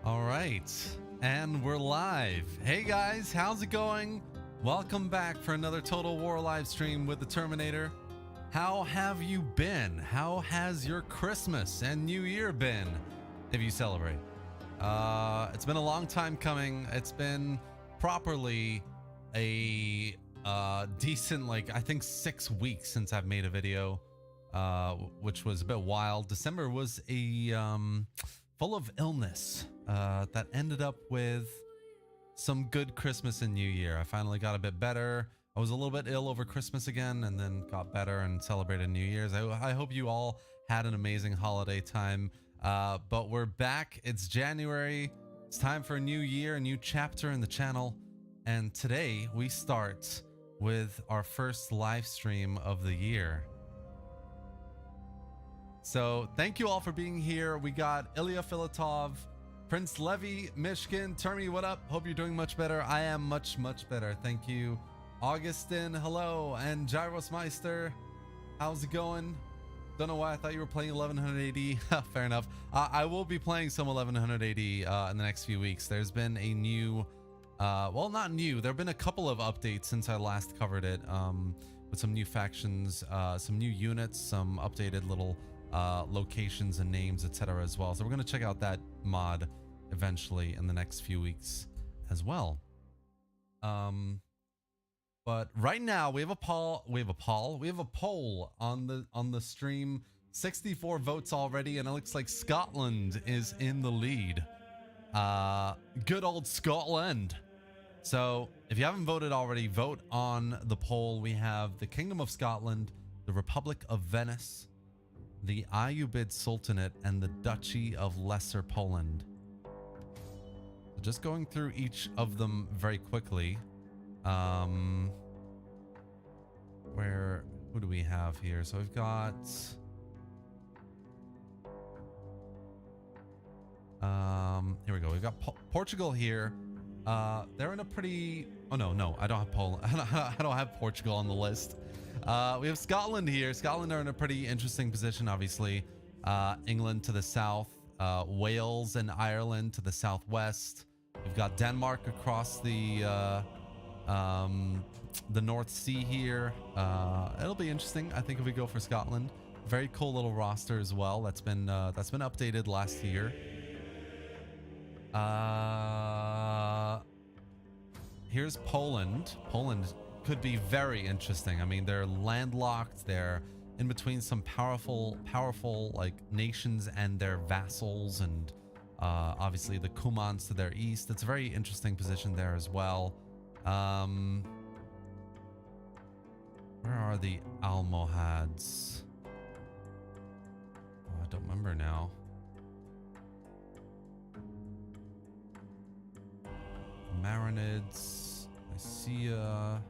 All right, and we're live. Hey guys, how's it going? Welcome back for another Total War live stream with the Terminator. How have you been? How has your Christmas and New Year been, if you celebrate? It's been a long time coming. It's been properly a decent, like, I think 6 weeks since I've made a video, which was a bit wild. December was a full of illness that ended up with some good Christmas and New Year. I finally got a bit better. I was a little bit ill over Christmas again and then got better and celebrated New Year's. I hope you all had an amazing holiday time. But we're back. It's January. It's time for a new year, a new chapter in the channel. And today we start with our first live stream of the year. So thank you all for being here. We got Ilya Filatov, Prince Levy, Mishkin, Termi, what up? Hope you're doing much better. I am much better. Thank you. Augustin, hello. And Gyrosmeister, how's it going? Don't know why I thought you were playing 1180. Fair enough. I will be playing some 1180 in the next few weeks. There's been a new, well, not new. There have been a couple of updates since I last covered it, with some new factions, some new units, some updated little locations and names, etc. as well. So we're going to check out that mod eventually in the next few weeks as well. But right now we have a poll on the stream. 64 votes already, and it looks like Scotland is in the lead. Good old Scotland. So if you haven't voted already, vote on the poll. We have the Kingdom of Scotland, the Republic of Venice, the Ayyubid Sultanate, and the Duchy of Lesser Poland. So just going through each of them very quickly. Who do we have here? So we've got here we go. We've got Portugal here. They're in a pretty, oh no, I don't have Poland. I don't have Portugal on the list. We have Scotland here. Scotland are in a pretty interesting position, obviously. England to the south, Wales and Ireland to the southwest. We've got Denmark across the North Sea here. It'll be interesting, I think, if we go for Scotland. Very cool little roster as well. That's been updated last year. Here's Poland. Poland could be very interesting. I mean, they're landlocked. They're in between some powerful like nations and their vassals, and obviously the Kumans to their east. It's a very interesting position there as well. Where are the Almohads? Oh, I don't remember now. Marinids, Nicaea.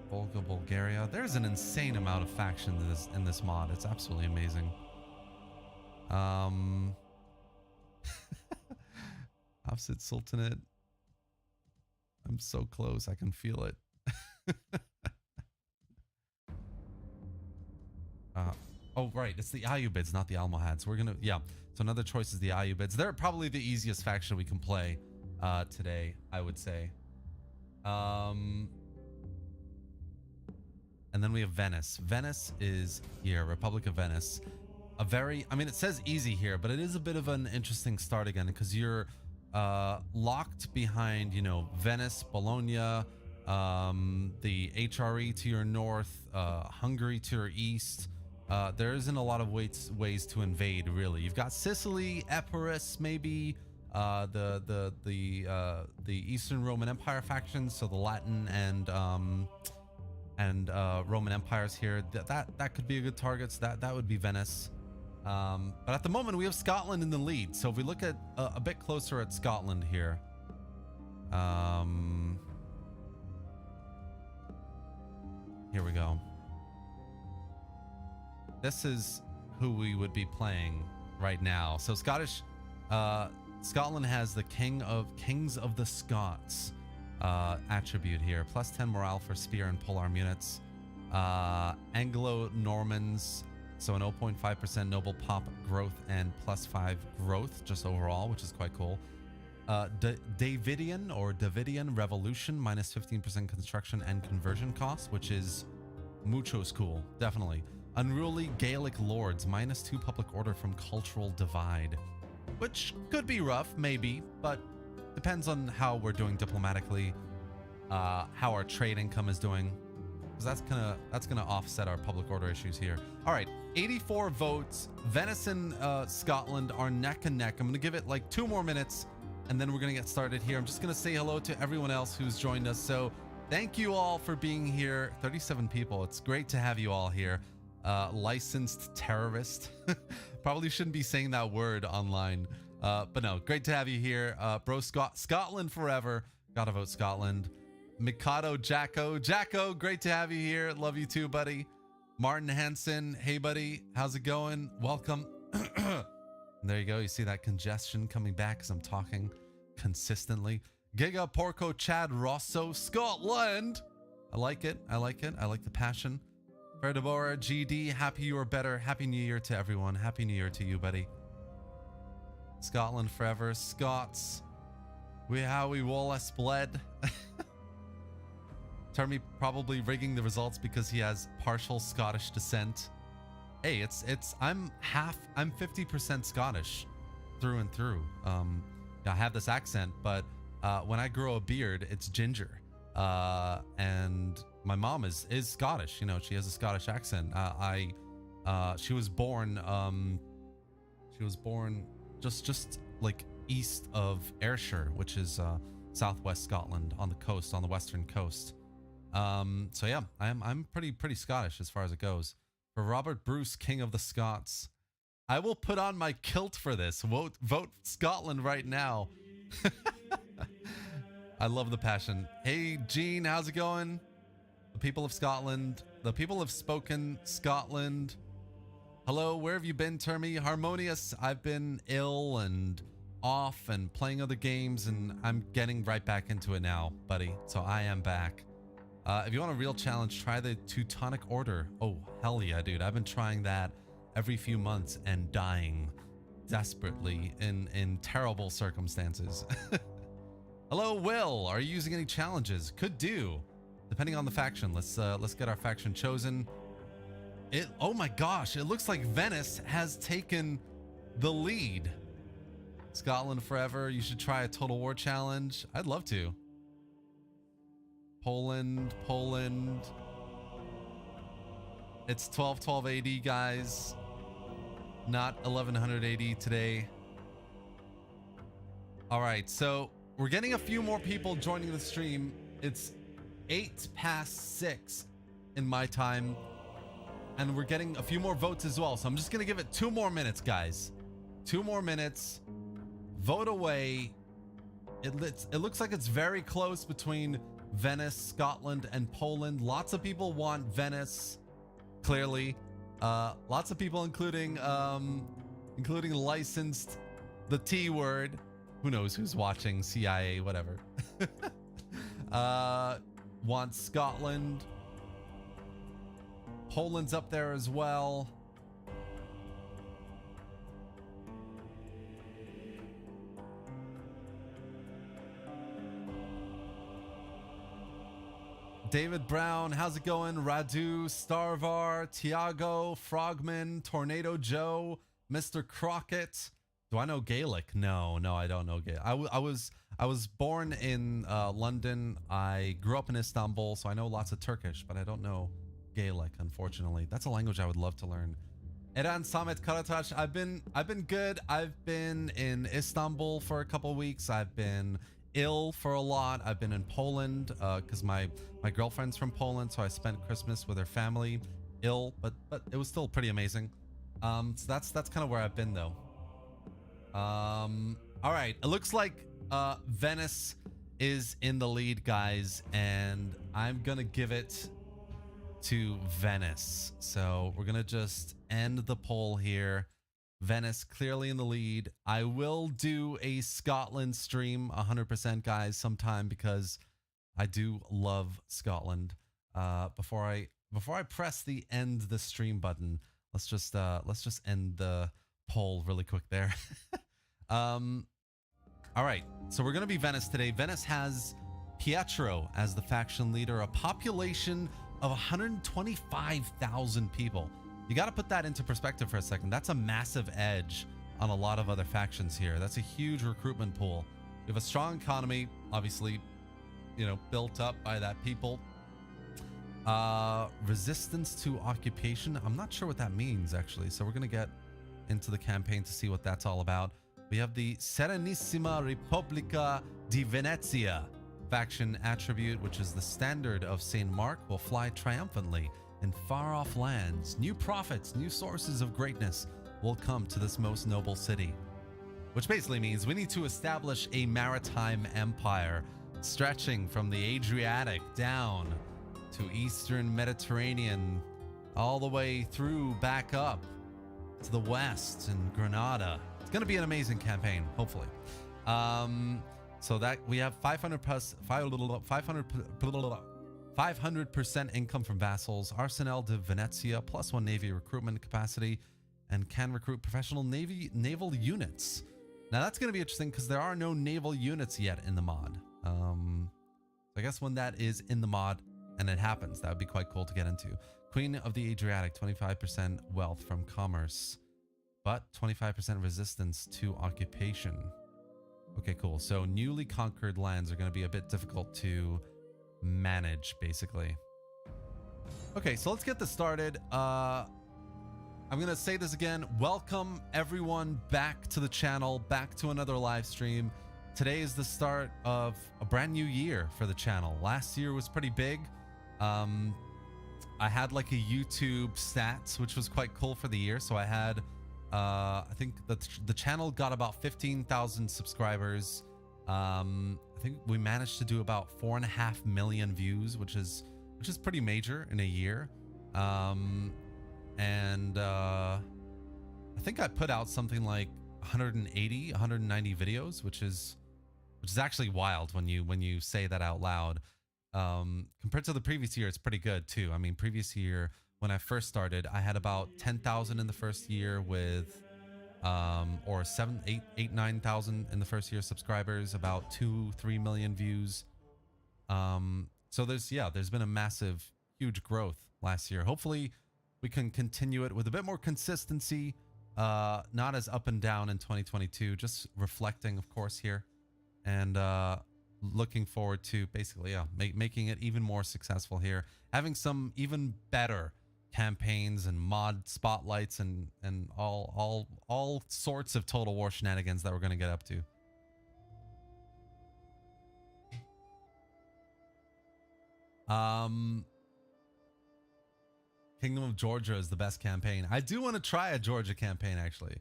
Volga, Bulgaria. There's an insane amount of factions in this mod. It's absolutely amazing. Opposite Sultanate. I'm so close. I can feel it. Oh, right. It's the Ayyubids, not the Almohads. We're gonna, yeah. So another choice is the Ayyubids. They're probably the easiest faction we can play today, I would say. And then we have Venice. Venice is here, Republic of Venice. A very, I mean, it says easy here, but it is a bit of an interesting start again, because you're locked behind, you know, Venice, Bologna, the HRE to your north, Hungary to your east. There isn't a lot of ways to invade, really. You've got Sicily, Epirus, maybe the Eastern Roman Empire factions, so the Latin and Roman empires here. That could be a good target. So that would be Venice. But at the moment we have Scotland in the lead. So if we look at a bit closer at Scotland here, here we go. This is who we would be playing right now. So Scotland has the Kings of the Scots attribute here. +10 morale for spear and polearm units. Anglo-Normans, so an 0.5% noble pop growth and +5 growth just overall, which is quite cool. Davidian Revolution, -15% construction and conversion costs, which is muchos cool, definitely. Unruly Gaelic Lords, -2 public order from Cultural Divide, which could be rough, maybe, but depends on how we're doing diplomatically, how our trade income is doing, because that's gonna offset our public order issues here. All right, 84 votes. Venice and Scotland are neck and neck. I'm gonna give it like 2 more minutes, and then we're gonna get started here. I'm just gonna say hello to everyone else who's joined us. So thank you all for being here. 37 people. It's great to have you all here. Licensed terrorist. Probably shouldn't be saying that word online. But no, great to have you here. Bro, Scotland forever. Gotta vote Scotland. Mikado Jacko. Jacko, great to have you here. Love you too, buddy. Martin Hansen. Hey, buddy. How's it going? Welcome. There you go. You see that congestion coming back as I'm talking consistently. Giga Porco Chad Rosso. Scotland. I like it. I like it. I like the passion. Ferdebora GD. Happy you are better. Happy New Year to everyone. Happy New Year to you, buddy. Scotland forever. Scots. How we Wallace bled. Termy probably rigging the results because he has partial Scottish descent. Hey, I'm 50% Scottish through and through. I have this accent, but when I grow a beard, it's ginger. And my mom is Scottish. You know, she has a Scottish accent. She was born just like east of Ayrshire, which is southwest Scotland on the coast, on the western coast. So yeah, I'm pretty Scottish as far as it goes. For Robert Bruce, King of the Scots, I will put on my kilt for this. Vote Scotland right now. I love the passion. Hey Gene, how's it going? The people of Scotland, the people have spoken. Scotland. Hello, where have you been, Termy? Harmonious. I've been ill and off and playing other games, and I'm getting right back into it now, buddy. So I am back. If you want a real challenge, try the Teutonic Order. Oh, hell yeah, dude. I've been trying that every few months and dying desperately in terrible circumstances. Hello, Will. Are you using any challenges? Could do, depending on the faction. Let's get our faction chosen. Oh my gosh, it looks like Venice has taken the lead. Scotland forever. You should try a Total War challenge. I'd love to. Poland. It's 1212 AD, guys. Not 1100 AD today. All right, so we're getting a few more people joining the stream. It's 6:08 in my time, and we're getting a few more votes as well. So I'm just gonna give it 2 more minutes, guys. 2 more minutes. Vote away. It looks like it's very close between Venice, Scotland, and Poland. Lots of people want Venice, clearly. Lots of people, including licensed, the T word. Who knows who's watching? CIA, whatever. Want Scotland. Poland's up there as well. David Brown, how's it going? Radu, Starvar, Tiago, Frogman, Tornado Joe, Mr. Crockett. Do I know Gaelic? No, I don't know Gaelic. I was born in London. I grew up in Istanbul, so I know lots of Turkish, but I don't know Gaelic, unfortunately. That's a language I would love to learn. Eren Samet Karataş, I've been good. I've been in Istanbul for a couple weeks. I've been ill for a lot. I've been in Poland because my girlfriend's from Poland, so I spent Christmas with her family. Ill, but it was still pretty amazing. So that's kind of where I've been though. All right, it looks like Venice is in the lead, guys, and I'm gonna give it to Venice. So we're gonna just end the poll here. Venice clearly in the lead. I will do a Scotland stream 100%, guys, sometime, because I do love Scotland. Before I before I press the end the stream button, let's just end the poll really quick there. All right, so we're gonna be Venice today. Venice has Pietro as the faction leader, a population of 125,000 people. You got to put that into perspective for a second. That's a massive edge on a lot of other factions here. That's a huge recruitment pool. We have a strong economy, obviously, you know, built up by that people. Resistance to occupation. I'm not sure what that means, actually. So we're going to get into the campaign to see what that's all about. We have the Serenissima Repubblica di Venezia faction attribute, which is the standard of St. Mark, will fly triumphantly in far-off lands. New prophets, new sources of greatness will come to this most noble city. Which basically means we need to establish a maritime empire stretching from the Adriatic down to Eastern Mediterranean, all the way through back up to the west and Granada. It's going to be an amazing campaign, hopefully. So that we have 500% income from vassals, Arsenal de Venezia, +1 Navy recruitment capacity, and can recruit professional naval units. Now that's going to be interesting because there are no naval units yet in the mod. I guess when that is in the mod and it happens, that would be quite cool to get into. Queen of the Adriatic, 25% wealth from commerce, but 25% resistance to occupation. Okay, cool. So newly conquered lands are going to be a bit difficult to manage, basically. Okay, so let's get this started. I'm going to say this again. Welcome everyone back to the channel, back to another live stream. Today is the start of a brand new year for the channel. Last year was pretty big. I had like a YouTube stats, which was quite cool for the year. So I had I think the channel got about 15,000 subscribers. I think we managed to do about 4.5 million views, which is pretty major in a year. I think I put out something like 180, 190 videos, which is actually wild when you say that out loud. Compared to the previous year, it's pretty good too. I mean, previous year, when I first started, I had about 10,000 in the first year with, or 9,000 in the first year subscribers, about 2-3 million views. So there's been a massive, huge growth last year. Hopefully we can continue it with a bit more consistency, not as up and down in 2022, just reflecting, of course, here, and looking forward to basically, making it even more successful here, having some even better campaigns and mod spotlights and all sorts of Total War shenanigans that we're going to get up to. Kingdom of Georgia is the best campaign. I do want to try a Georgia campaign, actually.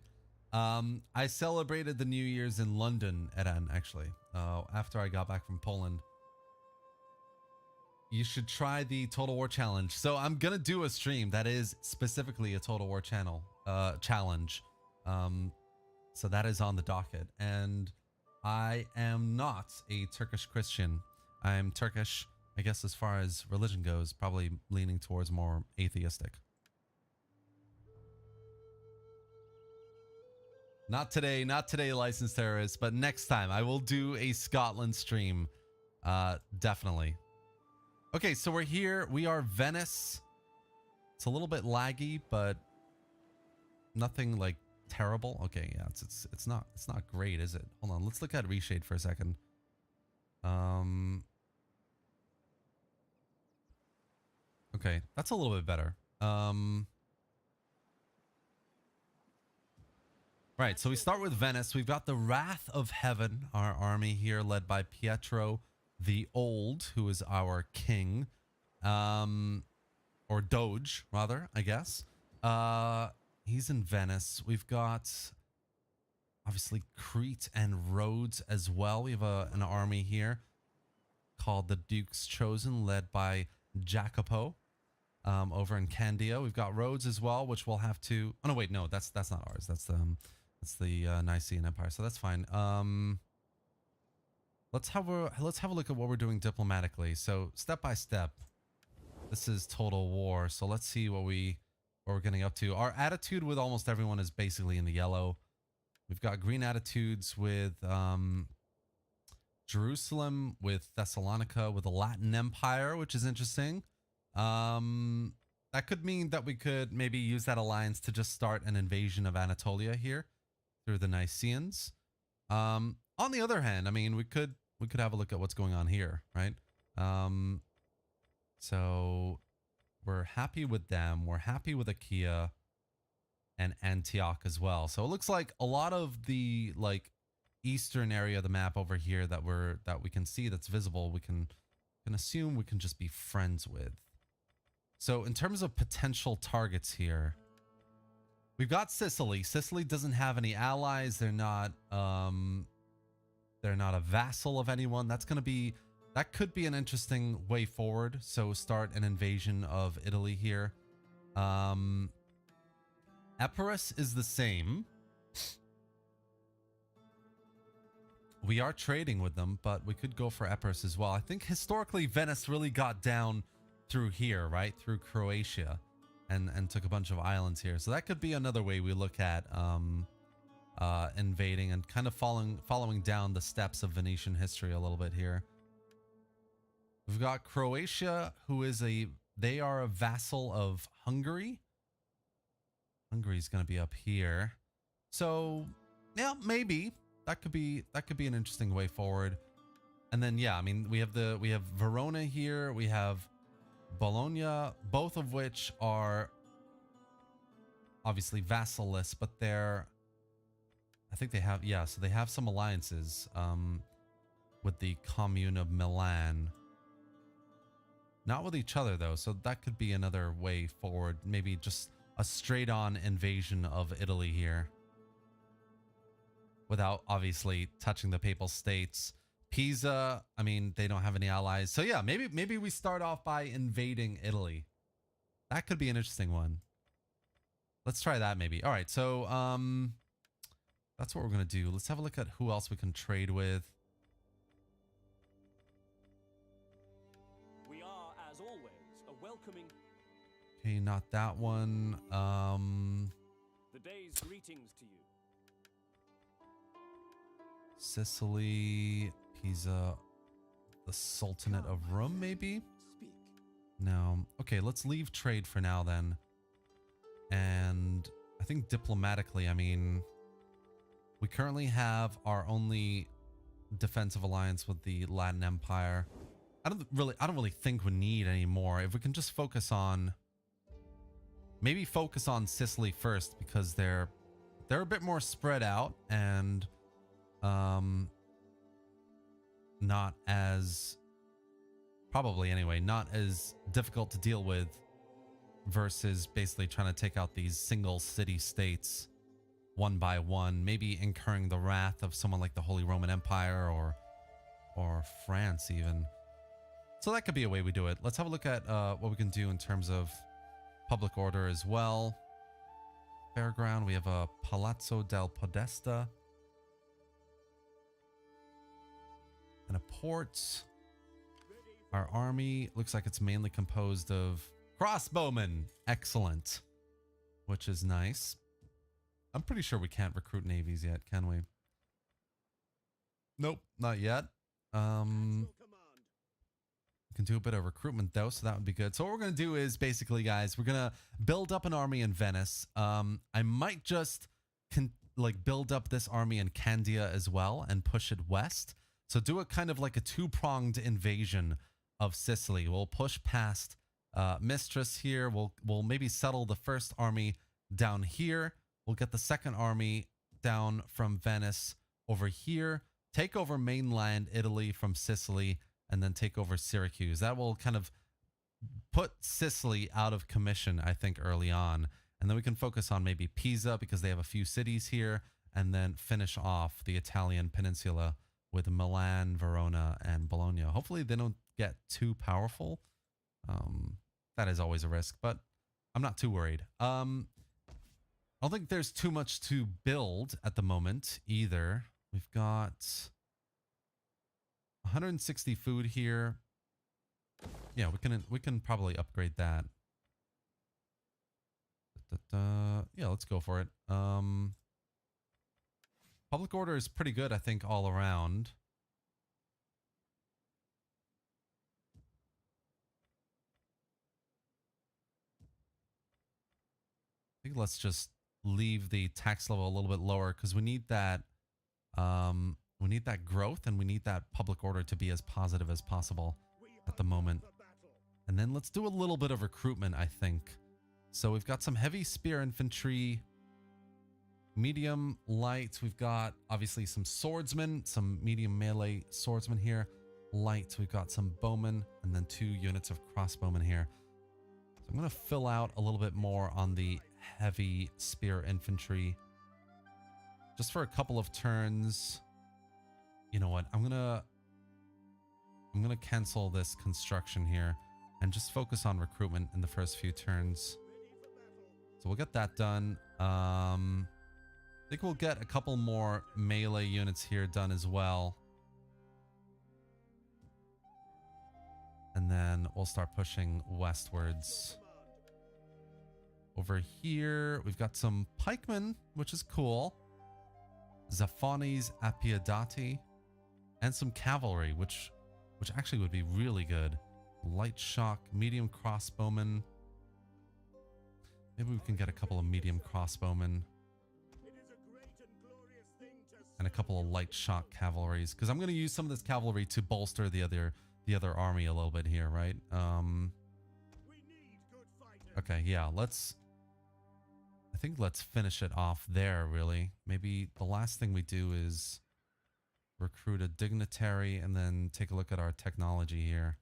I celebrated the New Year's in London, Eran, actually, after I got back from Poland. You should try the Total War challenge. So I'm gonna do a stream that is specifically a Total War challenge. So that is on the docket. And I am not a Turkish Christian. I am Turkish, I guess, as far as religion goes, probably leaning towards more atheistic. Not today, licensed terrorists, but next time I will do a Scotland stream. Definitely. Okay, so we're here. We are Venice. It's a little bit laggy, but nothing like terrible. Okay, yeah, it's not great, is it? Hold on, let's look at reshade for a second. Okay, that's a little bit better. Right, so we start with Venice. We've got the Wrath of Heaven, our army here, led by Pietro the Old, who is our king, or Doge, rather, I guess. He's in Venice. We've got, obviously, Crete and Rhodes as well. We have an army here called the Duke's Chosen, led by Jacopo, over in Candia. We've got Rhodes as well, which we'll have to... Oh, no, wait, no, that's not ours. That's the Nicene Empire, so that's fine. Let's have a look at what we're doing diplomatically. So step by step, This is Total War, so let's see what we're getting up to. Our attitude with almost everyone is basically in the yellow. We've got green attitudes with Jerusalem, with Thessalonica, with the Latin Empire, which is interesting. That could mean that we could maybe use that alliance to just start an invasion of Anatolia here through the Nicaeans. On the other hand, I mean, we could have a look at what's going on here, right? So we're happy with them. We're happy with Achaia and Antioch as well. So it looks like a lot of the like eastern area of the map over here that we can see that's visible, we can assume we can just be friends with. So in terms of potential targets here, we've got Sicily. Sicily doesn't have any allies. They're not a vassal of anyone. That could be an interesting way forward. So start an invasion of Italy here. Epirus is the same. We are trading with them, but we could go for Epirus as well. I think historically Venice really got down through here, right? Through Croatia and took a bunch of islands here. So that could be another way we look at invading and kind of following down the steps of Venetian history a little bit here. We've got Croatia, who is they are a vassal of Hungary. Hungary's going to be up here. So, yeah, maybe that could be an interesting way forward. And then yeah, I mean, we have Verona here, we have Bologna, both of which are obviously vassalless, but I think they have, yeah, so they have some alliances with the Commune of Milan. Not with each other though, so that could be another way forward. Maybe just a straight-on invasion of Italy here, without obviously touching the Papal States. Pisa, I mean, they don't have any allies. So yeah, maybe we start off by invading Italy. That could be an interesting one. Let's try that maybe. All right, so that's what we're going to do. Let's have a look at who else we can trade with. We are, as always, a welcoming... Okay, not that one. The day's greetings to you. Sicily, Pisa, the Sultanate of Rome, maybe? No. Okay, let's leave trade for now then. And I think diplomatically, I mean, we currently have our only defensive alliance with the Latin Empire. I don't really think we need any more. If we can just focus on, maybe focus on Sicily first, because they're a bit more spread out and not as, probably anyway, not as difficult to deal with versus basically trying to take out these single city states one by one, maybe incurring the wrath of someone like the Holy Roman Empire or France even. So that could be a way we do it. Let's have a look at what we can do in terms of public order as well. Fairground, we have a Palazzo del Podesta and a port. Our army looks like it's mainly composed of crossbowmen. Excellent. Which is nice. I'm pretty sure we can't recruit navies yet, can we? Nope, not yet. We can do a bit of recruitment though, so that would be good. So what we're going to do is basically, guys, we're going to build up an army in Venice. I might just build up this army in Candia as well and push it west. So do a kind of like a two-pronged invasion of Sicily. We'll push past Mistress here. We'll maybe settle the first army down here. We'll get the second army down from Venice over here, take over mainland Italy from Sicily, and then take over Syracuse. That will kind of put Sicily out of commission, I think, early on. And then we can focus on maybe Pisa because they have a few cities here, and then finish off the Italian peninsula with Milan, Verona, and Bologna. Hopefully they don't get too powerful. That is always a risk, but I'm not too worried. I don't think there's too much to build at the moment either. We've got 160 food here. Yeah, we can probably upgrade that. Yeah, let's go for it. Public order is pretty good, I think, all around. I think let's just leave the tax level a little bit lower because we need that growth, and we need that public order to be as positive as possible at the moment. And then let's do a little bit of recruitment, I think. So we've got some heavy spear infantry, medium light. We've got obviously some swordsmen, some medium melee swordsmen here. Light, we've got some bowmen, and then 2 units of crossbowmen here. So I'm going to fill out a little bit more on the heavy spear infantry just for a couple of turns. You know what? I'm gonna cancel this construction here and just focus on recruitment in the first few turns. So we'll get that done. I think we'll get a couple more melee units here done as well. And then we'll start pushing westwards. Over here, we've got some pikemen, which is cool. Zafanis Appiadati. And some cavalry, which actually would be really good. Light shock, medium crossbowmen. Maybe we can get a couple of medium crossbowmen. And a couple of light shock cavalries. Because I'm going to use some of this cavalry to bolster the other army a little bit here, right? Okay, yeah, I think let's finish it off there, really. Maybe the last thing we do is recruit a dignitary and then take a look at our technology here.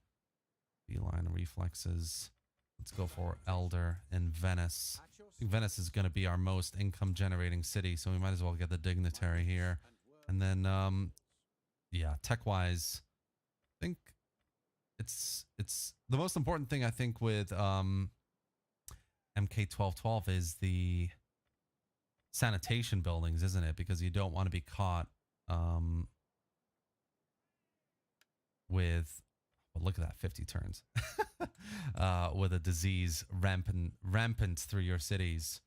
Beeline reflexes. Let's go for Elder in Venice. I think Venice is going to be our most income generating city, so we might as well get the dignitary here. And then, yeah, tech-wise, I think it's the most important thing, I think, with MK1212 is the sanitation buildings, isn't it? Because you don't want to be caught with, well, look at that, 50 turns, with a disease rampant through your cities.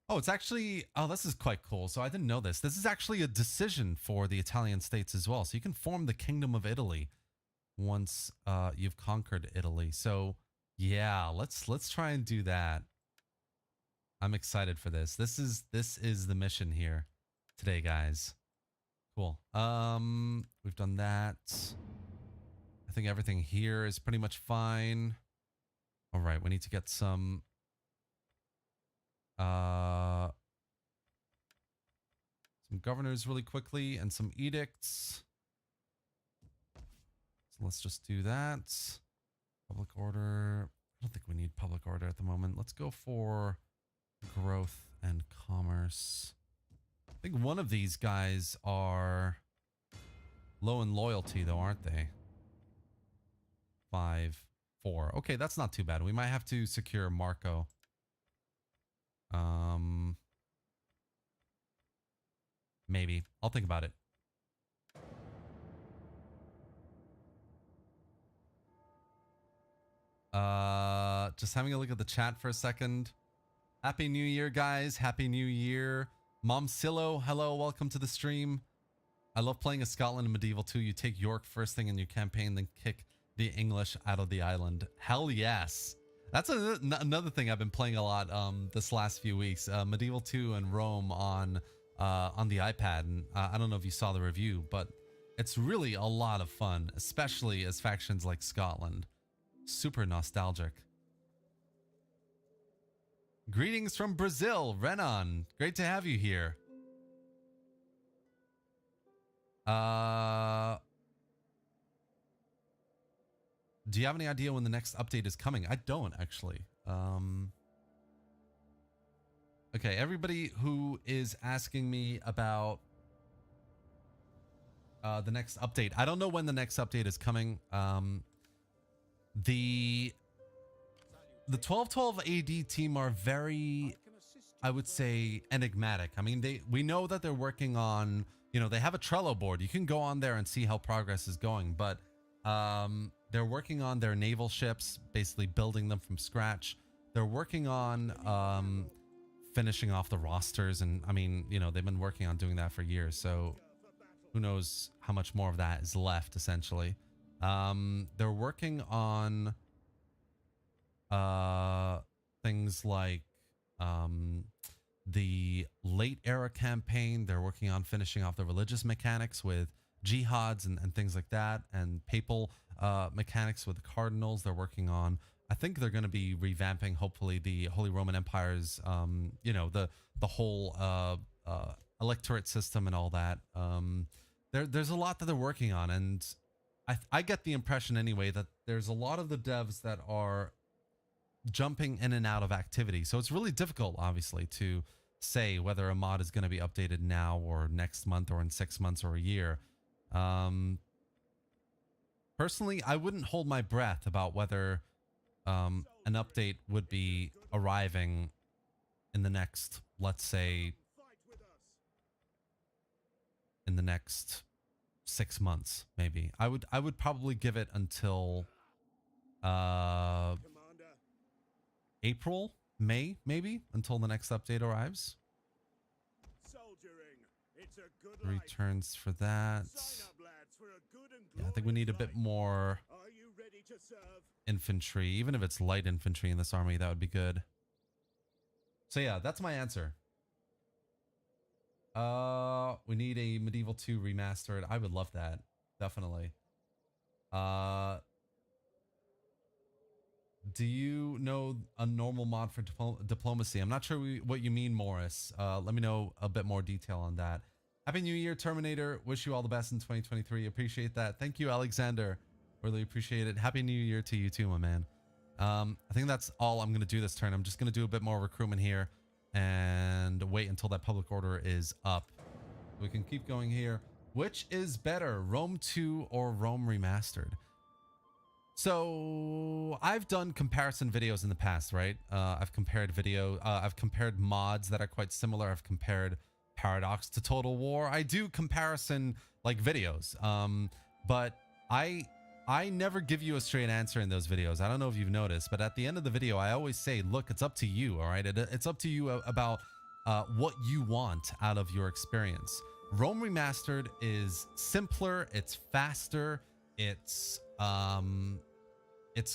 Oh, it's actually, oh, this is quite cool. So I didn't know this. This is actually a decision for the Italian states as well. So you can form the Kingdom of Italy once you've conquered Italy. So yeah, let's try and do that. I'm excited for this. This is the mission here today, guys. Cool. We've done that. I think everything here is pretty much fine. All right, we need to get some governors really quickly and some edicts. So let's just do that. Public order. I don't think we need public order at the moment. Let's go for growth and commerce. I think one of these guys are low in loyalty, though, aren't they? 5, 4. Okay, that's not too bad. We might have to secure Marco. Maybe. I'll think about it. Just having a look at the chat for a second. Happy New Year, guys. Happy New Year. Mom Silo, hello, welcome to the stream. I love playing as Scotland in Medieval 2. You take York first thing in your campaign, then kick the English out of the island. Hell yes. That's another thing I've been playing a lot this last few weeks. Medieval 2 and Rome on the iPad. And I don't know if you saw the review, but it's really a lot of fun, especially as factions like Scotland. Super nostalgic. Greetings from Brazil, Renan. Great to have you here. Do you have any idea when the next update is coming? I don't, actually. Okay, everybody who is asking me about the next update. I don't know when the next update is coming. The 1212 AD team are very I would say, enigmatic. I mean, we know that they're working on, you know, they have a Trello board. You can go on there and see how progress is going, but they're working on their naval ships, basically building them from scratch. They're working on finishing off the rosters, and I mean, you know, they've been working on doing that for years, so who knows how much more of that is left, essentially. They're working on things like the late era campaign. They're working on finishing off the religious mechanics with jihads and things like that, and papal mechanics with the cardinals. They're working on, I think they're going to be revamping, hopefully, the Holy Roman Empire's, you know, the whole electorate system and all that. There's a lot that they're working on, and I get the impression anyway that there's a lot of the devs that are jumping in and out of activity. So it's really difficult, obviously, to say whether a mod is going to be updated now or next month or in 6 months or a year. Personally, I wouldn't hold my breath about whether an update would be arriving in the next, let's say, in the next 6 months, maybe. I would probably give it until April, May, maybe, until the next update arrives. Returns for that. Yeah, I think we need a bit more infantry, even if it's light infantry in this army, that would be good. So yeah, that's my answer. We need a Medieval 2 remastered. I would love that. Definitely. Do you know a normal mod for diplomacy? I'm not sure what you mean, Morris. Let me know a bit more detail on that. Happy New Year, Terminator. Wish you all the best in 2023. Appreciate that. Thank you, Alexander. Really appreciate it. Happy New Year to you too, my man. I think that's all I'm going to do this turn. I'm just going to do a bit more recruitment here and wait until that public order is up. We can keep going here. Which is better, Rome 2 or Rome Remastered? So I've done comparison videos in the past, right? I've compared I've compared mods that are quite similar. I've compared Paradox to Total War. I do comparison like videos, but I never give you a straight answer in those videos. I don't know if you've noticed, but at the end of the video, I always say, look, it's up to you, all right? It's up to you about what you want out of your experience. Rome Remastered is simpler, it's faster, it's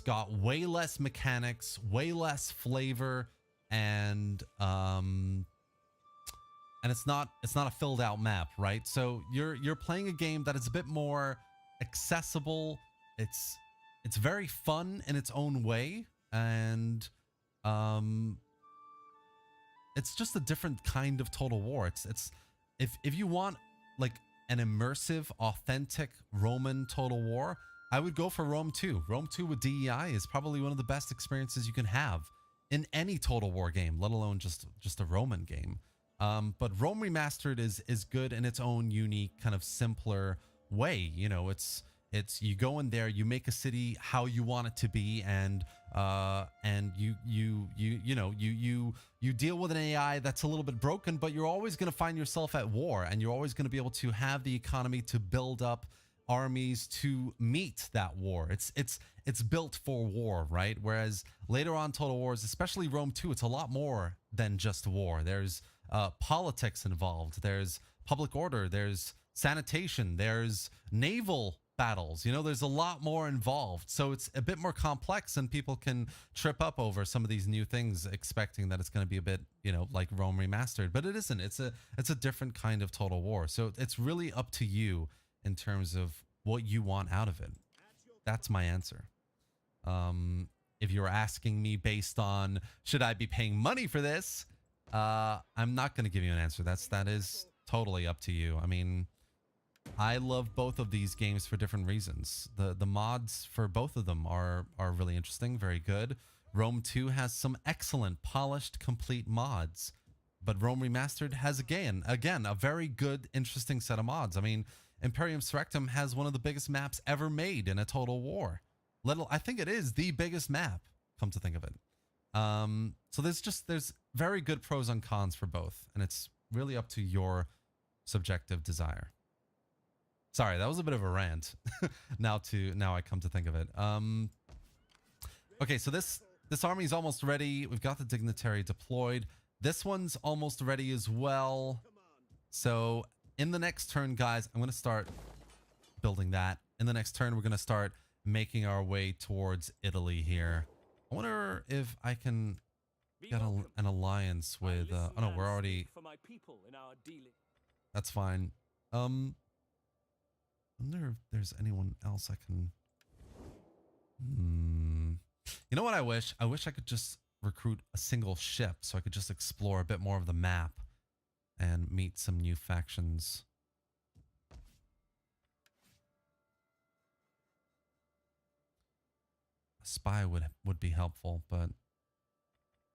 got way less mechanics, way less flavor, and it's not a filled out map, right? So you're playing a game that is a bit more accessible. It's very fun in its own way, and it's just a different kind of Total War. It's if you want like an immersive, authentic Roman Total War, I would go for Rome 2. Rome 2 with DEI is probably one of the best experiences you can have in any Total War game, let alone just a Roman game. But Rome Remastered is good in its own unique, kind of simpler way. You know, it's you go in there, you make a city how you want it to be, and you deal with an AI that's a little bit broken, but you're always going to find yourself at war, and you're always going to be able to have the economy to build up armies to meet that war. It's built for war, right? Whereas later on Total Wars, especially Rome 2, it's a lot more than just war. There's politics involved, there's public order, there's sanitation, there's naval battles. You know, there's a lot more involved, so it's a bit more complex, and people can trip up over some of these new things expecting that it's going to be a bit, you know, like Rome Remastered, but it isn't. It's a different kind of Total War, so it's really up to you in terms of what you want out of it. That's my answer. If you're asking me based on should I be paying money for this, I'm not going to give you an answer. That is totally up to you. I mean, I love both of these games for different reasons. The mods for both of them are really interesting, very good. Rome 2 has some excellent, polished, complete mods, but Rome Remastered has again a very good, interesting set of mods. I mean, Imperium Surrectum has one of the biggest maps ever made in a Total War. I think it is the biggest map, come to think of it. So there's very good pros and cons for both, and it's really up to your subjective desire. Sorry, that was a bit of a rant. Now I come to think of it. Okay, so this army is almost ready. We've got the dignitary deployed. This one's almost ready as well. So in the next turn, guys, I'm going to start building that. In the next turn, we're going to start making our way towards Italy here. I wonder if I can get an alliance with... oh no, we're already... That's fine. I wonder if there's anyone else I can... You know what I wish? I wish I could just recruit a single ship so I could just explore a bit more of the map and meet some new factions. A spy would be helpful, but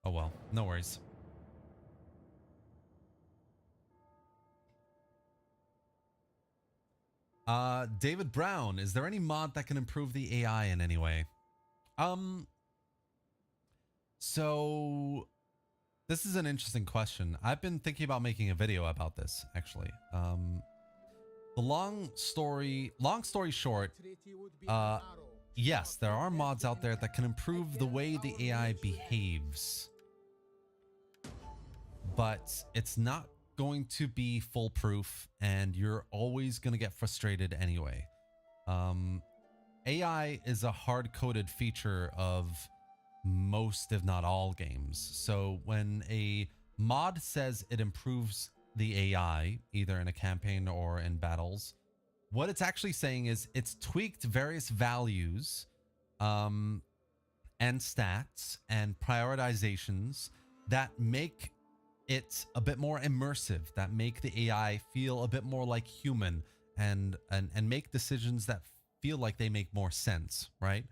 oh well, no worries. David Brown, is there any mod that can improve the AI in any way? So this is an interesting question. I've been thinking about making a video about this, actually. The long story short, yes, there are mods out there that can improve the way the AI behaves, but it's not going to be foolproof, and you're always going to get frustrated anyway. AI is a hard-coded feature of most, if not all, games. So when a mod says it improves the AI, either in a campaign or in battles, what it's actually saying is it's tweaked various values and stats and prioritizations that make it a bit more immersive, that make the AI feel a bit more like human, and make decisions that feel like they make more sense, right?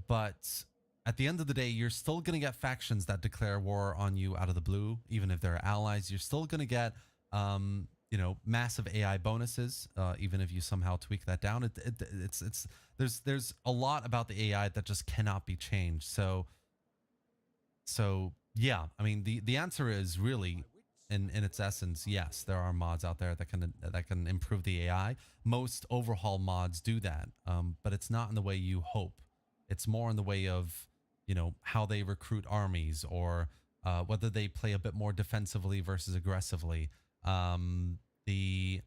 But at the end of the day, you're still going to get factions that declare war on you out of the blue, even if they're allies. You're still going to get, you know, massive AI bonuses, even if you somehow tweak that down. There's a lot about the AI that just cannot be changed. So yeah, I mean, the answer is really, in its essence, yes, there are mods out there that can improve the AI. Most overhaul mods do that, but it's not in the way you hope. It's more in the way of, you know, how they recruit armies, or whether they play a bit more defensively versus aggressively. The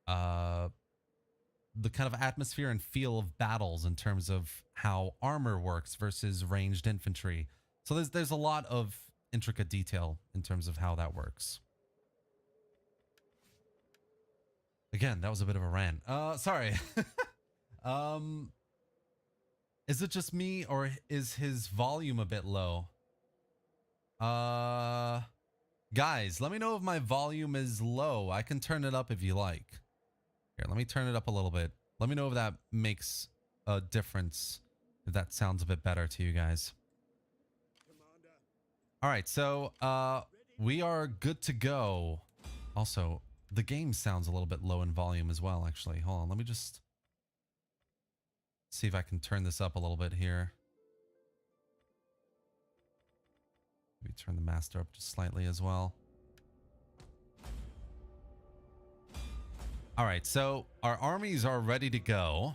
kind of atmosphere and feel of battles in terms of how armor works versus ranged infantry. So there's a lot of intricate detail in terms of how that works. Again, that was a bit of a rant. Sorry. Is it just me, or is his volume a bit low? Guys, let me know if my volume is low. I can turn it up if you like. Here, let me turn it up a little bit. Let me know if that makes a difference, if that sounds a bit better to you guys. All right, so we are good to go. Also, the game sounds a little bit low in volume as well, actually. Hold on, let me just see if I can turn this up a little bit here. Maybe turn the master up just slightly as well. All right, so our armies are ready to go.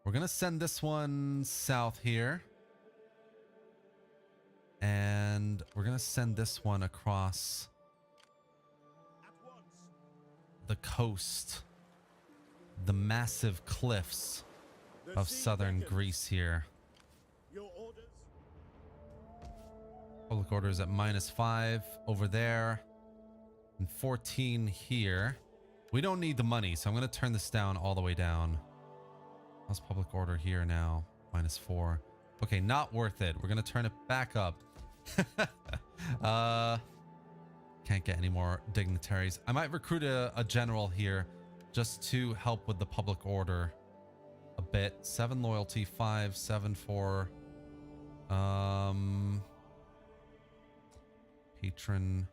We're going to send this one south here. And we're going to send this one across the coast, the massive cliffs of southern Greece here. Public order is at -5 over there and 14 here. We don't need the money, so I'm going to turn this down all the way down. How's public order here now? -4. Okay, not worth it. We're going to turn it back up. Can't get any more dignitaries. I might recruit a general here just to help with the public order a bit. 7 loyalty, 5, 7 for patron,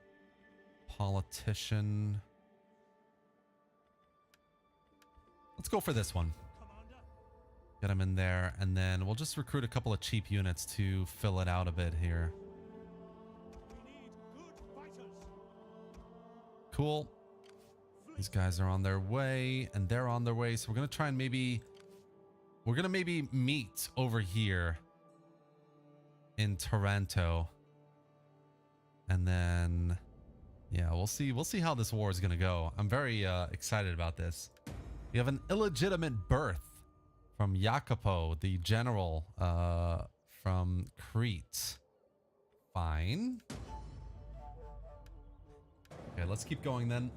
politician. Let's go for this one. Get them in there, and then we'll just recruit a couple of cheap units to fill it out a bit here. Cool. These guys are on their way, and they're on their way. So we're gonna try and maybe meet over here in Taranto, and then yeah, we'll see how this war is gonna go. I'm very excited about this. We have an illegitimate birth from Jacopo, the general from Crete. Fine. Okay, let's keep going then.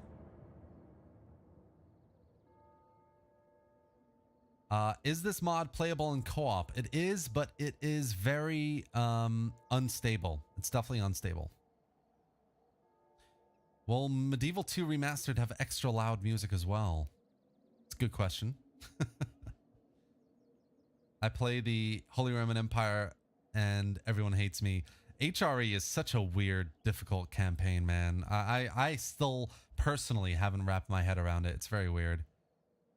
Is this mod playable in co-op? It is, but it is very unstable. It's definitely unstable. Will Medieval 2 Remastered have extra loud music as well? It's a good question. I play the Holy Roman Empire and everyone hates me. HRE is such a weird, difficult campaign, man. I still personally haven't wrapped my head around it. It's very weird.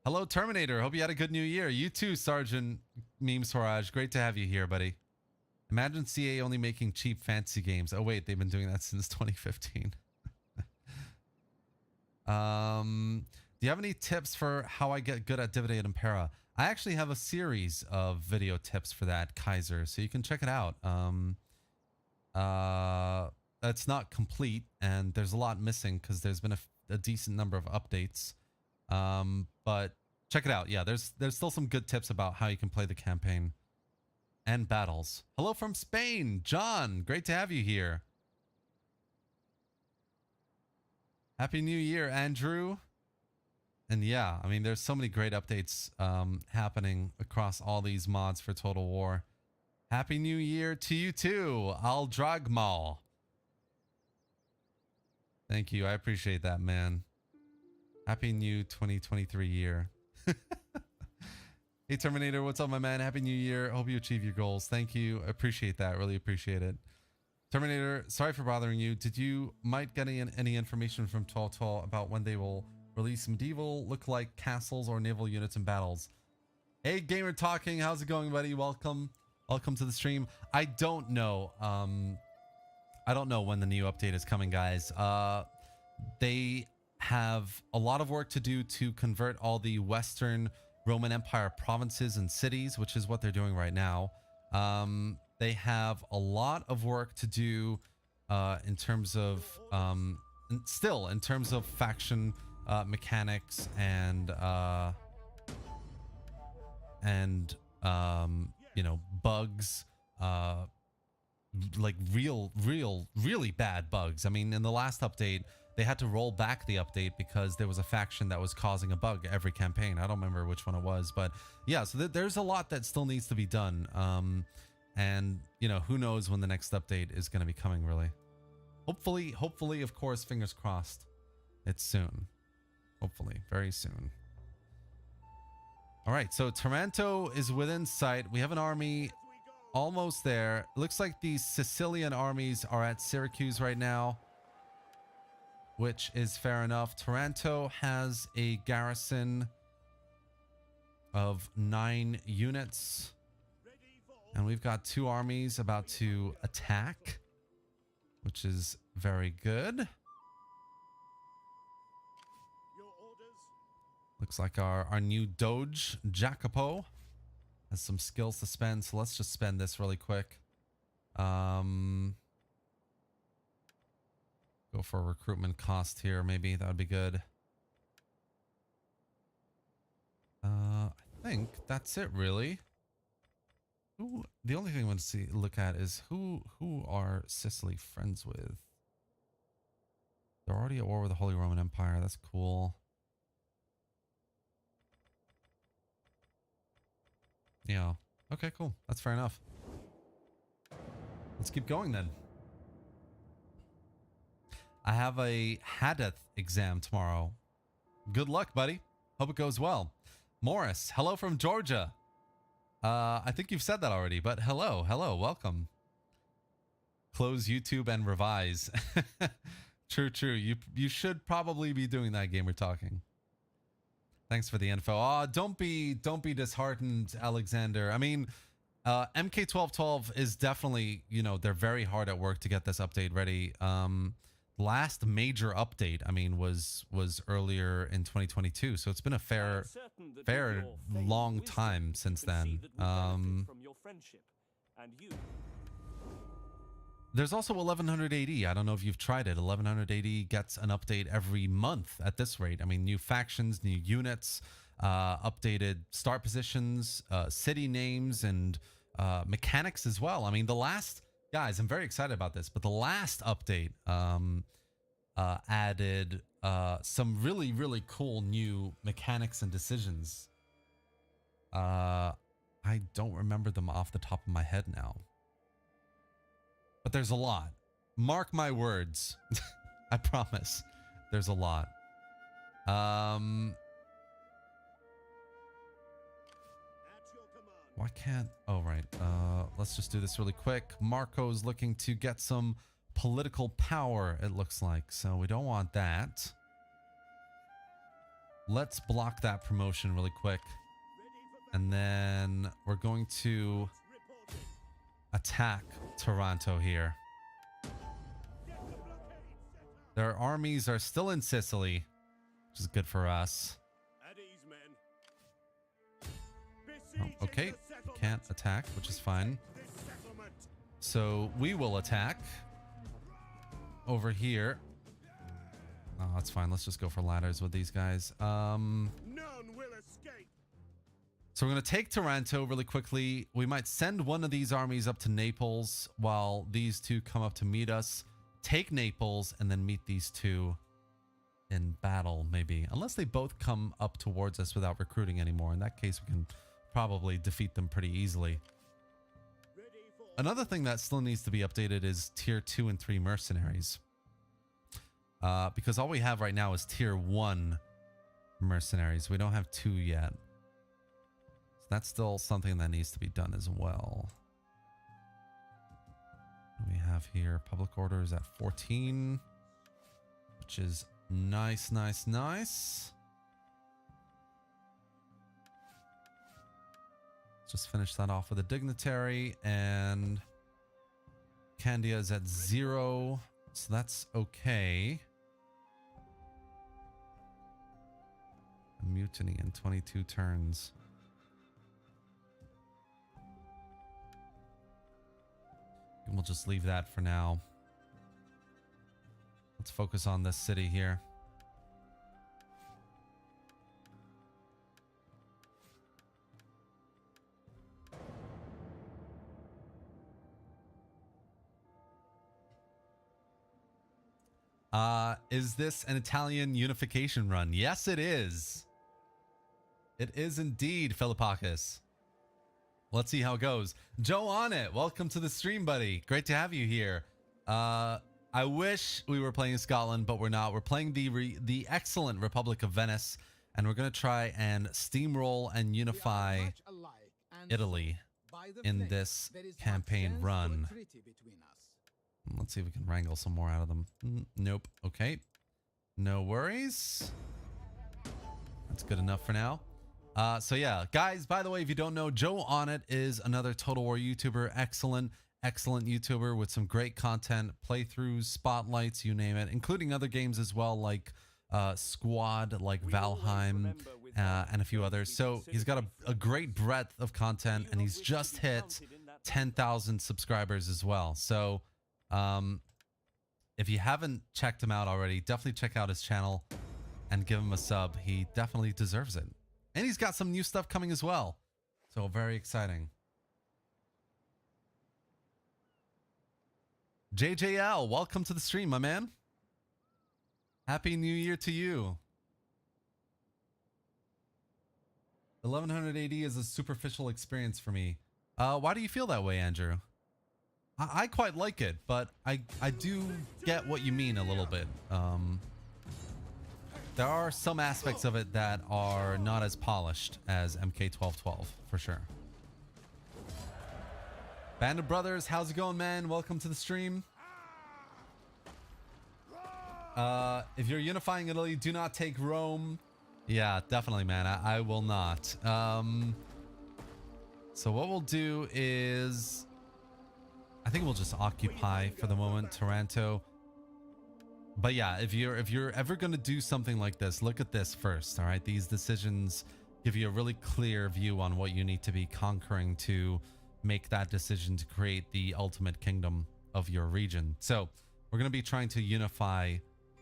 Hello, Terminator. Hope you had a good new year. You too, Sergeant Meme Swaraj. Great to have you here, buddy. Imagine CA only making cheap fantasy games. Oh, wait. They've been doing that since 2015. Do you have any tips for how I get good at Dividend Impera? I actually have a series of video tips for that, Kaiser, so you can check it out. It's not complete, and there's a lot missing because there's been a decent number of updates. But check it out. Yeah, there's still some good tips about how you can play the campaign and battles. Hello from Spain, John. Great to have you here. Happy New Year, Andrew. And yeah, I mean, there's so many great updates happening across all these mods for Total War. Happy New Year to you too, Al Dragmal. Thank you. I appreciate that, man. Happy new 2023 year. Hey, Terminator. What's up, my man? Happy New Year. Hope you achieve your goals. Thank you. I appreciate that. Really appreciate it. Terminator, sorry for bothering you. Did you might get any information from 1212 about when they will release medieval look-like castles or naval units in battles? Hey, Gamer Talking. How's it going, buddy? Welcome. Welcome to the stream. I don't know. I don't know when the new update is coming, guys. They have a lot of work to do to convert all the Western Roman Empire provinces and cities, which is what they're doing right now. They have a lot of work to do in terms of in terms of faction mechanics and you know, bugs, like really bad bugs. I mean, in the last update, they had to roll back the update because there was a faction that was causing a bug every campaign. I don't remember which one it was, but yeah, so there's a lot that still needs to be done. And you know, who knows when the next update is going to be coming, really. Hopefully, of course, fingers crossed, it's soon. Hopefully, very soon. All right, so Taranto is within sight. We have an army almost there. Looks like the Sicilian armies are at Syracuse right now, which is fair enough. Taranto has a garrison of 9 units. And we've got 2 armies about to attack, which is very good. Looks like our new Doge, Jacopo, has some skills to spend. So let's just spend this really quick. Go for a recruitment cost here. Maybe that would be good. I think that's it, really. The only thing I want to look at is who are Sicily friends with? They're already at war with the Holy Roman Empire. That's cool. Yeah. Okay, cool. That's fair enough. Let's keep going then. I have a Hadith exam tomorrow. Good luck, buddy. Hope it goes well. Morris, hello from Georgia. I think you've said that already, but hello, welcome. Close YouTube and revise. True. You should probably be doing that, Gamer Talking. Thanks for the info. Don't be disheartened, Alexander. I mean, MK1212 is definitely, you know, they're very hard at work to get this update ready. Last major update, I mean, was earlier in 2022, so it's been a fair long time since then. There's also 1100 AD. I don't know if you've tried it. 1100 AD gets an update every month at this rate. I mean, new factions, new units, updated start positions, city names, and mechanics as well. I mean, the last, guys, I'm very excited about this, but the last update added some really, really cool new mechanics and decisions. I don't remember them off the top of my head now. But there's a lot. Mark my words. I promise. There's a lot. Why can't... Oh, right. Let's just do this really quick. Marco's looking to get some political power, it looks like. So we don't want that. Let's block that promotion really quick. And then we're going to attack Toronto here. Their armies are still in Sicily, which is good for us. Oh, okay, can't attack, which is fine. So we will attack over here. Oh, that's fine. Let's just go for ladders with these guys. None will escape. So we're going to take Taranto really quickly. We might send one of these armies up to Naples while these two come up to meet us. Take Naples and then meet these two in battle, maybe. Unless they both come up towards us without recruiting anymore. In that case, we can probably defeat them pretty easily. Another thing that still needs to be updated is tier 2 and 3 mercenaries. Because all we have right now is tier 1 mercenaries. We don't have 2 yet. So that's still something that needs to be done as well. We have here public orders at 14, which is nice, nice, nice. Let's just finish that off with a dignitary, and Candia is at 0, so that's okay. A mutiny in 22 turns. And we'll just leave that for now. Let's focus on this city here. Is this an Italian unification run? Yes, it is. It is indeed, Philippakis. Let's see how it goes. Joe on it. Welcome to the stream, buddy. Great to have you here. I wish we were playing Scotland, but we're not. We're playing the excellent Republic of Venice, and we're going to try and steamroll and unify Italy in this campaign run. Let's see if we can wrangle some more out of them. Nope. Okay. No worries. That's good enough for now. So yeah, guys, by the way, if you don't know, Joe On It is another Total War YouTuber. Excellent YouTuber with some great content, playthroughs, spotlights, you name it, including other games as well, like Squad, like Valheim, and a few others. So he's got a great breadth of content, and he's just hit 10,000 subscribers as well. So if you haven't checked him out already, definitely check out his channel and give him a sub. He definitely deserves it. And he's got some new stuff coming as well. So very exciting. JJL, welcome to the stream, my man. Happy New Year to you. 1100 AD is a superficial experience for me. Why do you feel that way, Andrew? I quite like it, but I do get what you mean a little bit. There are some aspects of it that are not as polished as MK1212, for sure. Band of Brothers, how's it going, man? Welcome to the stream. If you're unifying Italy, do not take Rome. Yeah, definitely, man. I will not. So what we'll do is, I think we'll just occupy for the moment Taranto. But yeah, if you're ever going to do something like this, look at this first. All right, these decisions give you a really clear view on what you need to be conquering to make that decision to create the ultimate kingdom of your region. So we're going to be trying to unify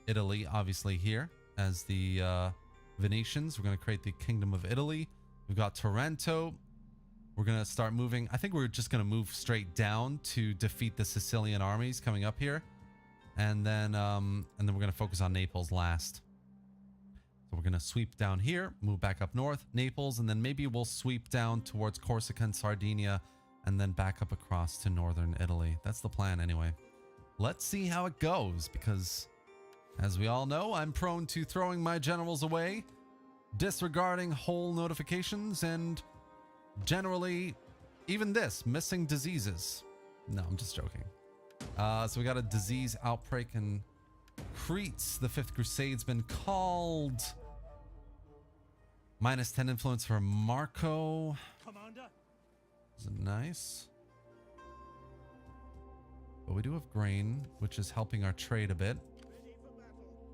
Italy, obviously, here as the Venetians. We're going to create the Kingdom of Italy. We've got Taranto. We're going to start moving. I think we're just going to move straight down to defeat the Sicilian armies coming up here. And then we're going to focus on Naples last. So we're going to sweep down here, move back up north, Naples, and then maybe we'll sweep down towards Corsica and Sardinia, and then back up across to northern Italy. That's the plan anyway. Let's see how it goes, because as we all know, I'm prone to throwing my generals away, disregarding whole notifications, and generally even this, missing diseases. No, I'm just joking. So we got a disease outbreak in Crete. The Fifth Crusade's been called. -10 influence for Marco. Commander. Is it nice? But we do have grain, which is helping our trade a bit.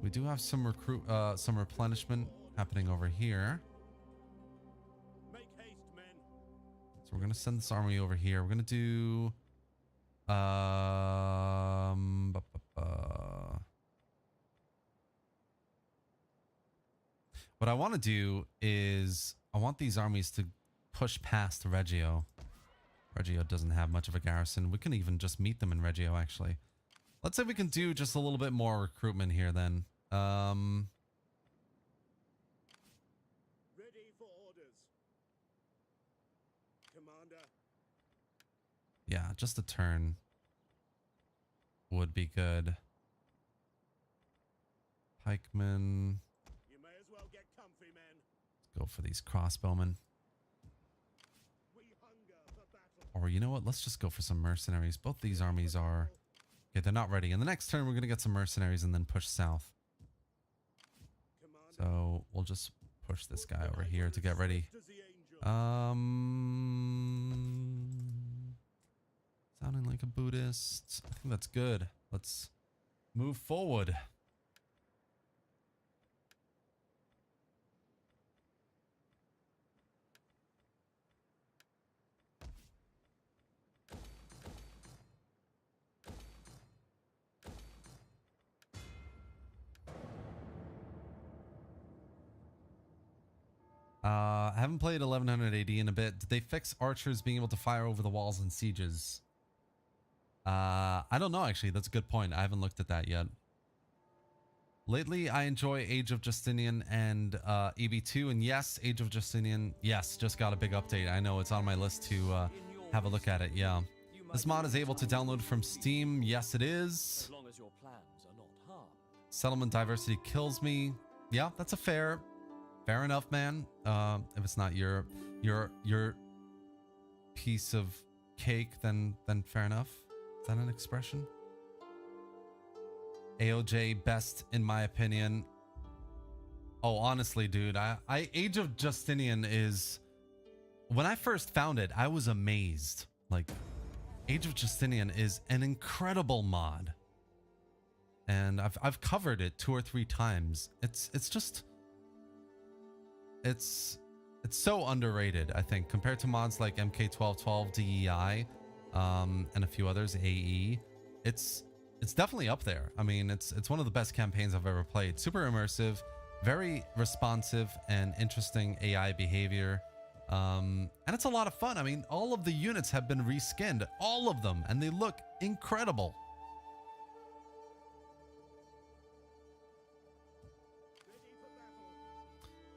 We do have some replenishment happening over here. Make haste, men. So we're gonna send this army over here. We're gonna do what I want to do is I want these armies to push past Reggio. Reggio doesn't have much of a garrison. We can even just meet them in Reggio, actually. Let's say we can do just a little bit more recruitment here then. Ready for orders. Commander. Yeah, just a turn would be good. Pikemen. You may as well get comfy, men. Let's go for these crossbowmen. We hunger for battle. Or you know what? Let's just go for some mercenaries. Both these armies are... Okay, they're not ready. In the next turn, we're going to get some mercenaries and then push south. Commander. So we'll just push this guy over here to get ready. Sounding like a Buddhist. I think that's good. Let's move forward. I haven't played 1100 AD in a bit. Did they fix archers being able to fire over the walls in sieges? I don't know, actually. That's a good point. I haven't looked at that yet. Lately, I enjoy Age of Justinian and EB2. And yes, Age of Justinian, yes, just got a big update. I know it's on my list to have a look at it. Yeah. This mod is able to download from Steam. Yes, it is. As long as your plans are not harmed. Settlement diversity kills me. Yeah, that's a fair enough, man. If it's not your piece of cake, then fair enough. Is that an expression? AOJ best in my opinion. Oh, honestly, dude, I Age of Justinian is, when I first found it, I was amazed. Like, Age of Justinian is an incredible mod, and I've covered it 2 or 3 times. It's so underrated, I think, compared to mods like MK1212 DEI, and a few others, AE. It's definitely up there. I mean, it's one of the best campaigns I've ever played. Super immersive, very responsive and interesting AI behavior. And it's a lot of fun. I mean, all of the units have been reskinned, all of them, and they look incredible.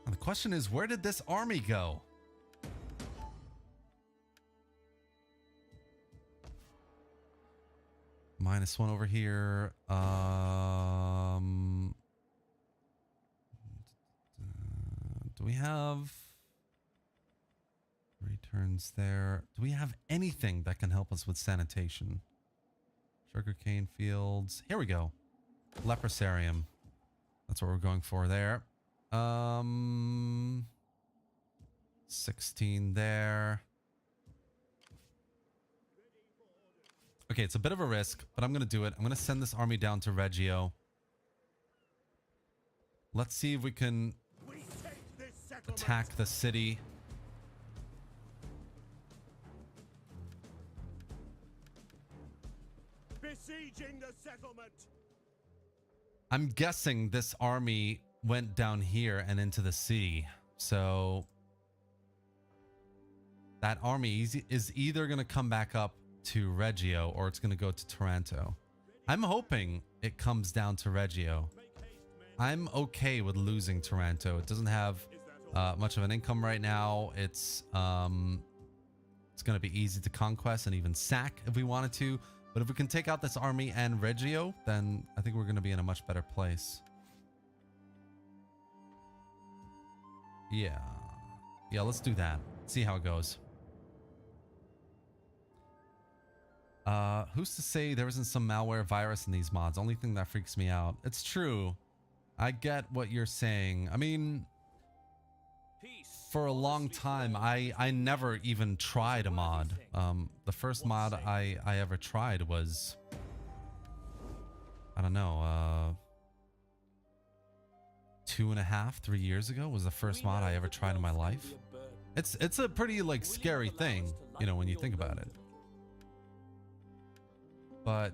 And the question is, where did this army go? -1 over here. Do we have returns there? Do we have anything that can help us with sanitation? Sugarcane fields. Here we go. Leprosarium. That's what we're going for there. 16 there. Okay, it's a bit of a risk, but I'm going to do it. I'm going to send this army down to Reggio. Let's see if we can attack the city. Besieging the settlement. I'm guessing this army went down here and into the sea. So that army is either going to come back up to Reggio or it's going to go to Taranto. I'm hoping it comes down to Reggio. I'm okay with losing Taranto. It doesn't have much of an income right now. It's going to be easy to conquest and even sack if we wanted to. But if we can take out this army and Reggio, then I think we're going to be in a much better place. Yeah. Yeah, let's do that. See how it goes. Who's to say there isn't some malware virus in these mods? Only thing that freaks me out. It's true. I get what you're saying. I mean, for a long time, I never even tried a mod. The first mod I ever tried was, I don't know, 2.5, 3 years ago was the first mod I ever tried in my life. It's a pretty like scary thing, you know, when you think about it. But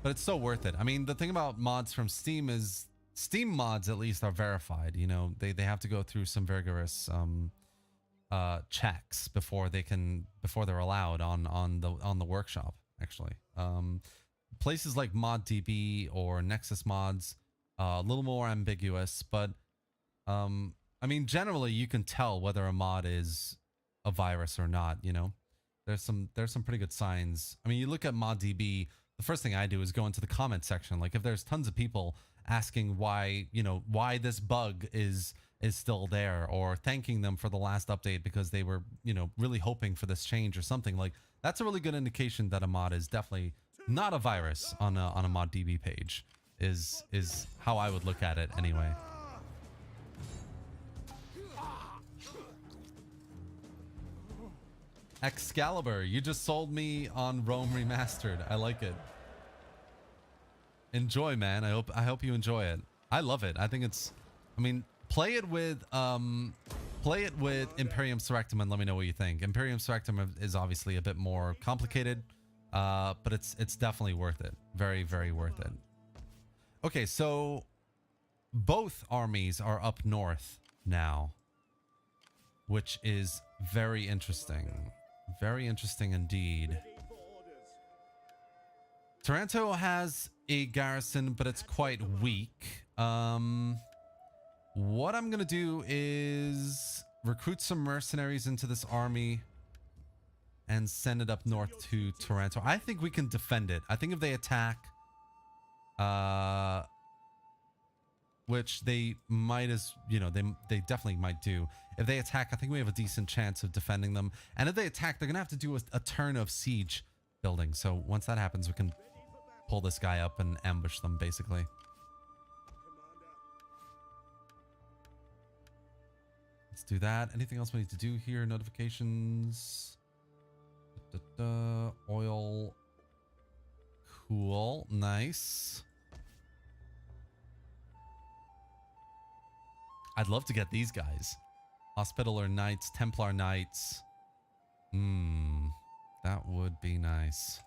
it's so worth it. I mean, the thing about mods from Steam is Steam mods at least are verified. You know, they have to go through some rigorous checks before they're allowed on the workshop. Actually, places like ModDB or Nexus mods a little more ambiguous, but I mean, generally you can tell whether a mod is a virus or not. You know, there's some pretty good signs. I mean, you look at ModDB. The first thing I do is go into the comment section. Like if there's tons of people asking why this bug is still there, or thanking them for the last update because they were, you know, really hoping for this change or something, like that's a really good indication that a mod is definitely not a virus on a ModDB page, is how I would look at it anyway. Excalibur, you just sold me on Rome Remastered. I like it. Enjoy, man. I hope you enjoy it. I love it. I think it's, I mean, play it with Imperium Surrectum and let me know what you think. Imperium Surrectum is obviously a bit more complicated, but it's definitely worth it. Very, very worth it. Okay, so both armies are up north now, which is very interesting. Very interesting indeed. Taranto has a garrison, but it's quite weak. What I'm gonna do is recruit some mercenaries into this army and send it up north to Taranto. I think we can defend it. I think if they attack, which they might, as you know, they definitely might do. If they attack, I think we have a decent chance of defending them. And if they attack, they're gonna have to do a turn of siege building. So once that happens, we can pull this guy up and ambush them, basically. Let's do that. Anything else we need to do here? Notifications. Oil. Cool. Nice. I'd love to get these guys. Hospitaller Knights, Templar Knights. That would be nice.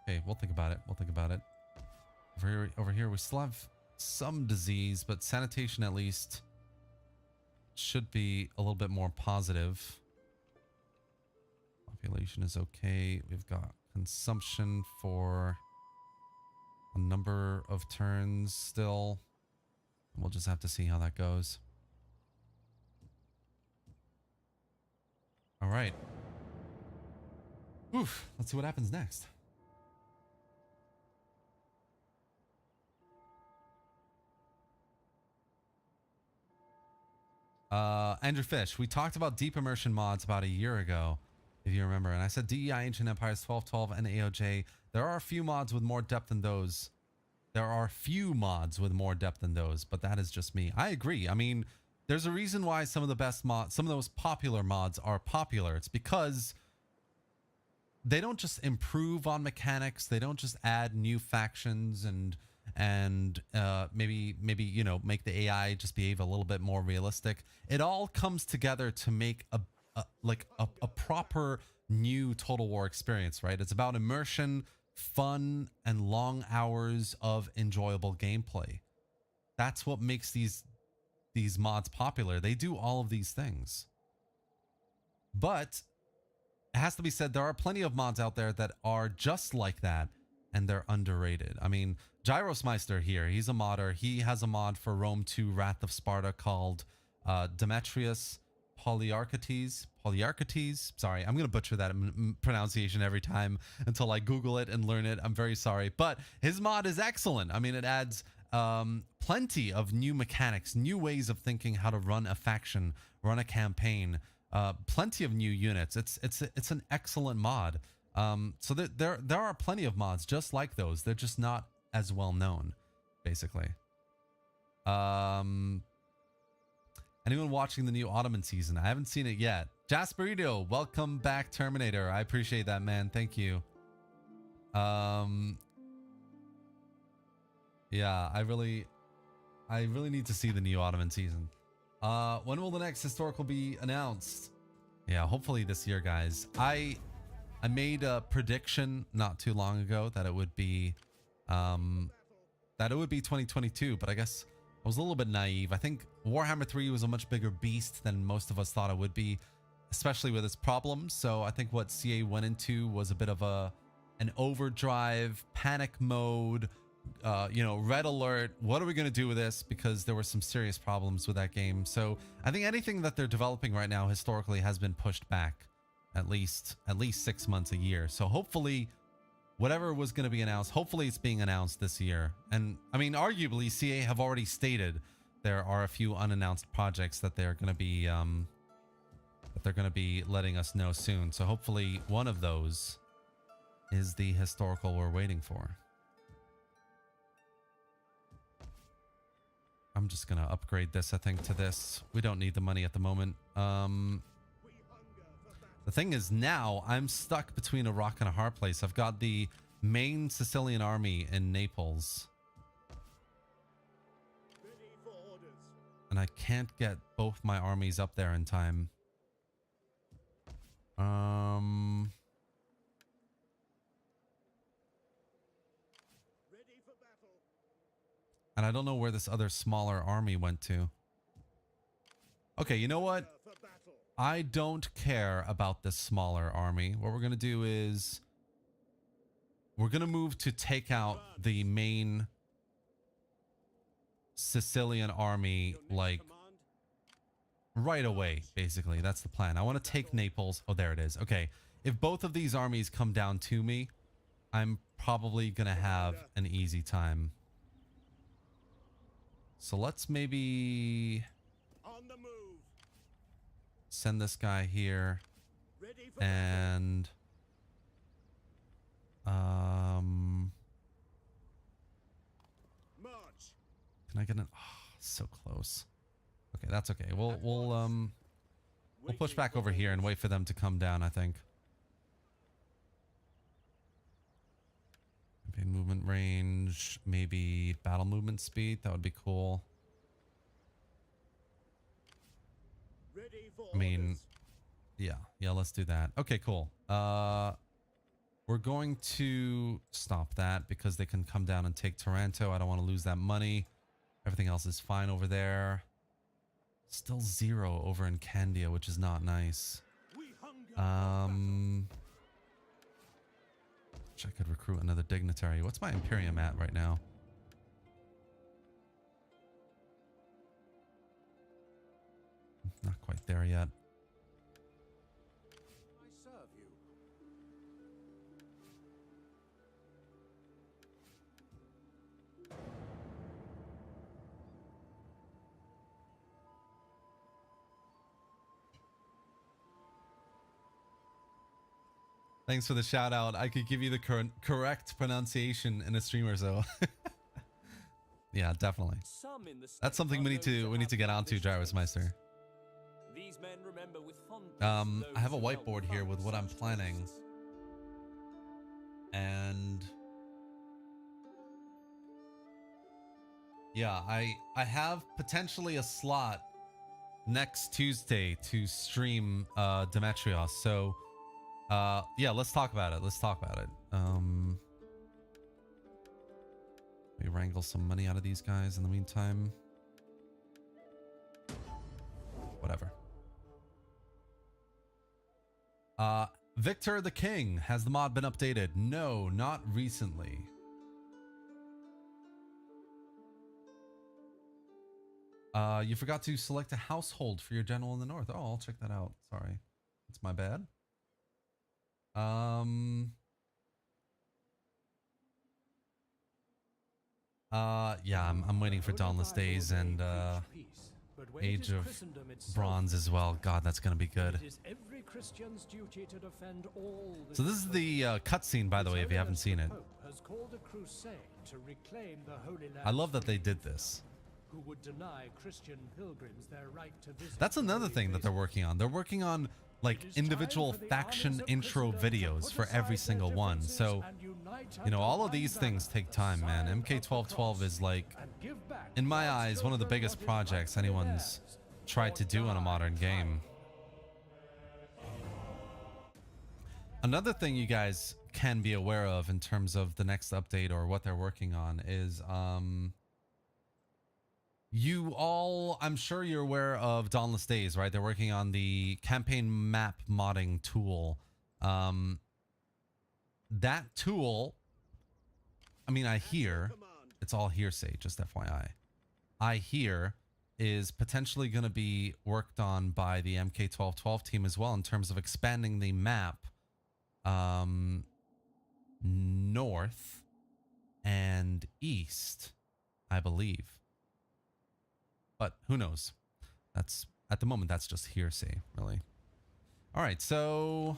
Okay, we'll think about it. We'll think about it. Over here, we still have some disease, but sanitation at least should be a little bit more positive. Population is okay. We've got consumption for a number of turns still. We'll just have to see how that goes. All right. Oof, let's see what happens next. Andrew Fish, we talked about deep immersion mods about a year ago. if you remember. And I said DEI, Ancient Empires, 1212, and AOJ. There are a few mods with more depth than those. There are few mods with more depth than those, but that is just me. I agree. I mean, there's a reason why some of the best mods, some of those popular mods are popular. It's because they don't just improve on mechanics. They don't just add new factions and maybe you know, make the AI just behave a little bit more realistic. It all comes together to make a proper new Total War experience, right? It's about immersion, fun, and long hours of enjoyable gameplay. That's what makes these mods popular. They do all of these things. But it has to be said, there are plenty of mods out there that are just like that, and they're underrated. I mean, Gyrosmeister here, he's a modder. He has a mod for Rome 2 Wrath of Sparta called Demetrius Polyarchates. Sorry, I'm going to butcher that pronunciation every time until I Google it and learn it. I'm very sorry. But his mod is excellent. I mean, it adds plenty of new mechanics, new ways of thinking how to run a faction, run a campaign, plenty of new units. It's an excellent mod. So there are plenty of mods just like those. They're just not as well known, basically. Anyone watching the new Ottoman season? I haven't seen it yet. Jasperito, welcome back, Terminator. I appreciate that, man. Thank you. Yeah, I really need to see the new Ottoman season. When will the next historical be announced? Yeah, hopefully this year, guys. I made a prediction not too long ago that it would be 2022, but I guess I was a little bit naive. I think Warhammer 3 was a much bigger beast than most of us thought it would be, especially with its problems. So I think what CA went into was a bit of an overdrive, panic mode, you know, red alert. What are we going to do with this? Because there were some serious problems with that game. So I think anything that they're developing right now historically has been pushed back at least 6 months, a year. So hopefully whatever was going to be announced, hopefully it's being announced this year. And I mean, arguably CA have already stated there are a few unannounced projects that they're going to be letting us know soon. So hopefully one of those is the historical we're waiting for. I'm just going to upgrade this, I think, to this. We don't need the money at the moment. The thing is, now I'm stuck between a rock and a hard place. I've got the main Sicilian army in Naples, and I can't get both my armies up there in time. And I don't know where this other smaller army went to. Okay, you know what? I don't care about this smaller army. What we're going to do is we're going to move to take out the main Sicilian army, like, right away, basically. That's the plan. I want to take Naples. Oh, there it is. Okay. If both of these armies come down to me, I'm probably going to have an easy time. So let's maybe send this guy here, and can I get an? Oh, so close. Okay, that's okay. We'll push back over here and wait for them to come down, I think. Campaign movement range, maybe battle movement speed. That would be cool. I mean, yeah, let's do that. Okay, cool. We're going to stop that because they can come down and take Taranto. I don't want to lose that money. Everything else is fine over there. Still 0 over in Candia, which is not nice. Wish I could recruit another dignitary. What's my Imperium at right now? Not quite there yet. I serve you. Thanks for the shout out. I could give you the correct pronunciation in a stream or so. Yeah, definitely. That's something we need to get onto, Gyrosmeister. These men remember with fondness I have a those who whiteboard helped here found with what I'm planning. cities. And yeah, I have potentially a slot next Tuesday to stream Demetrios. So yeah, let's talk about it. We wrangle some money out of these guys in the meantime. Whatever. Victor the King, has the mod been updated? No, not recently. You forgot to select a household for your general in the north. Oh, I'll check that out. Sorry. That's my bad. Yeah, I'm waiting for Dauntless Days and Age of Bronze as well. God, that's gonna be good. So this is the cutscene, by the way, if you haven't seen it. I love that they did this. Who would deny Christian pilgrims their right to visit. That's another thing that they're working on. They're working on like individual faction intro videos for every single one. So, you know, all of these things take time, man. MK1212 is like, in my eyes, one of the biggest projects anyone's tried to do on a modern game. Another thing you guys can be aware of in terms of the next update or what they're working on is, you all, I'm sure you're aware of Dauntless Days, right? They're working on the campaign map modding tool. That tool, I mean, I hear, it's all hearsay, just FYI. I hear is potentially going to be worked on by the MK1212 team as well in terms of expanding the map north and east, I believe. But who knows? That's, at the moment, that's just hearsay, really. All right, so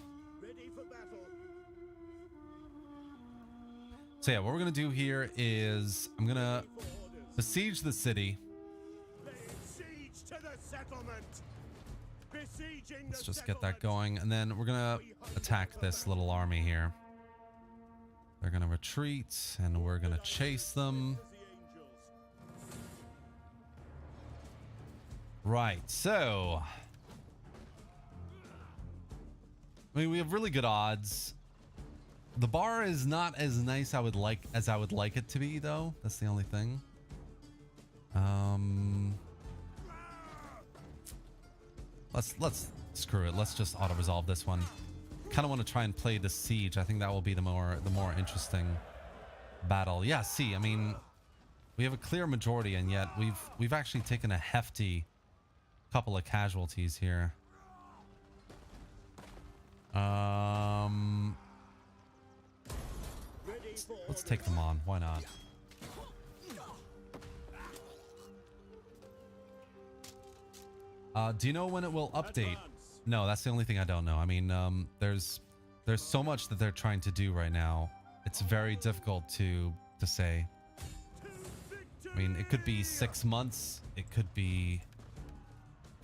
yeah, what we're gonna do here is I'm gonna besiege the city. Let's just get that going, and then we're gonna attack this little army here. They're gonna retreat, and we're gonna chase them. Right, so I mean, we have really good odds. The bar is not as nice as I would like it to be, though. That's the only thing. Let's screw it. Let's just auto resolve this one. Kind of want to try and play the siege. I think that will be the more interesting battle. Yeah, see, I mean, we have a clear majority, and yet we've actually taken a hefty couple of casualties here. Let's take them on. Why not? Do you know when it will update? No, that's the only thing I don't know. I mean, there's so much that they're trying to do right now. It's very difficult to say. I mean, it could be 6 months. It could be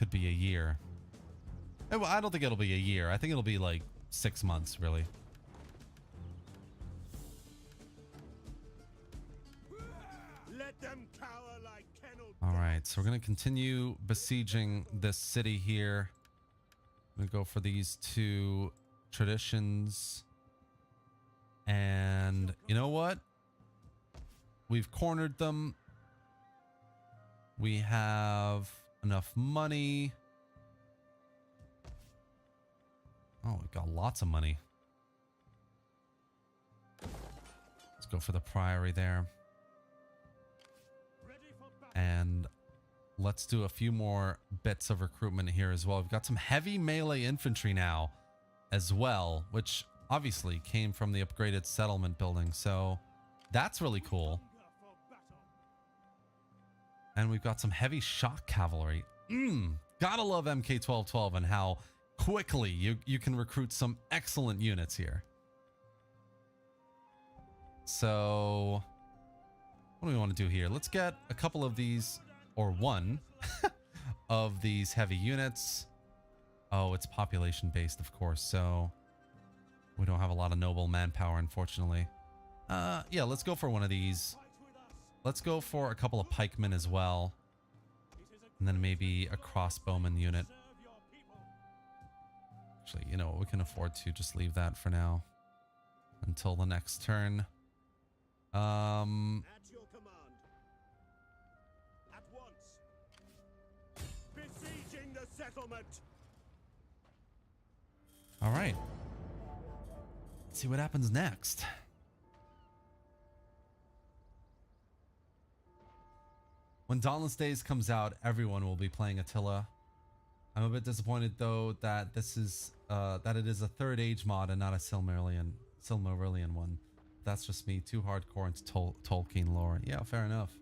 a year. Well, I don't think it'll be a year. I think it'll be like 6 months, really. All right, so we're going to continue besieging this city here. I'm going to go for these two traditions. And you know what? We've cornered them. We have enough money. Oh, we got lots of money. Let's go for the priory there. And let's do a few more bits of recruitment here as well. We've got some heavy melee infantry now as well, which obviously came from the upgraded settlement building. So that's really cool. And we've got some heavy shock cavalry. Gotta love MK1212 and how quickly you can recruit some excellent units here. So what do we want to do here? Let's get a couple of these, or one of these heavy units. Oh, it's population based, of course. So we don't have a lot of noble manpower, unfortunately. Yeah, let's go for one of these. Let's go for a couple of pikemen as well. And then maybe a crossbowman unit. Actually, you know what? We can afford to just leave that for now until the next turn. At your command. At once. Besieging the settlement. All right. Let's see what happens next. When Dauntless Days comes out, everyone will be playing Attila. I'm a bit disappointed though that this is that it is a Third Age mod and not a Silmarillion one. That's just me, too hardcore into Tolkien lore. Yeah, fair enough.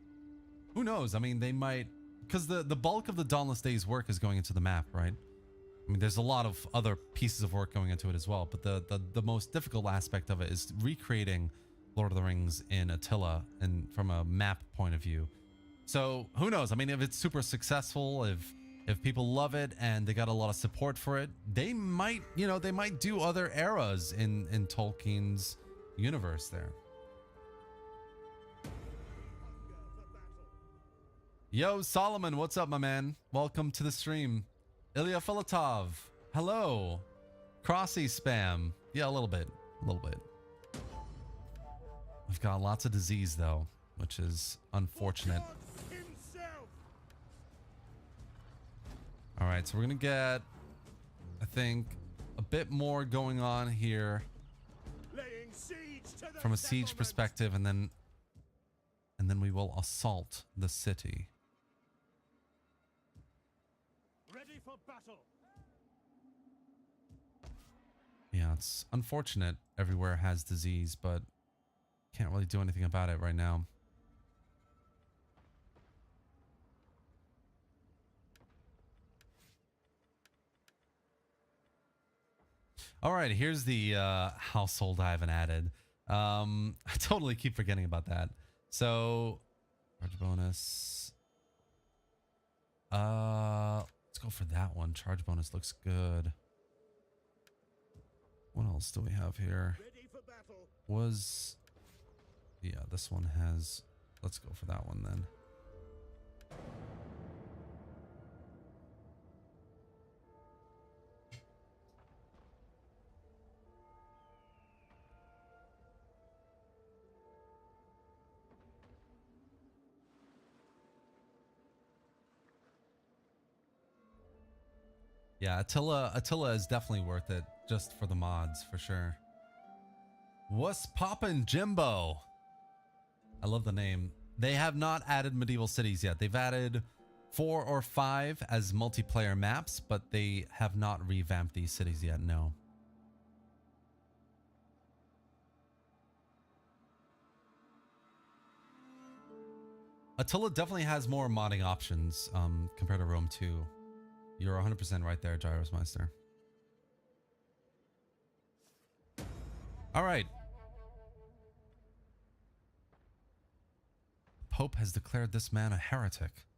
Who knows? I mean, they might, because the bulk of the Dauntless Days work is going into the map, right? I mean, there's a lot of other pieces of work going into it as well, but the most difficult aspect of it is recreating Lord of the Rings in Attila and from a map point of view. So who knows? I mean, if it's super successful, if people love it and they got a lot of support for it, they might, you know, they might do other eras in Tolkien's universe there. Yo, Solomon, what's up, my man? Welcome to the stream. Ilya Filatov, hello. Crossy spam. Yeah, a little bit. We've got lots of disease though, which is unfortunate. All right, so we're gonna get, I think, a bit more going on here from a siege perspective, and then we will assault the city. Ready for battle. Yeah, it's unfortunate everywhere has disease, but can't really do anything about it right now. All right, here's the household I haven't added. I totally keep forgetting about that. So, charge bonus. Let's go for that one. Charge bonus looks good. What else do we have here? Ready for battle. Yeah, this one has, let's go for that one then. Yeah, Attila is definitely worth it just for the mods, for sure. What's poppin', Jimbo? I love the name. They have not added medieval cities yet. They've added 4 or 5 as multiplayer maps, but they have not revamped these cities yet, no. Attila definitely has more modding options compared to Rome 2. You're 100% right there, Gyrosmeister. All right. Pope has declared this man a heretic.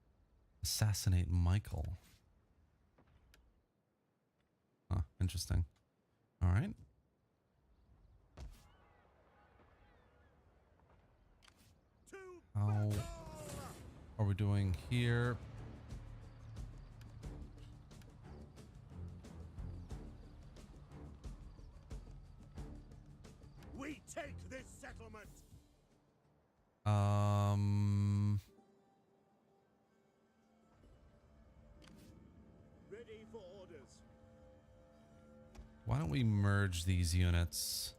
Assassinate Michael. Huh, interesting. All right. How are we doing here? We take this settlement. Ready for orders. Why don't we merge these units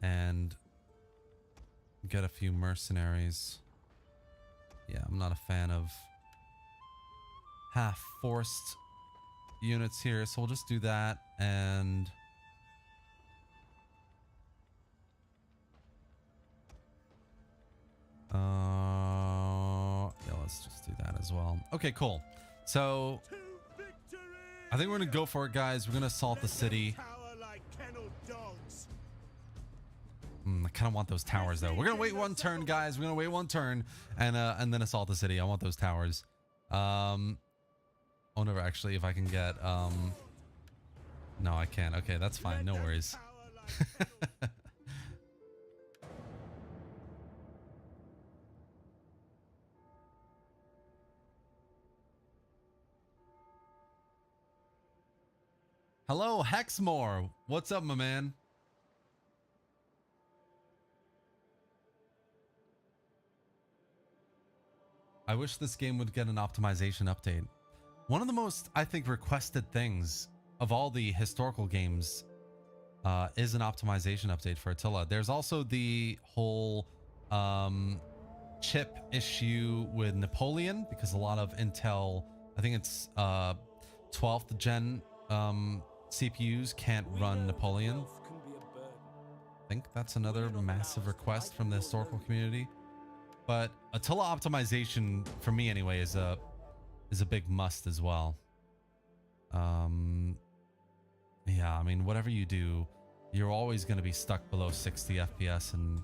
and get a few mercenaries? Yeah, I'm not a fan of half-forced units here, so we'll just do that. And yeah, let's just do that as well. Okay, cool. So I think we're gonna go for it, guys. We're gonna assault the city. I kind of want those towers though. We're gonna wait one turn, guys. We're gonna wait one turn and then assault the city. I want those towers. Oh, never actually. If I can get no, I can't. Okay, that's fine. No worries. Hello, Hexmore. What's up, my man? I wish this game would get an optimization update. One of the most, I think, requested things of all the historical games is an optimization update for Attila. There's also the whole chip issue with Napoleon, because a lot of Intel, I think it's 12th gen CPUs can't run Napoleon. I think that's another massive request from the historical community. But Attila optimization, for me anyway, is a big must as well. Yeah, I mean, whatever you do, you're always going to be stuck below 60 FPS, and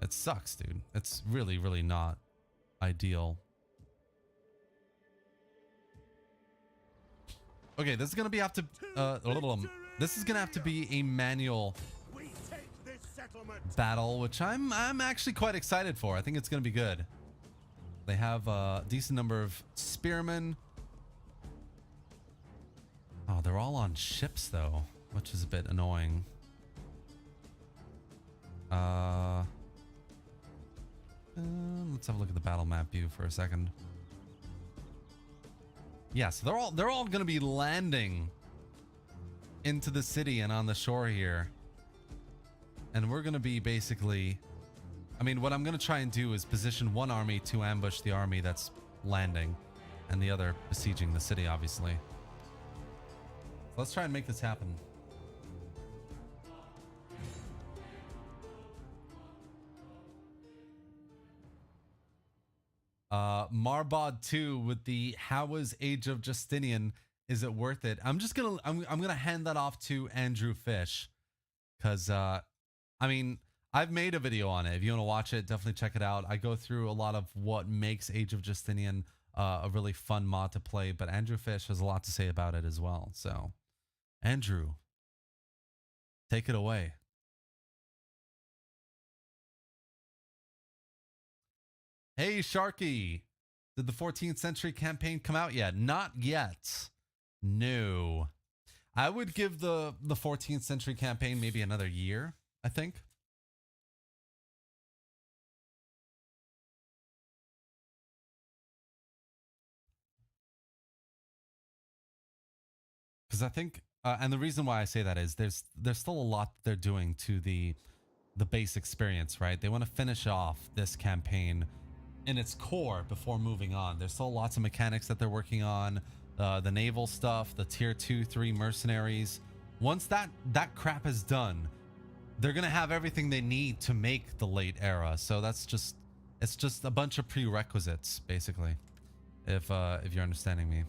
it sucks, dude. It's really, really not ideal. Okay, this is going to be this is going to have to be a manual battle, which I'm actually quite excited for. I think it's going to be good. They have a decent number of spearmen. Oh, they're all on ships though, which is a bit annoying. Let's have a look at the battle map view for a second. Yeah, so they're all going to be landing into the city and on the shore here. And we're going to be basically, I mean, what I'm going to try and do is position one army to ambush the army that's landing and the other besieging the city, obviously. So let's try and make this happen. Marbod 2 with the how was Age of Justinian, is it worth it? I'm gonna hand that off to Andrew Fish, because I mean, I've made a video on it. If you want to watch it, definitely check it out. I go through a lot of what makes Age of Justinian a really fun mod to play, but Andrew Fish has a lot to say about it as well. So Andrew, take it away. Hey, Sharky. Did the 14th century campaign come out yet? Not yet. No. I would give the 14th century campaign maybe another year, I think. Because I think, and the reason why I say that is there's still a lot that they're doing to the base experience, right? They want to finish off this campaign in its core before moving on. There's still lots of mechanics that they're working on, the naval stuff, the tier 2, 3 mercenaries. Once that crap is done, they're gonna have everything they need to make the late era. So it's just a bunch of prerequisites, basically, if you're understanding me.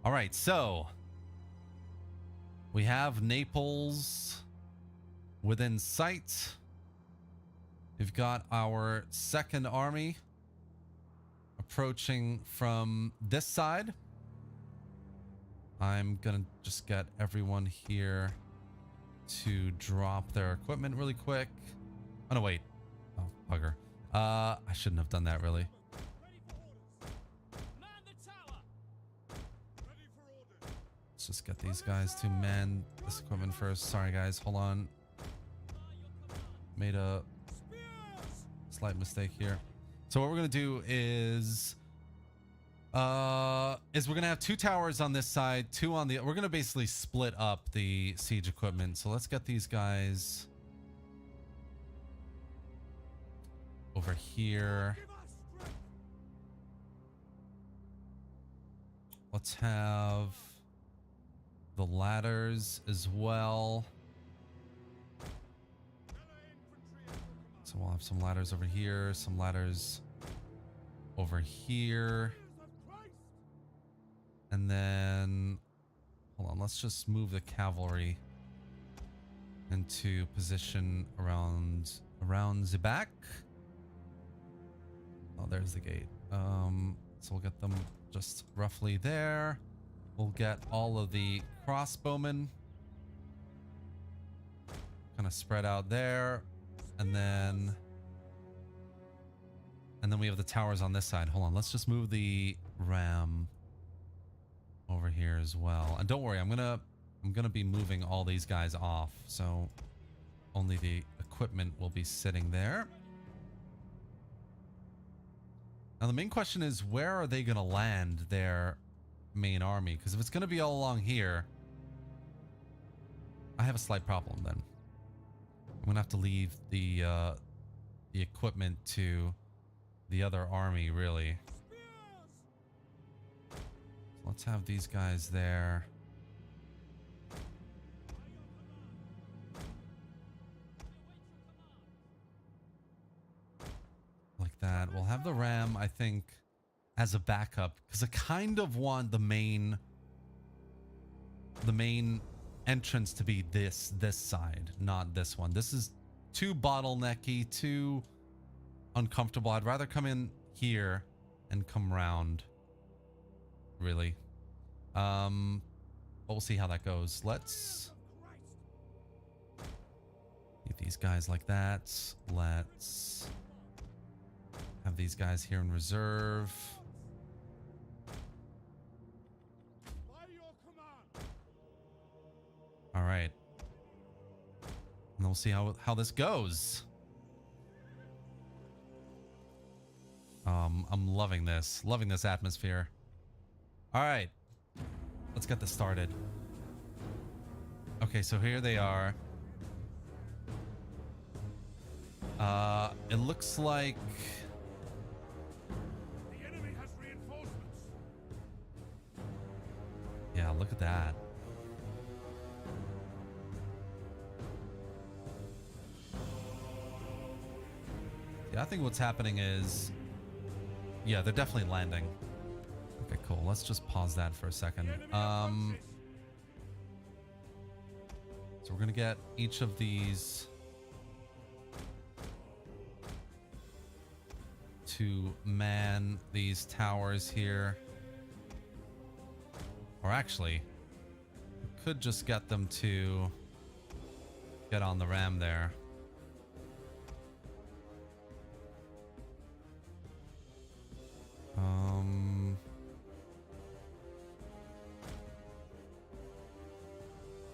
All right, so we have Naples within sight. We've got our second army approaching from this side. I'm gonna just get everyone here to drop their equipment really quick. Oh no, wait. Oh, bugger. I shouldn't have done that, really. Let's just get these guys to man this equipment first. Sorry guys, hold on. Made a slight mistake here. So what we're gonna do is we're gonna have 2 towers on this side, 2 on the. We're gonna basically split up the siege equipment. So let's get these guys over here. Let's have the ladders as well. So we'll have some ladders over here, some ladders over here. And then, hold on, let's just move the cavalry into position around the back. Oh, there's the gate. So we'll get them just roughly there. We'll get all of the crossbowmen kind of spread out there, and then we have the towers on this side. Hold on, let's just move the ram over here as well. And don't worry, I'm gonna be moving all these guys off, so only the equipment will be sitting there. Now the main question is, where are they gonna land their main army? Because if it's gonna be all along here, I have a slight problem then. I'm gonna have to leave the equipment to the other army, really. So let's have these guys there. Like that. We'll have the ram, I think, as a backup, because I kind of want the main entrance to be this side, not this one. This is too bottlenecky, too uncomfortable. I'd rather come in here and come round, really. But we'll see how that goes. Let's get these guys like that. Let's have these guys here in reserve. All right. And we'll see how this goes. I'm loving this atmosphere. All right, let's get this started. Okay, so here they are. It looks like The enemy has reinforcements. yeah, look at that. Yeah, I think what's happening is, yeah, they're definitely landing. Okay, cool. Let's just pause that for a second. So we're gonna get each of these to man these towers here. Or actually, we could just get them to get on the ram there.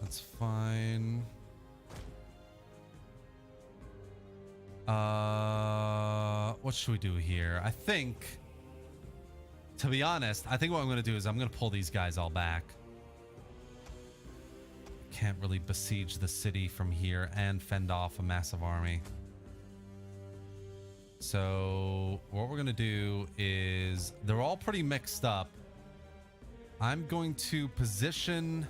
That's fine. What should we do here? I think, to be honest, I think what I'm going to do is I'm going to pull these guys all back. Can't really besiege the city from here and fend off a massive army. So what we're going to do is, they're all pretty mixed up. I'm going to position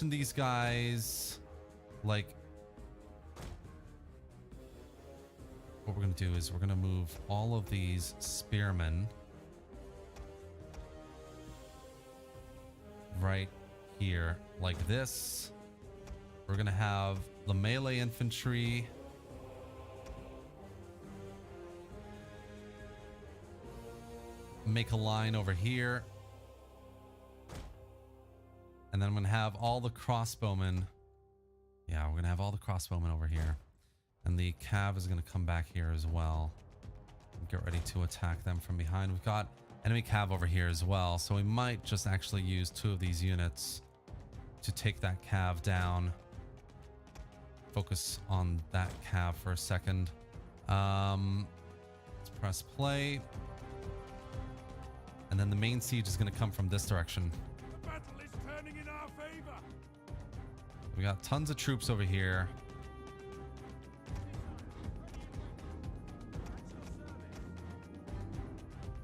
these guys like, what we're going to do is we're going to move all of these spearmen right here like this. We're going to have the melee infantry make a line over here. And then I'm going to have all the crossbowmen. Yeah, we're going to have all the crossbowmen over here. And the cav is going to come back here as well. Get ready to attack them from behind. We've got enemy cav over here as well. So we might just actually use 2 of these units to take that cav down. Focus on that cav for a second. Let's press play. And then the main siege is going to come from this direction. The battle is turning in our favor. We got tons of troops over here.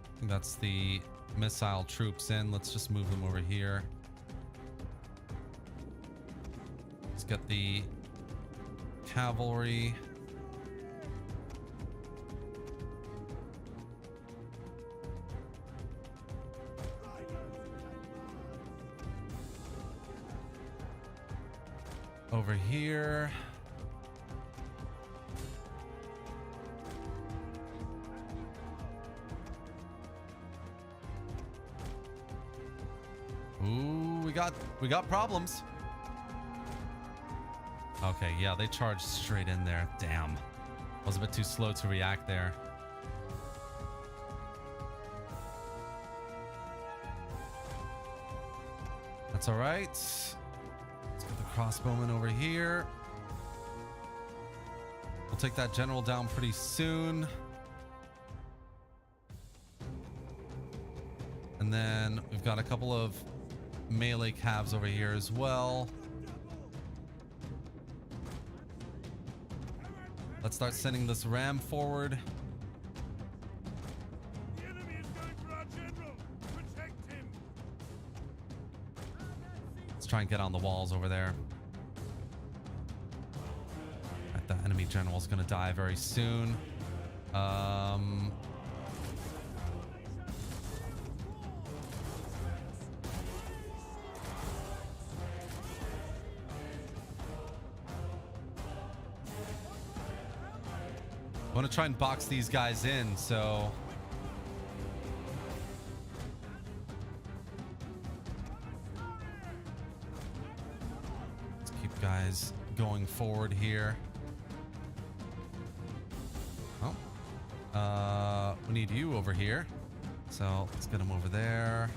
I think that's the missile troops in. Let's just move them over here. Let's get the cavalry. over here. Ooh, we got problems. Okay, yeah, they charged straight in there. Damn. I was a bit too slow to react there. That's all right. Let's get the crossbowman over here. We'll take that general down pretty soon. And then we've got a couple of melee calves over here as well. Let's start sending this ram forward. The enemy is going for our general. Protect him. Let's try and get on the walls over there. Right, the enemy general's gonna die very soon. I want to try and box these guys in, so let's keep guys going forward here. Oh, we need you over here, so let's get him over there.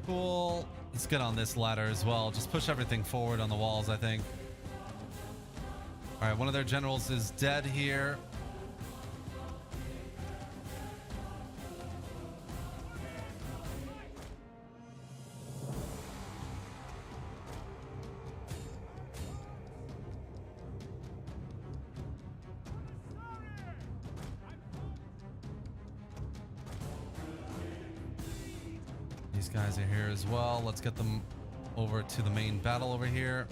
Cool. Let's get on this ladder as well. Just push everything forward on the walls, I think. All right, one of their generals is dead here. These guys are here as well. Let's get them over to the main battle over here.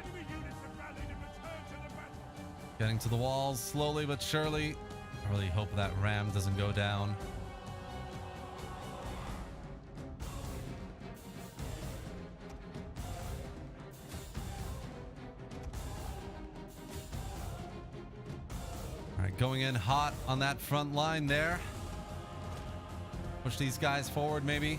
Enemy units have rallied and returned to the battle. Getting to the walls slowly but surely. I really hope that ram doesn't go down. All right, going in hot on that front line there. Push these guys forward, maybe.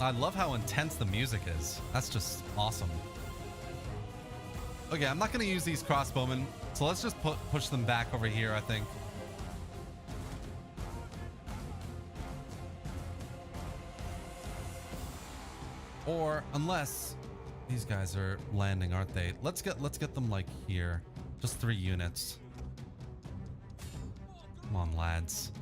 I love how intense the music is. That's just awesome. Okay, I'm not going to use these crossbowmen, so let's just push them back over here, I think. Or unless these guys are landing, aren't they? Let's get them like here. Just 3 units. Come on, lads.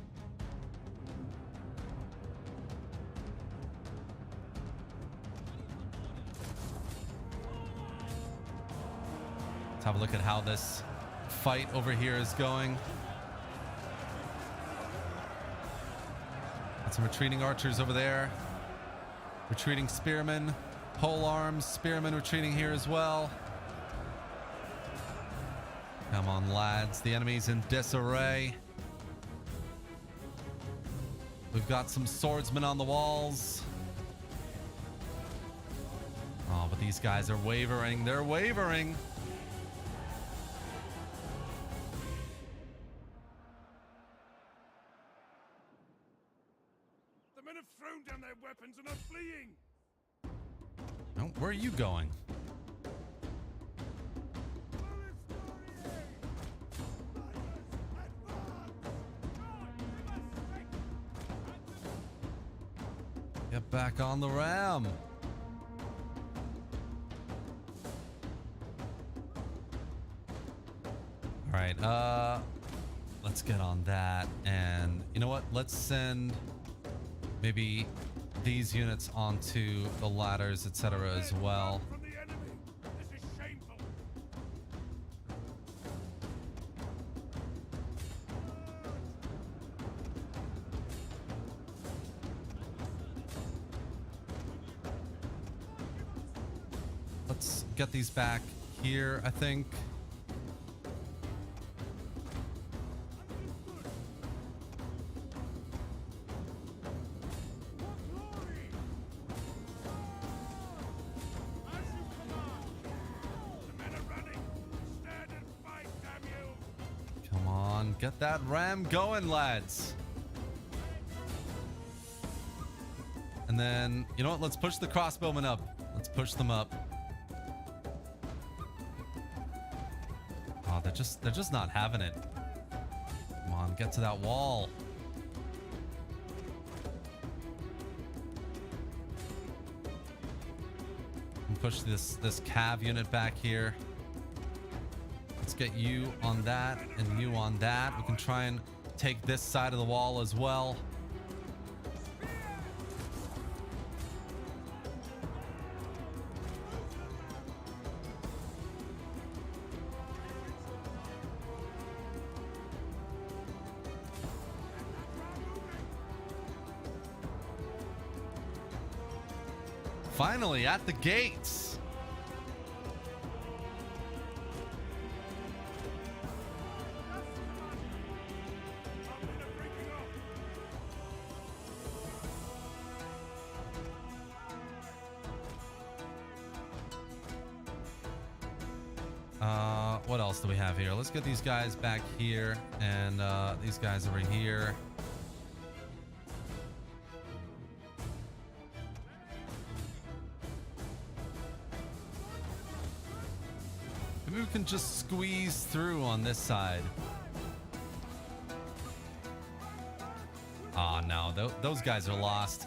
Let's have a look at how this fight over here is going. Got some retreating archers over there. Retreating spearmen. Pole arms. Spearmen retreating here as well. Come on, lads. The enemy's in disarray. We've got some swordsmen on the walls. Oh, but these guys are wavering. They're wavering. The men have thrown down their weapons and are fleeing. Oh, where are you going? Get back on the ram. All right, let's get on that. And you know what? Let's send maybe these units onto the ladders, etc. as well. From the enemy. This is shameful. Let's get these back here, I think. Come on, get that ram going, lads. And then, you know what? Let's push the crossbowmen up. Let's push them up. Oh, they're just not having it. Come on, get to that wall. And push this cav unit back here. Let's get you on that and you on that. We can try and take this side of the wall as well. Finally at the gates. What else do we have here? Let's get these guys back here and these guys over here. Maybe we can just squeeze through on this side. Oh no, those guys are lost.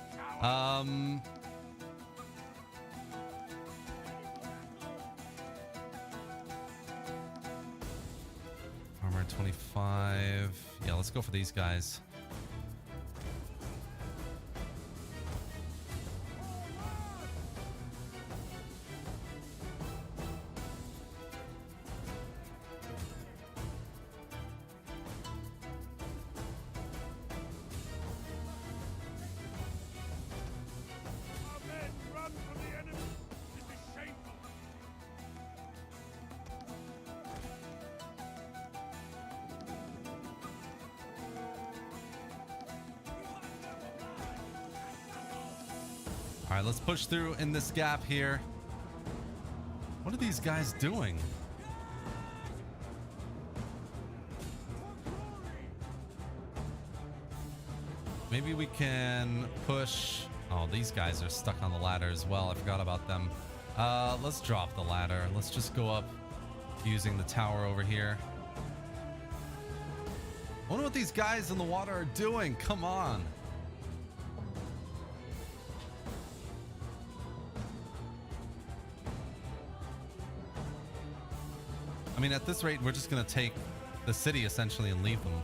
Armor 25. Yeah, let's go for these guys. Run from the enemy. This is shameful. 'All right, let's push through in this gap here. What are these guys doing? Maybe we can push. Oh, these guys are stuck on the ladder as well. I forgot about them. Let's drop the ladder. Let's just go up using the tower over here. I wonder what these guys in the water are doing. Come on. I mean, at this rate, we're just going to take the city essentially and leave them.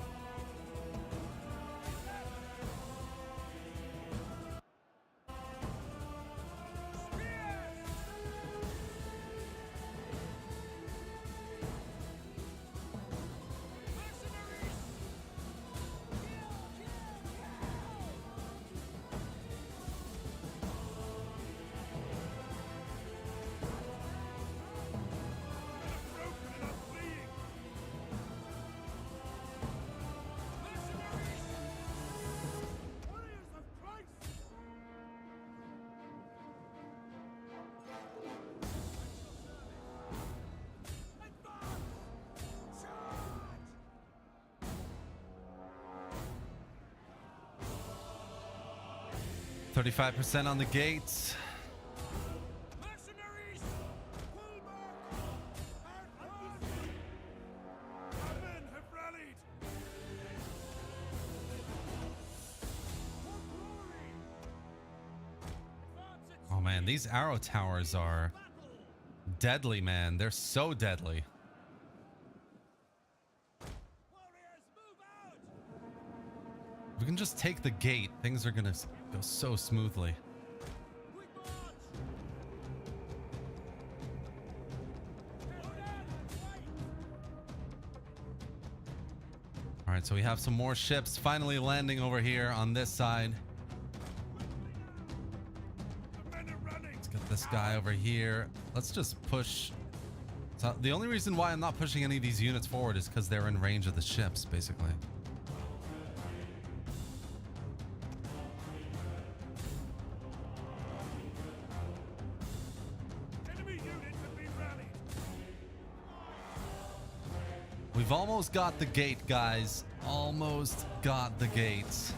%35 on the gates. Mercenaries! Pull back! Our men have rallied! Man, these arrow towers are deadly, man. They're so deadly. If we can just take the gate, things are gonna go so smoothly. All right, so we have some more ships finally landing over here on this side. Let's get this guy over here. Let's just push. So the only reason why I'm not pushing any of these units forward is because they're in range of the ships, basically. We've almost got the gate, guys. Almost got the gates.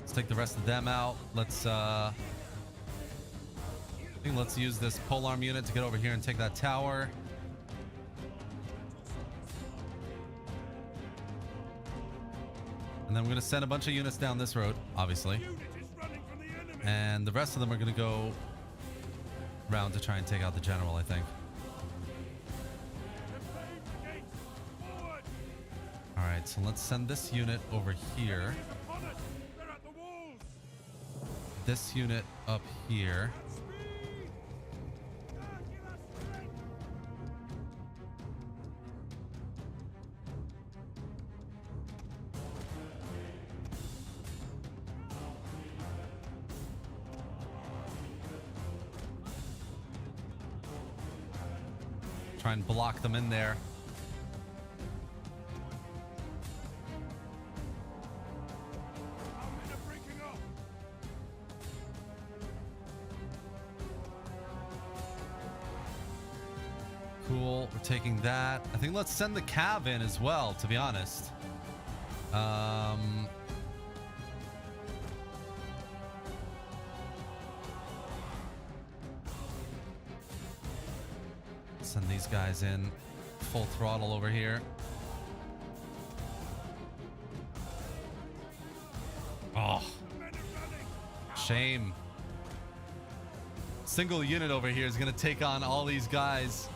Let's take the rest of them out. Let's I think let's use this polearm unit to get over here and take that tower. And then we're going to send a bunch of units down this road, obviously. And the rest of them are going to go around to try and take out the general, I think. All right, so let's send this unit over here. This unit up here. Try and block them in there. Cool, we're taking that. I think let's send the cav in as well, to be honest. Send these guys in full throttle over here. Oh, shame. Single unit over here is gonna take on all these guys.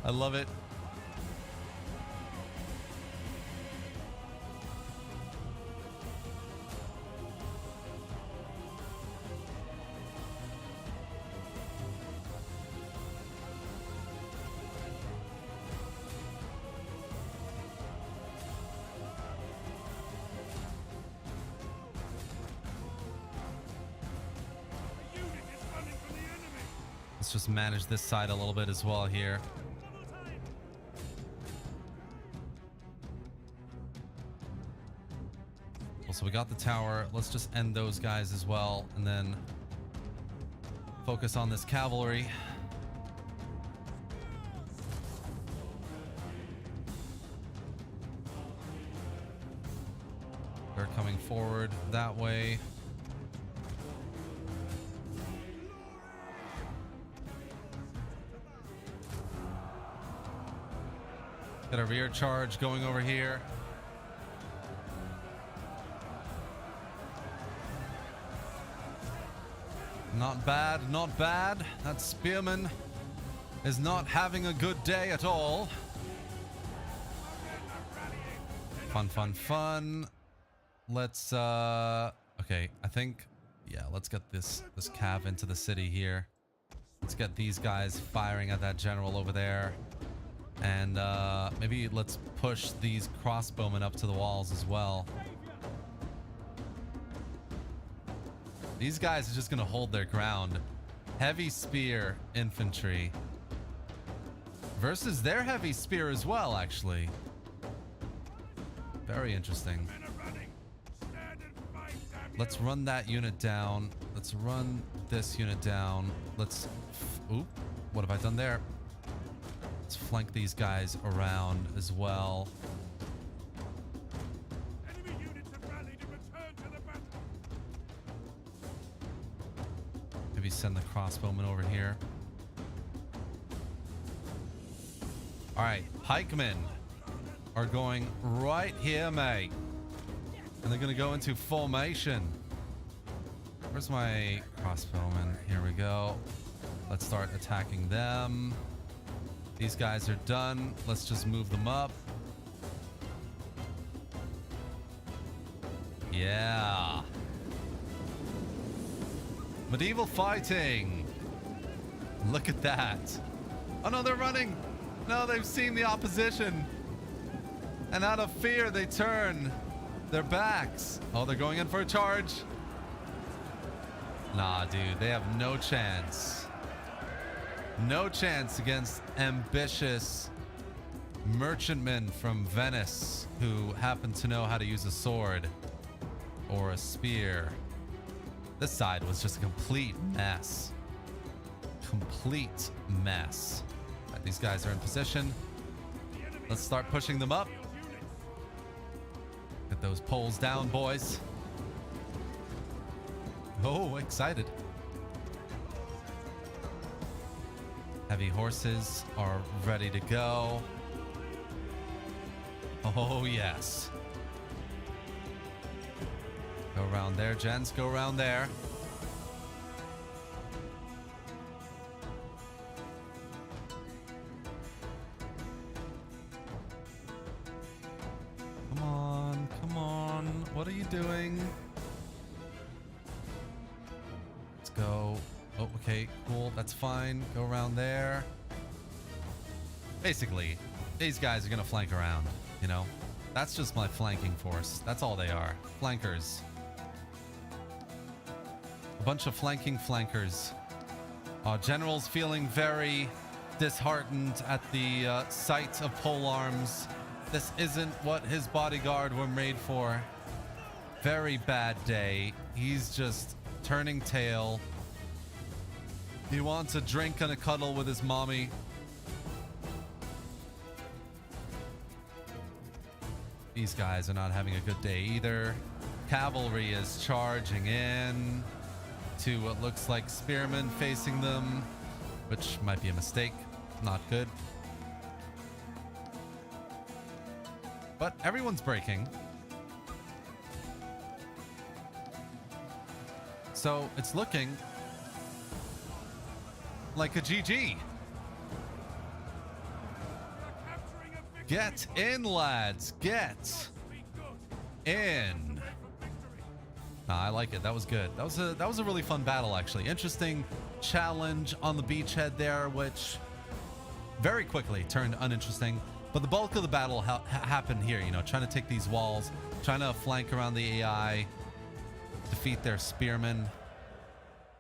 I love it. Let's just manage this side a little bit as well here. So we got the tower. Let's just end those guys as well and then focus on this cavalry. They're coming forward that way. Got a rear charge going over here. Not bad, not bad. That spearman is not having a good day at all. Fun, fun, fun. Let's okay, I think let's get this cav into the city here. Let's get these guys firing at that general over there. And maybe let's push these crossbowmen up to the walls as well. These guys are just going to hold their ground. Heavy spear infantry versus their heavy spear as well, actually. Very interesting. Let's run that unit down. Let's run this unit down. Let's... Oop. What have I done there? flank these guys around as well. Enemy units have rallied and returned to the battle. Maybe send the crossbowmen over here. All right, pikemen are going right here, mate. And they're going to go into formation. Where's my crossbowmen? Here we go. Let's start attacking them. These guys are done. Let's just move them up. Yeah. Medieval fighting. Look at that. Oh no, they're running. No, they've seen the opposition. And out of fear, they turn their backs. Oh, they're going in for a charge. Nah, dude, they have no chance. No chance against ambitious merchantmen from Venice who happen to know how to use a sword or a spear. This side was just a complete mess. Complete mess. All right, these guys are in position. Let's start pushing them up. Get those poles down, boys. Oh, excited. Heavy horses are ready to go. Oh, yes. Go around there, gents. Go around there. Come on, come on. What are you doing? Let's go. Oh, okay, cool. That's fine. Go around there. Basically, these guys are going to flank around, you know? That's just my flanking force. That's all they are. Flankers. A bunch of flanking flankers. General's feeling very disheartened at the sight of polearms. This isn't what his bodyguard were made for. Very bad day. He's just turning tail. He wants a drink and a cuddle with his mommy. These guys are not having a good day either. Cavalry is charging in to what looks like spearmen facing them, which might be a mistake. Not good. But everyone's breaking. So it's looking like a GG. Get in, lads. Get in. Nah, I like it. That was good. That was a really fun battle, actually. Interesting challenge on the beachhead there, which very quickly turned uninteresting. But the bulk of the battle happened here, you know, trying to take these walls, trying to flank around the AI, defeat their spearmen.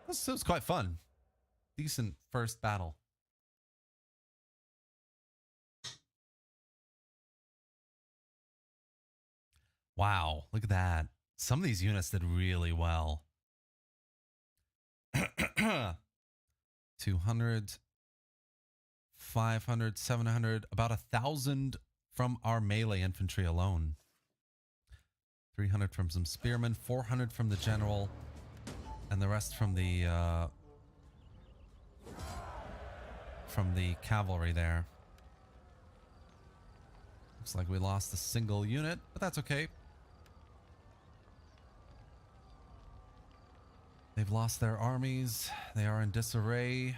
It was quite fun. Decent first battle. Wow, look at that. Some of these units did really well. 200, 500, 700, about 1,000 from our melee infantry alone. 300 from some spearmen, 400 from the general, and the rest from the cavalry there. Looks like we lost a single unit, but that's okay. They've lost their armies. They are in disarray.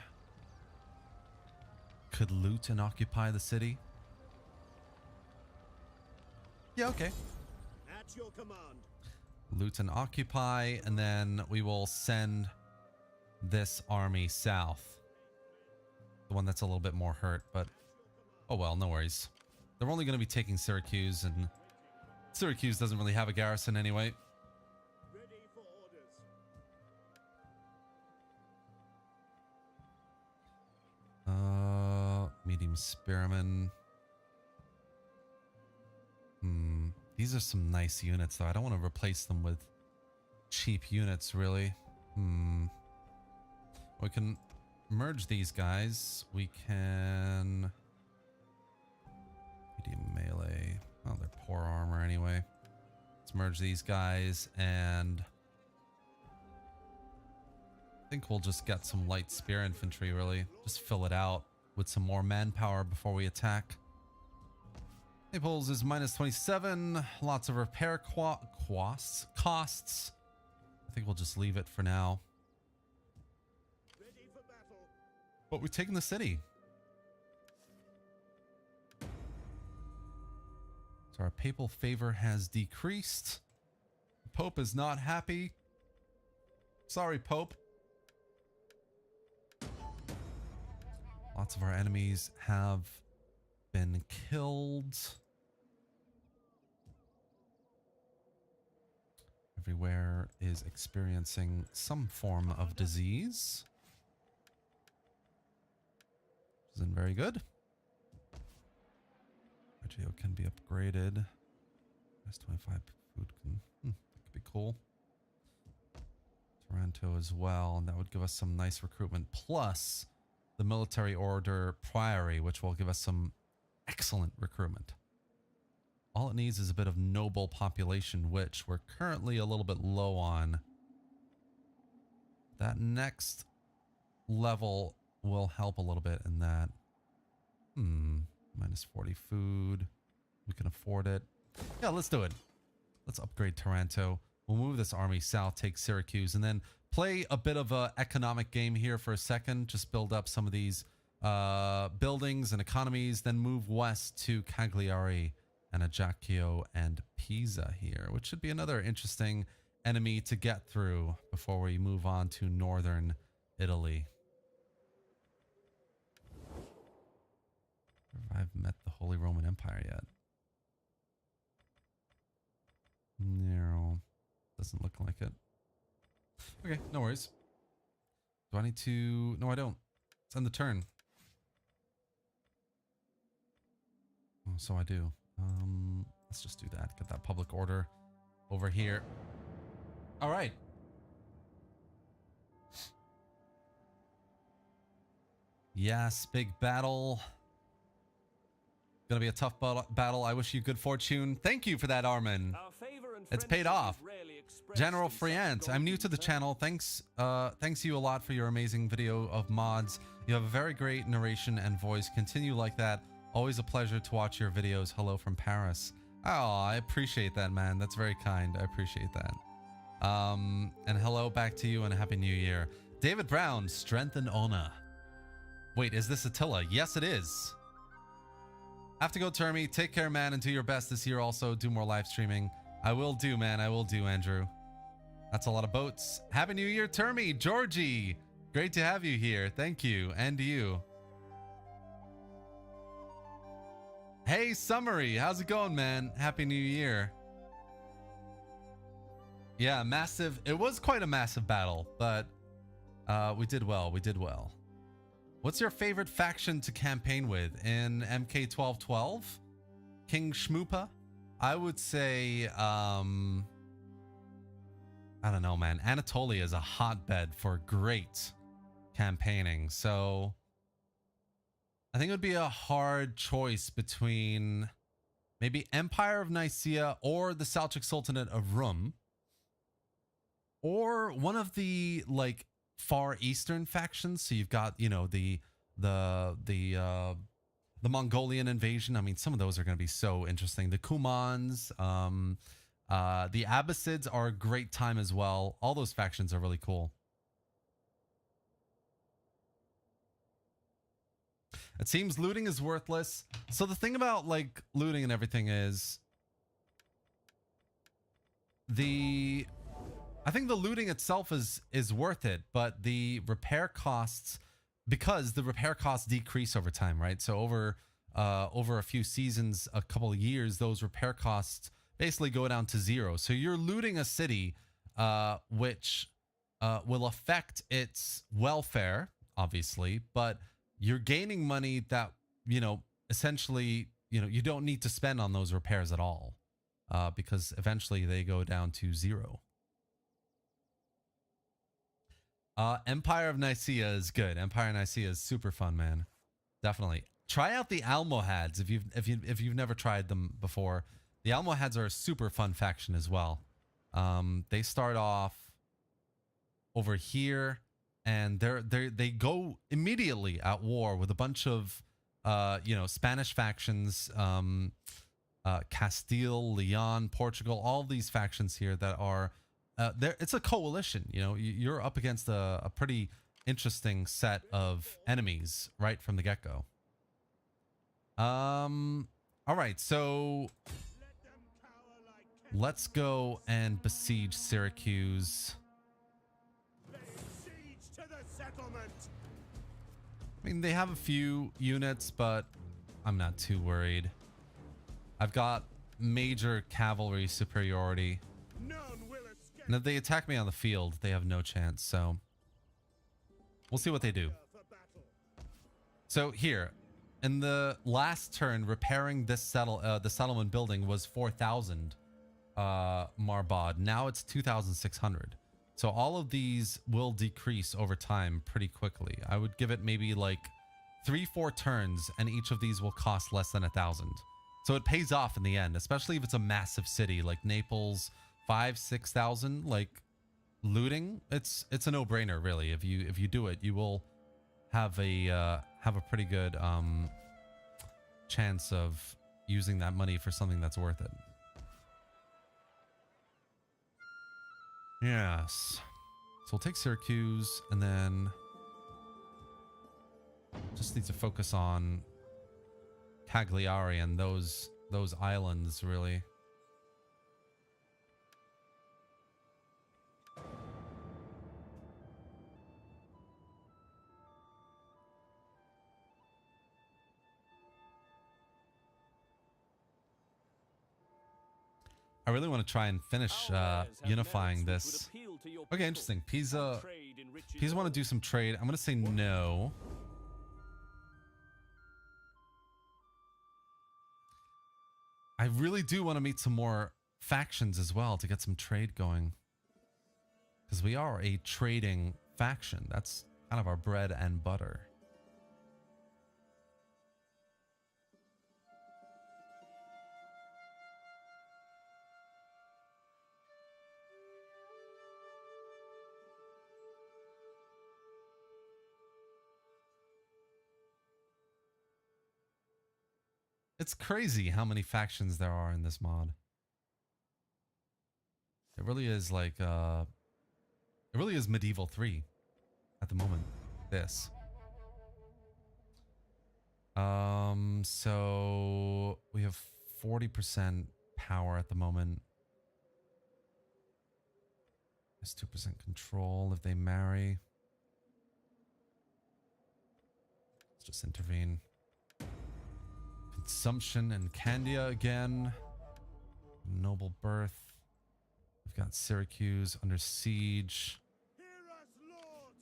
Could loot and occupy the city. Yeah, okay. At your command. Loot and occupy, and then we will send this army south. The one that's a little bit more hurt, but oh well, no worries. They're only going to be taking Syracuse, and Syracuse doesn't really have a garrison anyway. Ready for orders. Medium spearmen. These are some nice units, though. I don't want to replace them with cheap units, really. We can merge these guys. We can Medium melee. Oh, they're poor armor anyway. Let's merge these guys, and I think we'll just get some light spear infantry, really. Just fill it out with some more manpower before we attack. Naples is minus 27. Lots of repair costs. I think we'll just leave it for now. Ready for battle. But we've taken the city. So our papal favor has decreased. The Pope is not happy. Sorry, Pope. Lots of our enemies have been killed. Everywhere is experiencing some form of disease. Which isn't very good. Regio can be upgraded. S25 food can, that could be cool. Toronto as well, and that would give us some nice recruitment. Plus the military order priory, which will give us some excellent recruitment. All it needs is a bit of noble population, which we're currently a little bit low on. That next level will help a little bit in that. Minus 40 food. We can afford it. Yeah, let's do it. Let's upgrade Taranto. We'll move this army south, take Syracuse, and then play a bit of a economic game here for a second. Just build up some of these buildings and economies, then move west to Cagliari and Ajaccio and Pisa here, which should be another interesting enemy to get through before we move on to northern Italy. I've met the Holy Roman Empire yet. No, doesn't look like it. Okay, no worries. Do I need to? No, I don't. It's end the turn. Oh, so I do. Let's just do that. Get that public order over here. All right. Yes, big battle. Gonna be a tough battle. I wish you good fortune. Thank you for that, Armin. It's paid off. General Friant, I'm new to the channel. Thanks you a lot for your amazing video of mods. You have a very great narration and voice. Continue like that. Always a pleasure to watch your videos. Hello from Paris. Oh, I appreciate that, man. That's very kind. I appreciate that. And hello back to you and a happy new year. David Brown, strength and honor. Wait, is this Attila? Yes, it is. Have to go, Termy. Take care, man, and do your best this year. Also, do more live streaming. I will do, man. I will do, Andrew. That's a lot of boats. Happy New Year, Termy. Georgie, great to have you here. Thank you, and you. Hey, Summary. How's it going, man? Happy New Year. Yeah, massive. It was quite a massive battle, but we did well. We did well. What's your favorite faction to campaign with in MK1212? King Shmoopa? I would say, I don't know, man. Anatolia is a hotbed for great campaigning. So I think it would be a hard choice between maybe Empire of Nicaea or the Seljuk Sultanate of Rum, or one of the like Far Eastern factions. So you've got, you know, the Mongolian invasion. I mean, some of those are going to be so interesting. The Kumans, the Abbasids are a great time as well. All those factions are really cool. It seems looting is worthless. So the thing about like looting and everything is I think the looting itself is worth it, but the repair costs, because the repair costs decrease over time, right? So over a few seasons, a couple of years, those repair costs basically go down to zero. So you're looting a city, which will affect its welfare, obviously, but you're gaining money that, you know, essentially, you know, you don't need to spend on those repairs at all, because eventually they go down to zero. Empire of Nicaea is good. Empire of Nicaea is super fun, man. Definitely. try out the Almohads if you've never tried them before. The Almohads are a super fun faction as well. They start off over here, and they go immediately at war with a bunch of Spanish factions, Castile, Leon, Portugal, all these factions here that are there. It's a coalition. You know, you're up against a pretty interesting set of enemies right from the get-go. All right, so let's go and besiege Syracuse. I mean, they have a few units, but I'm not too worried. I've got major cavalry superiority. And if they attack me on the field, they have no chance, so we'll see what they do. So here, in the last turn, repairing this the settlement building was 4,000 Marbod. Now it's 2,600. So all of these will decrease over time pretty quickly. I would give it maybe like 3-4 turns, and each of these will cost less than 1,000. So it pays off in the end, especially if it's a massive city like Naples, 5,000-6,000. Like looting, it's a no-brainer really. If you do it, you will have a pretty good chance of using that money for something that's worth it. Yes. So we'll take Syracuse, and then just need to focus on Cagliari and those islands, really. I really want to try and finish unifying this. Okay, interesting. Pisa want to do some trade. I'm going to say no. I really do want to meet some more factions as well to get some trade going, because we are a trading faction. That's kind of our bread and butter. It's crazy how many factions there are in this mod. It really is like, it really is Medieval 3 at the moment. This. So we have 40% power at the moment. There's 2% control if they marry. Let's just intervene. Consumption and Candia again. Noble birth. We've got Syracuse under siege. Hear us, Lord.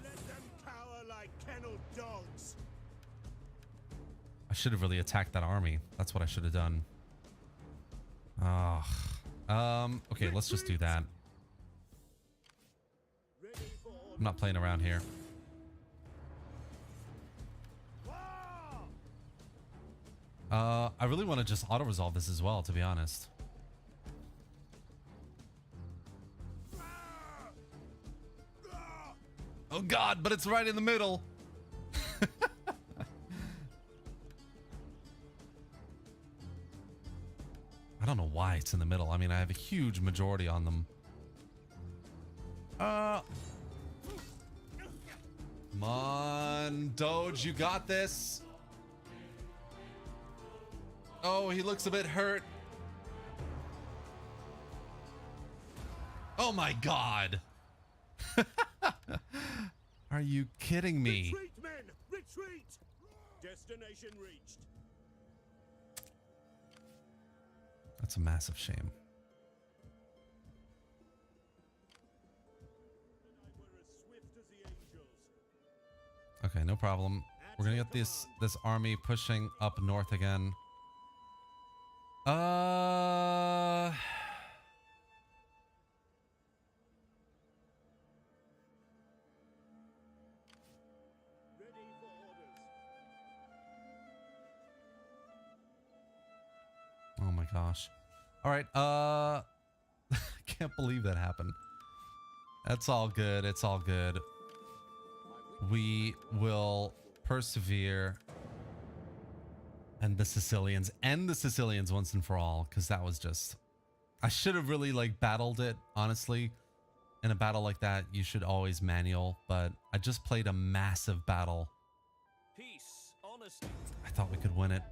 Let them cower like kenneled dogs. I should have really attacked that army. That's what I should have done. Okay, let's just do that. I'm not playing around here. I really want to just auto-resolve this as well, to be honest. Oh god, but it's right in the middle. I don't know why it's in the middle. I mean, I have a huge majority on them. Come on, Doge, you got this. Oh, he looks a bit hurt. Oh my god. Are you kidding me? Retreat, men! Retreat! Destination reached. That's a massive shame. Okay, no problem. We're gonna get this army pushing up north again. my gosh. All right. Can't believe that happened. That's all good. It's all good. We will persevere. And the Sicilians once and for all, because that was just, I should have really like battled it. Honestly, in a battle like that, you should always manual, but I just played a massive battle. Peace, honesty. I thought we could win it.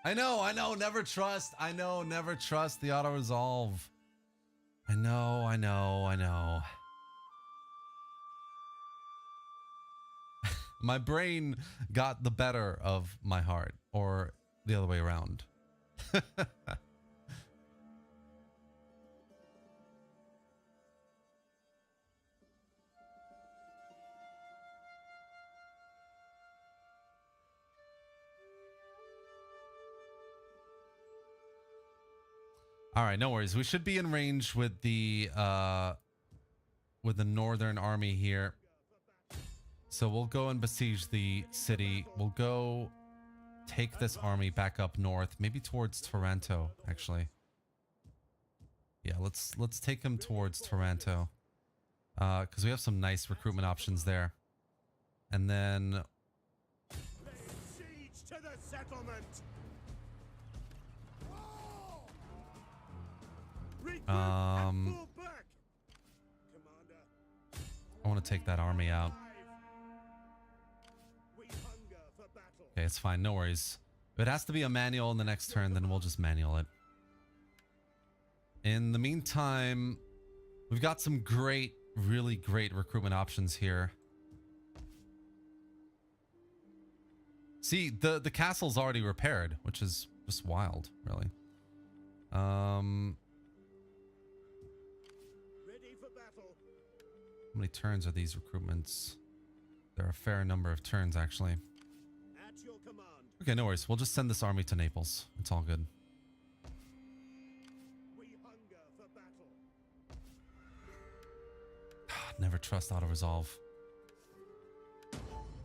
I know, never trust. I know, never trust the auto resolve. I know. My brain got the better of my heart, or the other way around. All right, no worries. We should be in range with the northern army here. So we'll go and besiege the city. We'll go take this army back up north, maybe towards Taranto, actually. Yeah, let's take him towards Taranto. Because we have some nice recruitment options there. And then Siege to the settlement. Recruit and fall back. Commander, I want to take that army out. we hunger for battle. Okay, it's fine. No worries. If it has to be a manual in the next turn, then we'll just manual it. In the meantime, we've got some great, really great recruitment options here. See, the castle's already repaired, which is just wild, really. Ready for battle. How many turns are these recruitments? There are a fair number of turns, actually. At your command. Okay, no worries. We'll just send this army to Naples. It's all good. We hunger for battle. Never trust auto-resolve.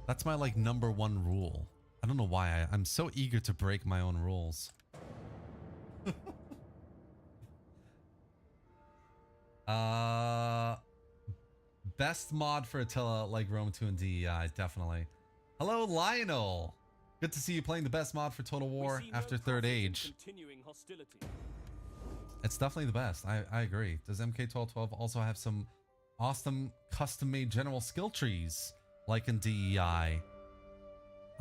That's my, like, #1 rule. I don't know why. I'm so eager to break my own rules. Best mod for Attila, like Rome 2 and DEI, definitely. Hello, Lionel. Good to see you playing the best mod for Total War after Third Age. Continuing hostility. It's definitely the best. I agree. Does MK1212 also have some awesome custom-made general skill trees like in DEI?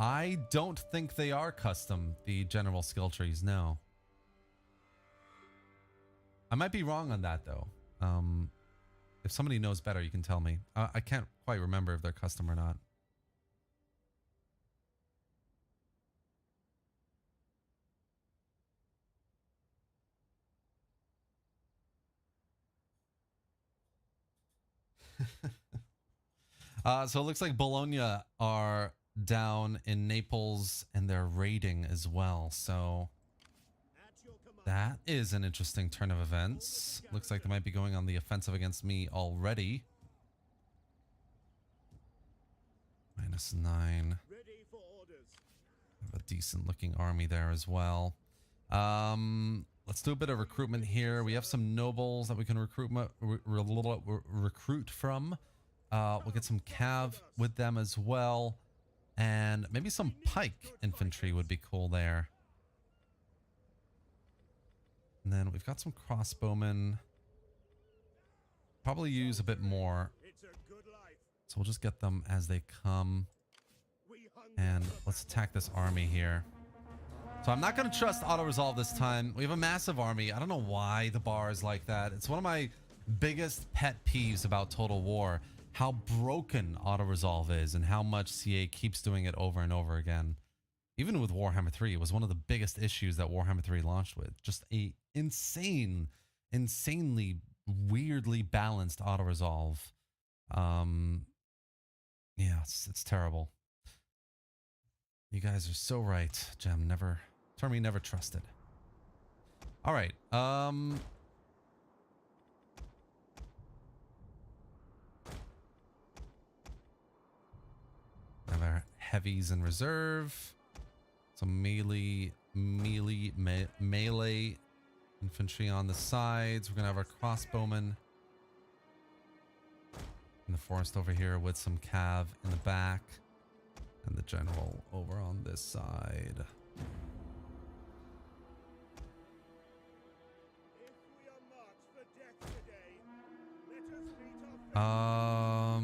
I don't think they are custom, the general skill trees, no. I might be wrong on that, though. If somebody knows better, you can tell me. I can't quite remember if they're custom or not. So it looks like Bologna are down in Naples and they're raiding as well. So At your command. that is an interesting turn of events. Looks like they might be going on the offensive against me already. -9. Ready for orders. Have a decent looking army there as well. Let's do a bit of recruitment here. We have some nobles that we can recruit from. We'll get some cav with them as well. And maybe some pike infantry would be cool there. And then we've got some crossbowmen. Probably use a bit more. It's a good life. So we'll just get them as they come. We hunger And for let's battle. attack this army here. So I'm not going to trust auto-resolve this time. We have a massive army. I don't know why the bar is like that. It's one of my biggest pet peeves about Total War. How broken auto-resolve is and how much CA keeps doing it over and over again. Even with Warhammer 3, it was one of the biggest issues that Warhammer 3 launched with. Just a insanely weirdly balanced auto-resolve. Yeah, it's terrible. You guys are so right, Gem. Termi never trusted. All right. heavies in reserve. Some melee infantry on the sides. We're gonna have our crossbowmen in the forest over here with some cav in the back, and the general over on this side. If we are marched for death today, let us meet our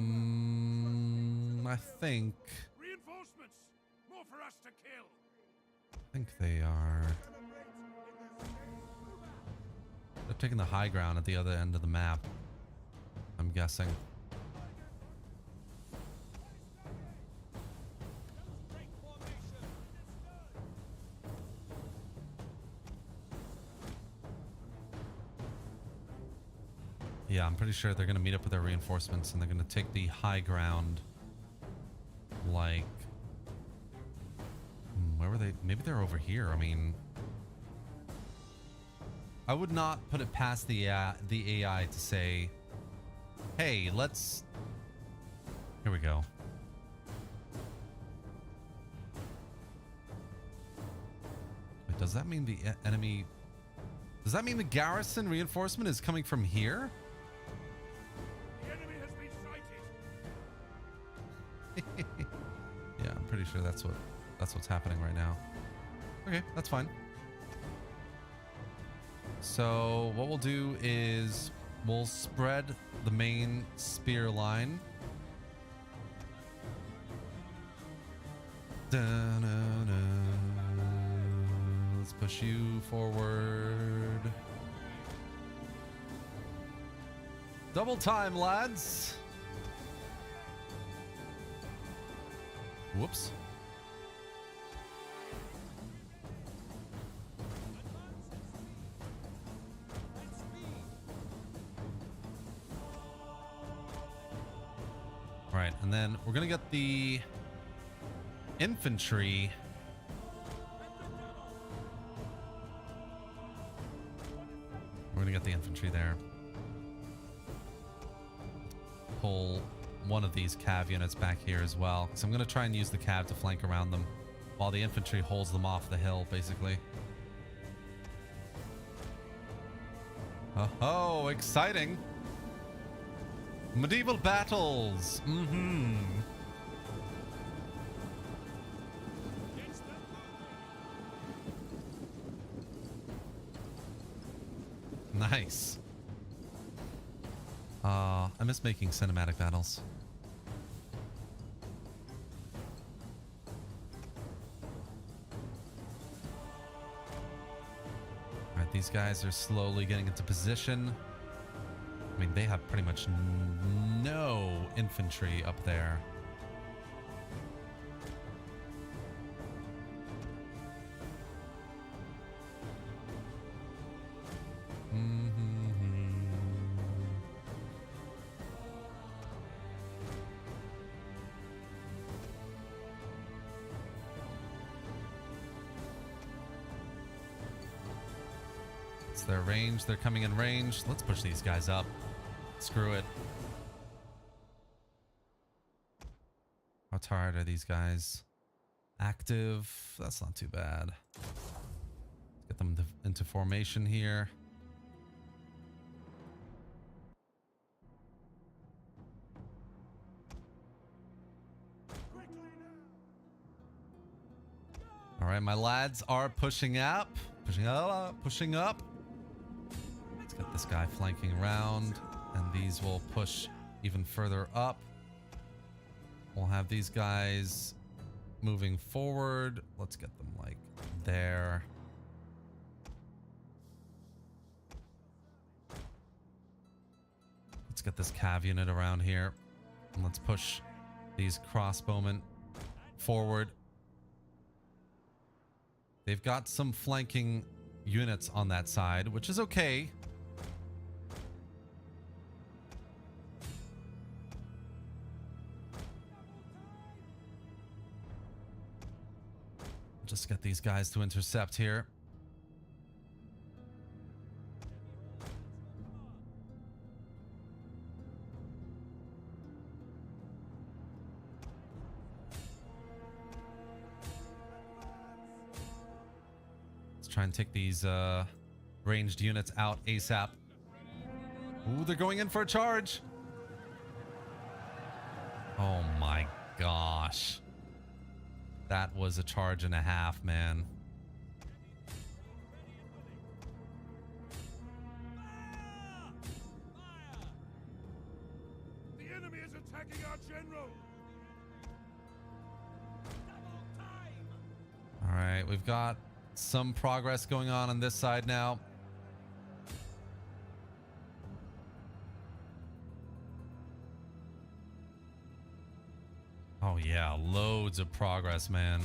I think Reinforcements! More for us to kill! they are. They're taking the high ground at the other end of the map, I'm guessing. Yeah, I'm pretty sure they're going to meet up with their reinforcements and they're going to take the high ground. Like, where were they? Maybe they're over here. I mean, I would not put it past the AI to say, hey, let's... Here we go. Wait, does that mean the enemy... Does that mean the garrison reinforcement is coming from here? The enemy has been sighted! Yeah, I'm pretty sure that's what's happening right now. Okay, that's fine. So what we'll do is we'll spread the main spear line. Da-na-na. Let's push you forward. Double time, lads. Whoops. All right, and then we're gonna get the infantry. We're gonna get the infantry there. Pull one of these cav units back here as well, because I'm going to try and use the cav to flank around them while the infantry holds them off the hill, basically. Oh, exciting. Medieval battles. Nice. I miss making cinematic battles. Alright, these guys are slowly getting into position. I mean, they have pretty much no infantry up there. Their range, they're coming in range. Let's push these guys up. Screw it. How tired are these guys? Active. That's not too bad. Get them into formation here. All right, my lads are pushing up. Pushing up, pushing up. Let's get this guy flanking around, and these will push even further up. We'll have these guys moving forward. Let's get them like there. Let's get this cav unit around here, and let's push these crossbowmen forward. They've got some flanking units on that side, which is okay. Just get these guys to intercept here. try and take these ranged units out ASAP. Ooh, they're going in for a charge. Oh my gosh. That was a charge and a half, man. The enemy is attacking our general. All right, we've got some progress going on this side now. Oh yeah, loads of progress, man.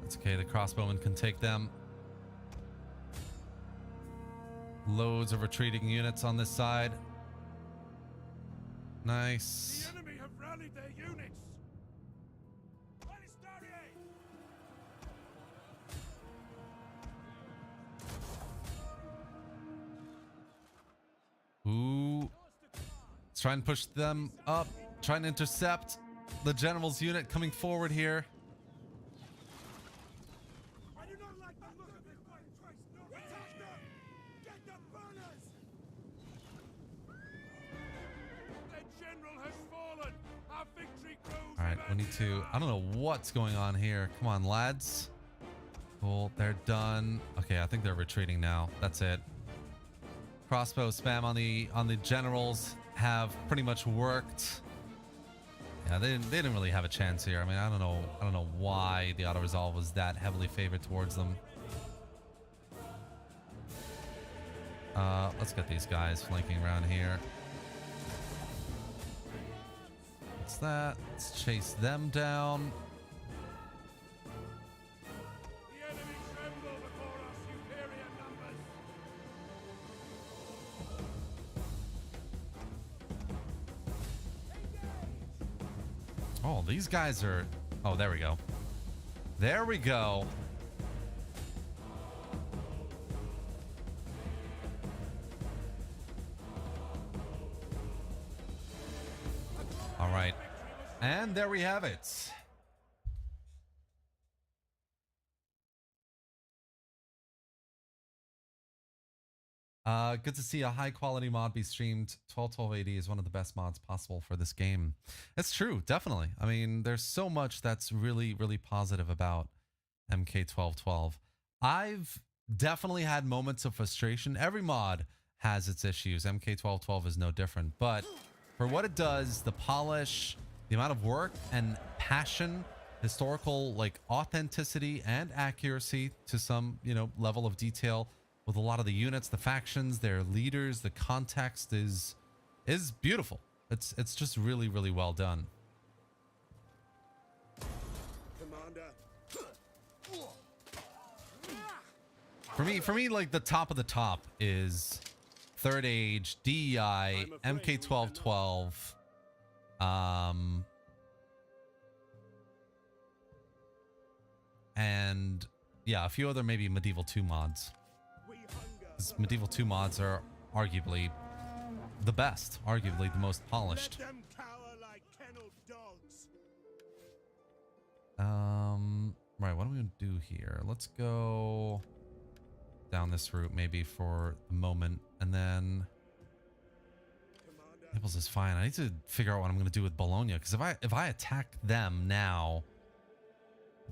That's okay, the crossbowmen can take them. Loads of retreating units on this side. Nice. The enemy have rallied their units. Ooh. Let's try and push them up. Try and intercept the general's unit coming forward here. I do not like the look of this fight. Attack them! Get the burners! Their general has fallen. Our victory grows. All right, we need to... I don't know what's going on here. Come on, lads. Cool, they're done. Okay, I think they're retreating now. That's it. Crossbow spam on the generals have pretty much worked. Yeah, they didn't really have a chance here. I mean, I don't know why the auto resolve was that heavily favored towards them. Let's get these guys flanking around here. What's that? Let's chase them down. The enemy tremble before our superior numbers. Oh, these guys are... Oh, there we go. There we go. All right. And there we have it. Good to see a high quality mod be streamed. 1280 is one of the best mods possible for this game. It's true, definitely. I mean, there's so much that's really, really positive about MK1212. I've definitely had moments of frustration. Every mod has its issues. MK1212 is no different. But for what it does, the polish, the amount of work and passion, historical like authenticity and accuracy to some, you know, level of detail with a lot of the units, the factions, their leaders, the context is beautiful. It's just really, really well done. Commander. For me, like the top of the top is Third Age, DEI, MK1212, and yeah, a few other maybe Medieval 2 mods. Because Medieval 2 mods are arguably the best, arguably the most polished. Let them cower like kennel dogs. Right, what are we gonna do here? Let's go down this route maybe for the moment, and then Naples is fine. I need to figure out what I'm gonna do with Bologna, because if I attack them now,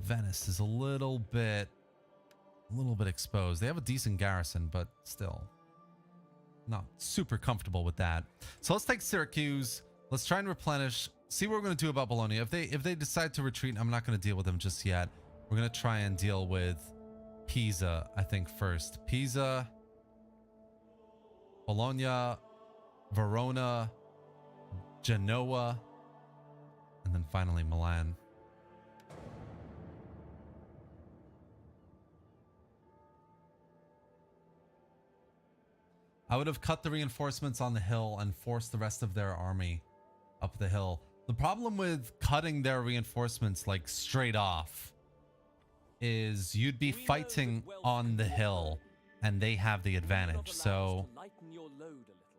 Venice is a little bit exposed. They have a decent garrison, but still not super comfortable with that. So let's take Syracuse. Let's try and replenish. See what we're going to do about Bologna. If they decide to retreat, I'm not going to deal with them just yet. We're going to try and deal with Pisa, I think, first. Pisa, Bologna, Verona, Genoa, and then finally Milan. I would have cut the reinforcements on the hill and forced the rest of their army up the hill. The problem with cutting their reinforcements like straight off is you'd be fighting on the hill and they have the advantage. So,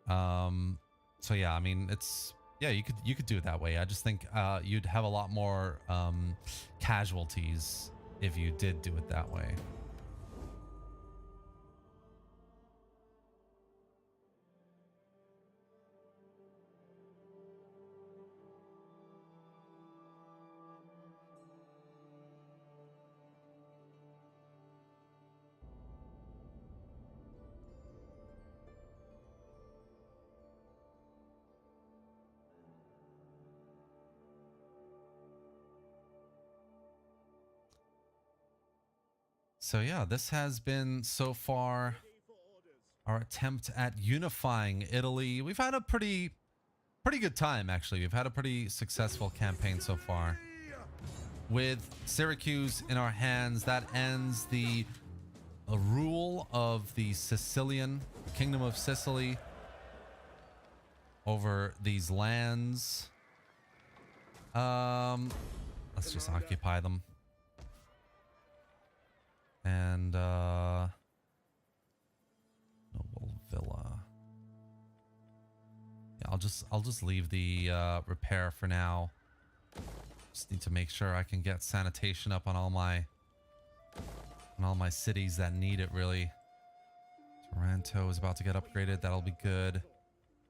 so yeah, I mean, it's, yeah, you could do it that way. I just think you'd have a lot more casualties if you did do it that way. So yeah, this has been so far our attempt at unifying Italy. We've had a pretty good time, actually. We've had a pretty successful campaign so far. With Syracuse in our hands, that ends the rule of the Sicilian Kingdom of Sicily over these lands. Let's just occupy them. And noble villa. Yeah, I'll just leave the repair for now. Just need to make sure I can get sanitation up on all my cities that need it, really. Taranto is about to get upgraded. That'll be good.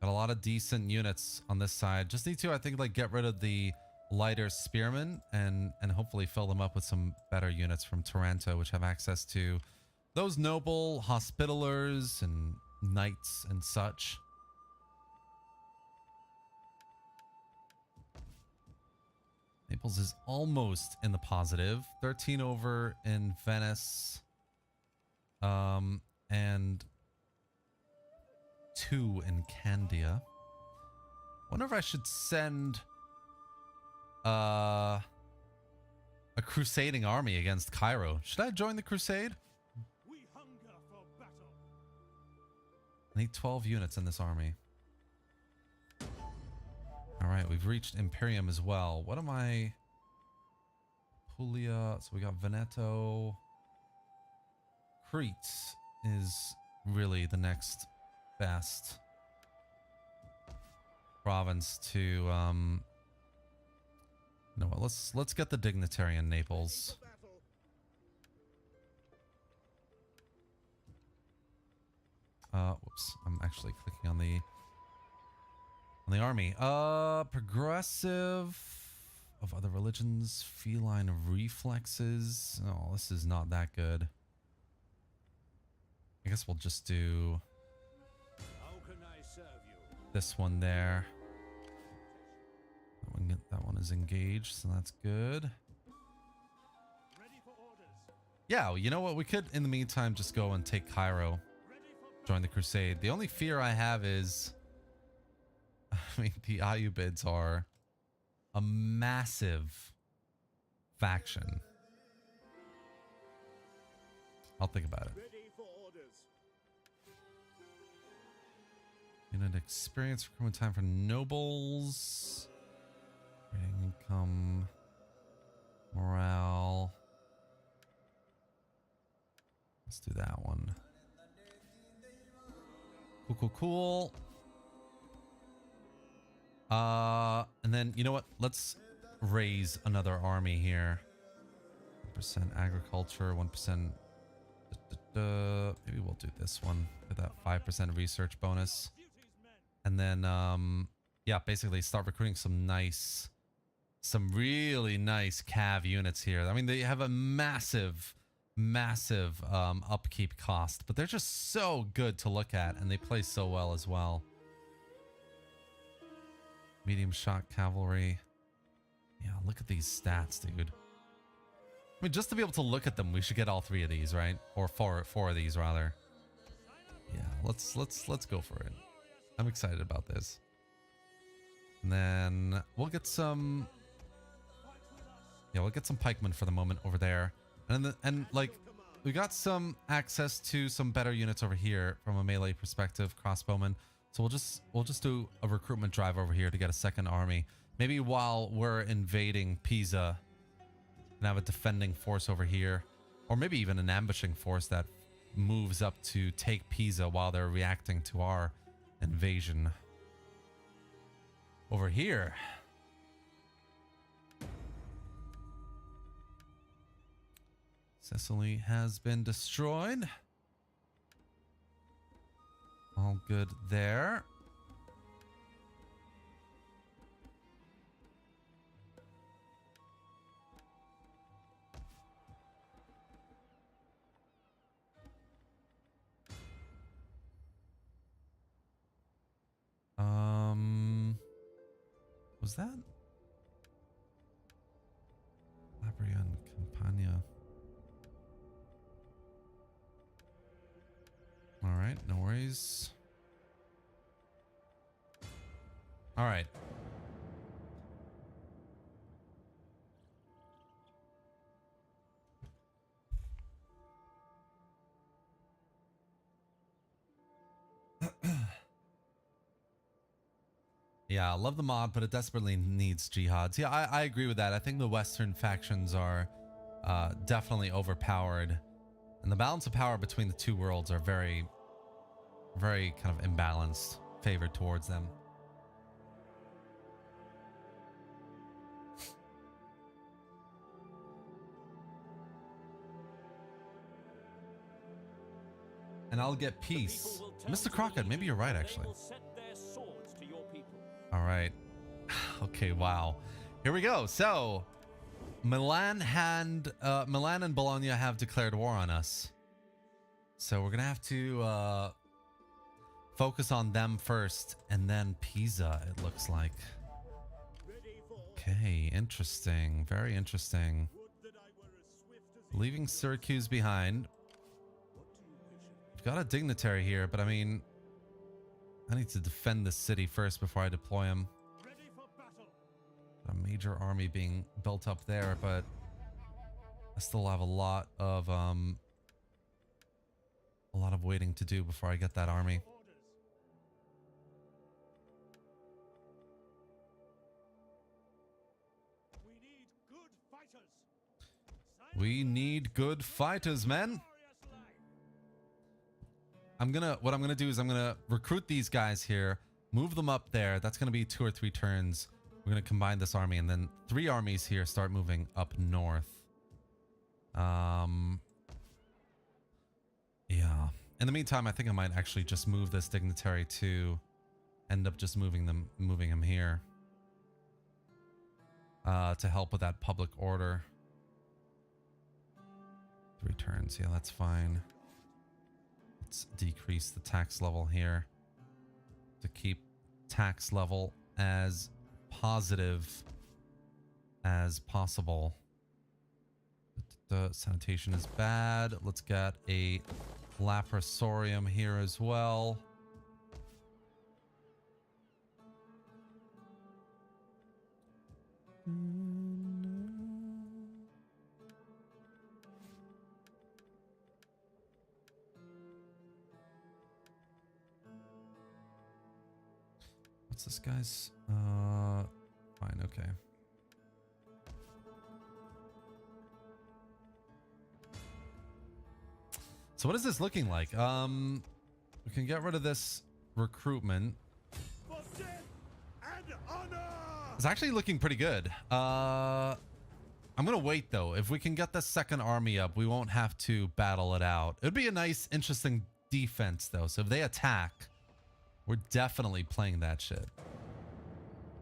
Got a lot of decent units on this side. Just need to, I think, like, get rid of the lighter spearmen and hopefully fill them up with some better units from Taranto, which have access to those noble hospitalers and knights and such. Naples is almost in the positive. 13 over in Venice. And 2 in Candia. Wonder if I should send a crusading army against Cairo. Should I join the crusade? We hunger for battle. I need 12 units in this army. All right, we've reached Imperium as well. What am I? Puglia. So we got Veneto. Crete is really the next best province to you know what, let's get the dignitary in Naples. Whoops, I'm actually clicking on the army. Progressive of other religions, feline reflexes. Oh, this is not that good. I guess we'll just do How can I serve you? this one there. That one is engaged, so that's good. Ready for orders. Yeah, you know what? We could, in the meantime, just go and take Cairo, join the crusade. The only fear I have is, I mean, the Ayyubids are a massive faction. I'll think about it. Ready for orders. Unit experience, recruitment time for nobles. Rating income. Morale. Let's do that one. Cool. And then, you know what? Let's raise another army here. 1% agriculture, 1%. Maybe we'll do this one for that 5% research bonus. And then, yeah, basically start recruiting some really nice cav units here. I mean, they have a massive upkeep cost, but they're just so good to look at, and they play so well as well. Medium shot cavalry. Yeah, look at these stats, dude. I mean, just to be able to look at them, we should get all 3 of these, right? Or four of these, rather. Yeah, let's go for it. I'm excited about this. And then we'll get some. Yeah, we'll get some pikemen for the moment over there, and like we got some access to some better units over here from a melee perspective, crossbowmen. So we'll just do a recruitment drive over here to get a second army. Maybe while we're invading Pisa, and have a defending force over here, or maybe even an ambushing force that moves up to take Pisa while they're reacting to our invasion. Over here. Sicily has been destroyed. All good there. Was that Labrian Campania? All right, no worries. All right. Yeah, I love the mod, but it desperately needs jihads. Yeah, I agree with that. I think the Western factions are definitely overpowered. And the balance of power between the two worlds are very, very kind of imbalanced, favored towards them. And I'll get peace. Mr. Crockett, maybe you're right, actually. All right. Okay, wow. Here we go. So, Milan and Bologna have declared war on us. So we're going to have to focus on them first and then Pisa, it looks like. Okay, interesting. Very interesting. Leaving Syracuse behind. We've got a dignitary here, but I mean, I need to defend this city first before I deploy him. A major army being built up there, but I still have a lot of waiting to do before I get that army. We need good fighters, men. What I'm gonna do is I'm gonna recruit these guys here, move them up there. That's gonna be 2 or 3 turns. We're gonna combine this army, and then 3 armies here start moving up north. Yeah. In the meantime, I think I might actually just move this dignitary to end up just moving him here to help with that public order. 3 turns. Yeah, that's fine. Let's decrease the tax level here to keep tax level as positive as possible. The sanitation is bad. Let's get a laparosorium here as well. What's this guy's? Fine, okay. So what is this looking like? We can get rid of this recruitment. It's actually looking pretty good. I'm gonna wait though. If we can get the second army up, we won't have to battle it out. It would be a nice, interesting defense though. So if they attack, we're definitely playing that shit.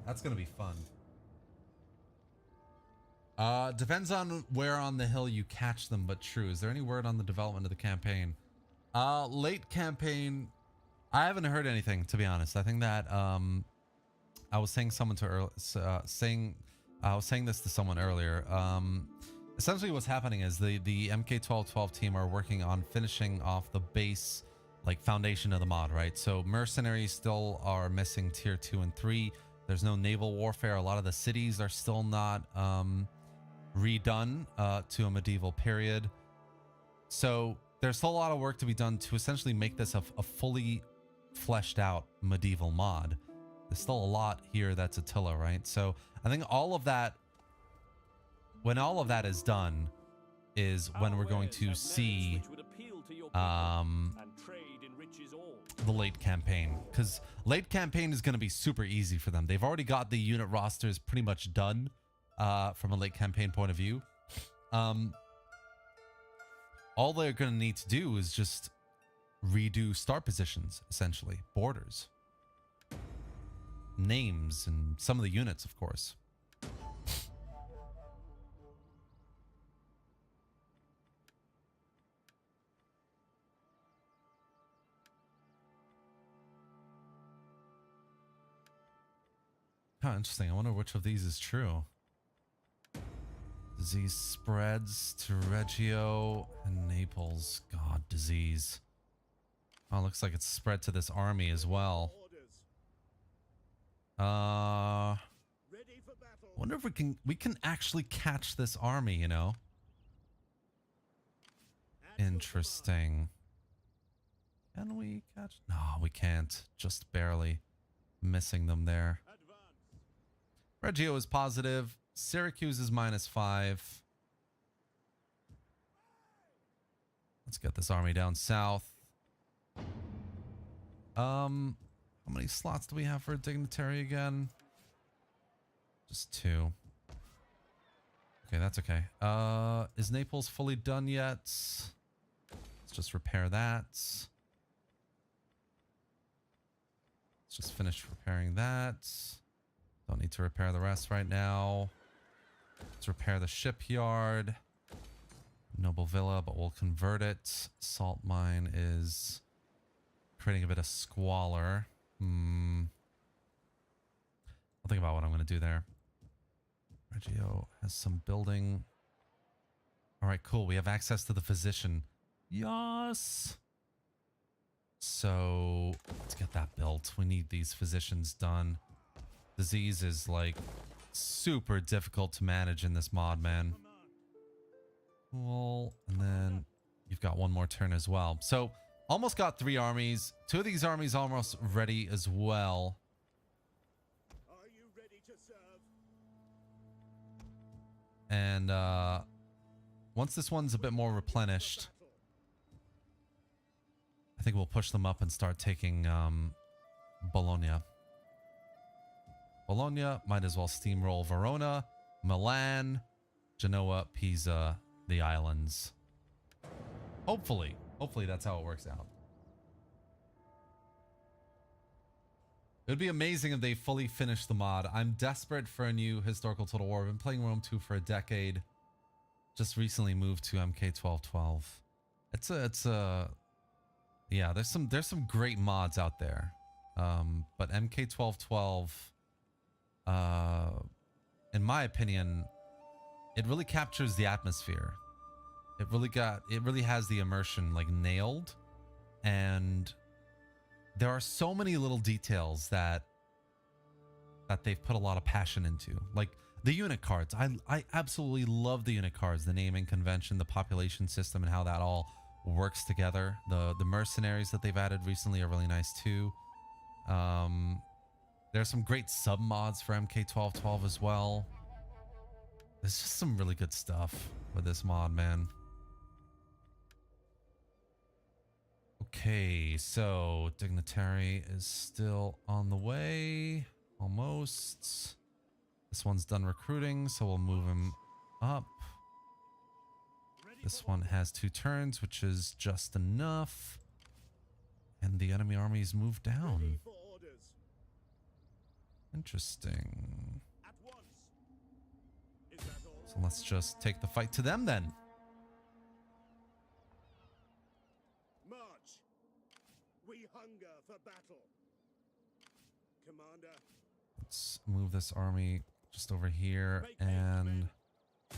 That's gonna be fun. Depends on where on the hill you catch them, but true. Is there any word on the development of the campaign? Late campaign, I haven't heard anything, to be honest. I think that I was saying I was saying this to someone earlier. Essentially what's happening is the MK1212 team are working on finishing off the base like foundation of the mod, right? So mercenaries still are missing tier 2 and 3. There's no naval warfare. A lot of the cities are still not redone to a medieval period. So there's still a lot of work to be done to essentially make this a fully fleshed out medieval mod. There's still a lot here that's Attila, right? So I think all of that, when all of that is done, is when we're going to see and trade enriches all. the late campaign, because late campaign is going to be super easy for them. They've already got the unit rosters pretty much done from a late campaign point of view. All they're going to need to do is just redo start positions, essentially, borders, names, and some of the units, of course. Huh, interesting. I wonder which of these is true. Disease spreads to Reggio and Naples. God, disease. Oh, looks like it's spread to this army as well. Ready for battle. Wonder if we can actually catch this army, you know? Interesting. Can we catch? No, we can't. Just barely missing them there. Reggio is positive. Syracuse is -5. Let's get this army down south. How many slots do we have for a dignitary again? Just 2. Okay, that's okay. Is Naples fully done yet? Let's just repair that. Let's just finish repairing that. Don't need to repair the rest right now. Let's repair the shipyard. Noble Villa, but we'll convert it. Salt mine is creating a bit of squalor. I'll think about what I'm going to do there. Reggio has some building. All right, cool. We have access to the physician. Yes. So let's get that built. We need these physicians done. Disease is like super difficult to manage in this mod, man. Cool. And then you've got one more turn as well. So almost got 3 armies. 2 of these armies almost ready as well. Are you ready to serve? And once this one's a bit more replenished, I think we'll push them up and start taking Bologna. Bologna, might as well steamroll Verona, Milan, Genoa, Pisa, the islands. Hopefully that's how it works out. It would be amazing if they fully finished the mod. I'm desperate for a new historical Total War. I've been playing Rome 2 for a decade. Just recently moved to MK1212. Yeah, there's some great mods out there. But MK1212, in my opinion, it really captures the atmosphere. It really has the immersion like nailed, and there are so many little details that they've put a lot of passion into. Like the unit cards. I absolutely love the unit cards, the naming convention, the population system, and how that all works together. The mercenaries that they've added recently are really nice too. There's some great sub mods for MK1212 as well. There's just some really good stuff with this mod, man. Okay, so Dignitary is still on the way. Almost. This one's done recruiting, so we'll move him up. This one has 2 turns, which is just enough. And the enemy armies move down. Interesting. So let's just take the fight to them then. March. We hunger for battle. Commander. Let's move this army just over here, and I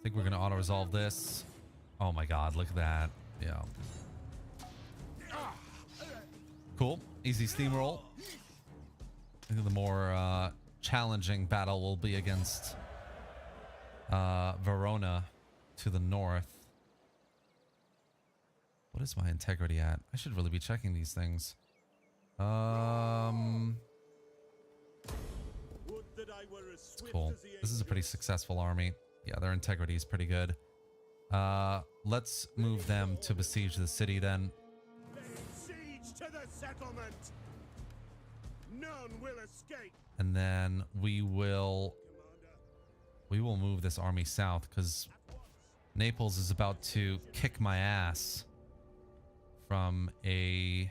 think we're gonna auto-resolve this. Oh my god, look at that. Yeah. Cool. Easy steamroll. I think the more challenging battle will be against Verona to the north. What is my integrity at? I should really be checking these things. It's cool. This is a pretty successful army. Yeah, their integrity is pretty good. Let's move them to besiege the city then. Lay siege to the settlement. None will escape. And then we will Commander, move this army south because Naples is about to kick my ass from a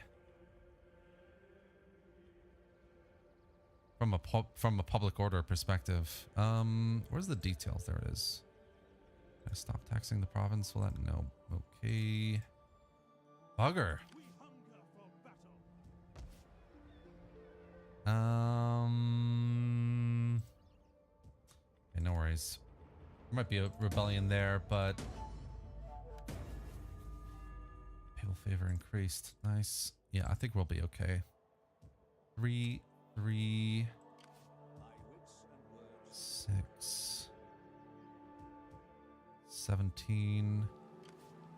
public order perspective. Where's the details? There it is. Gotta stop taxing the province. Will that? No. Okay. Bugger. we hunger for battle. Okay, no worries. There might be a rebellion there, but papal favor increased. Nice. Yeah, I think we'll be okay. 3, 3, My wits and words. 6, 17.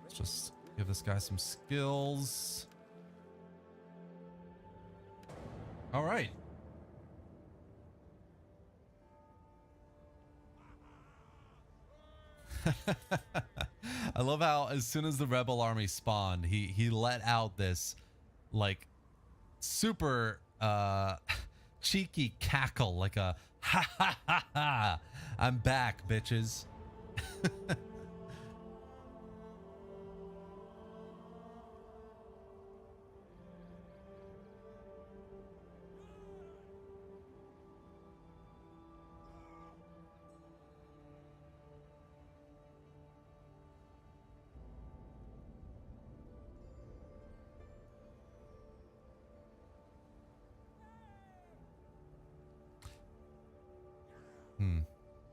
Let's just give this guy some skills. All right. I love how as soon as the rebel army spawned, he let out this like super cheeky cackle, like a ha ha ha ha. I'm back, bitches.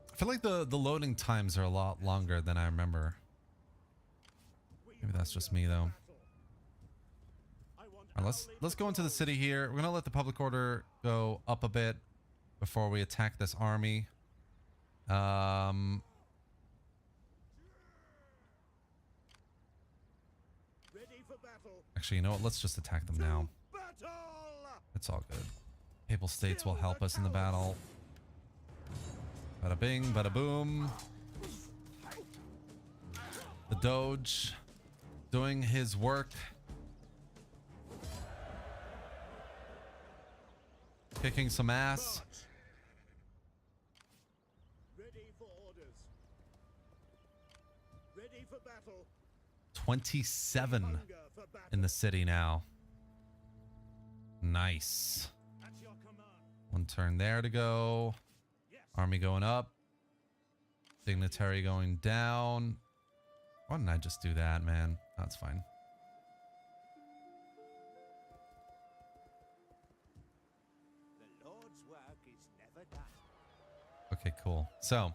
I feel like the loading times are a lot longer than I remember. Maybe that's just me though. All right, let's go into the city here. We're gonna let the public order go up a bit before we attack this army. Ready for battle. Actually, you know what? Let's just attack them now. Battle. It's all good. Papal states will help us in the battle. Bada bing, bada boom. The Doge doing his work. Kicking some ass. Ready for orders. Ready for battle. 27 Hunger for battle. in the city now. Nice. At your command. One turn there to go. Yes. Army going up. Dignitary going down. Why didn't I just do that, man? That's fine. The Lord's work is never done. Okay, cool. So,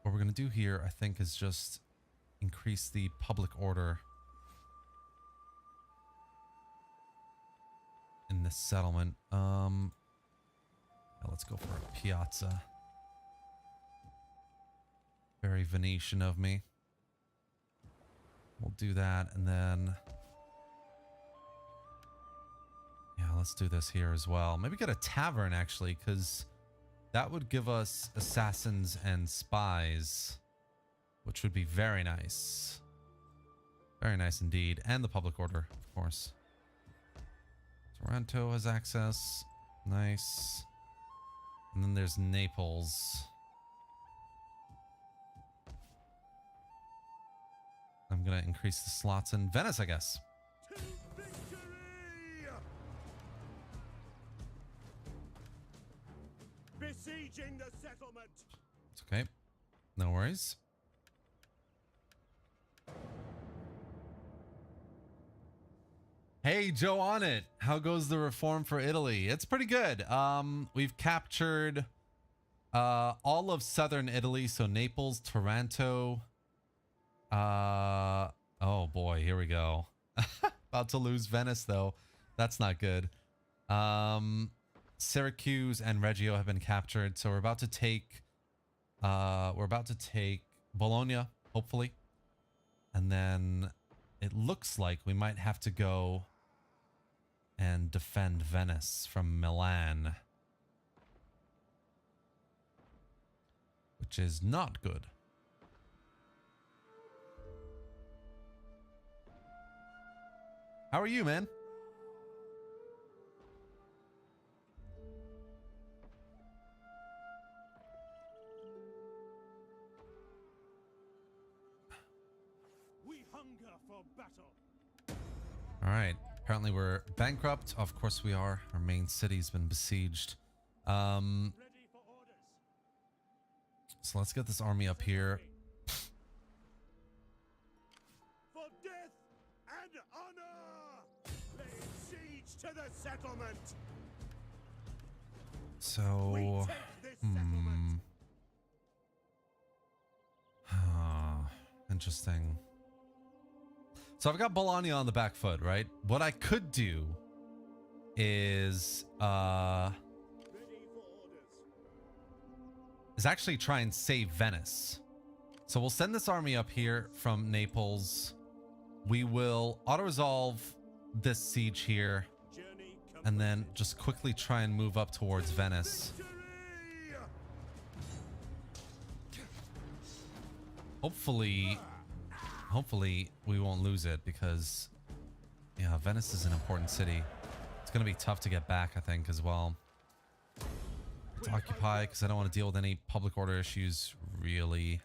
what we're going to do here, I think, is just increase the public order in this settlement. Now let's go for a piazza. Very Venetian of me. We'll do that, and then yeah, let's do this here as well. Maybe get a tavern actually, because that would give us assassins and spies, which would be very nice. Very nice indeed. And the public order, of course. Toronto has access. Nice. And then there's Naples. I'm going to increase the slots in Venice, I guess. To victory. Besieging the settlement. It's okay. No worries. Hey, Joe on it. How goes the reform for Italy? It's pretty good. We've captured all of southern Italy, so Naples, Taranto. Oh boy, here we go. About to lose Venice though. That's not good. Syracuse and Reggio have been captured, so we're about to take Bologna, hopefully. And then it looks like we might have to go and defend Venice from Milan. which is not good. How are you, man? We hunger for battle. All right. Apparently we're bankrupt. Of course we are. Our main city's been besieged. Ready for orders. So let's get this army up here. For death and honor. Laying siege to the settlement. We So, take this settlement. Interesting. So I've got Bologna on the back foot, right? What I could do is Ready for orders. actually try and save Venice. So we'll send this army up here from Naples. We will auto-resolve this siege here, Journey and then just quickly try and move up towards Venice. Victory! Hopefully we won't lose it, because yeah, Venice is an important city. It's gonna be tough to get back, I think, as well. To occupy, because I don't want to deal with any public order issues, really.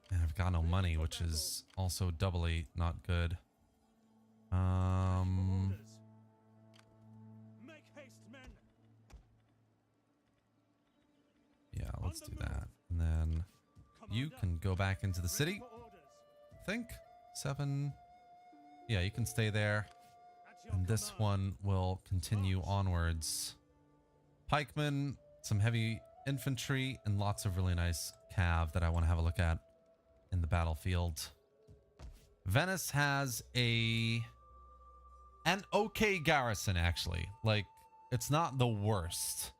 And I've got no money, which is also doubly not good. Orders. Make haste, men. Yeah, let's do that. And then you can go back into the city. Ready for orders. I think 7. Yeah, you can stay there. At your And this command. one will continue onwards. Pikemen, some heavy infantry, and lots of really nice cav that I want to have a look at in the battlefield. Venice has an okay garrison, actually. Like, it's not the worst.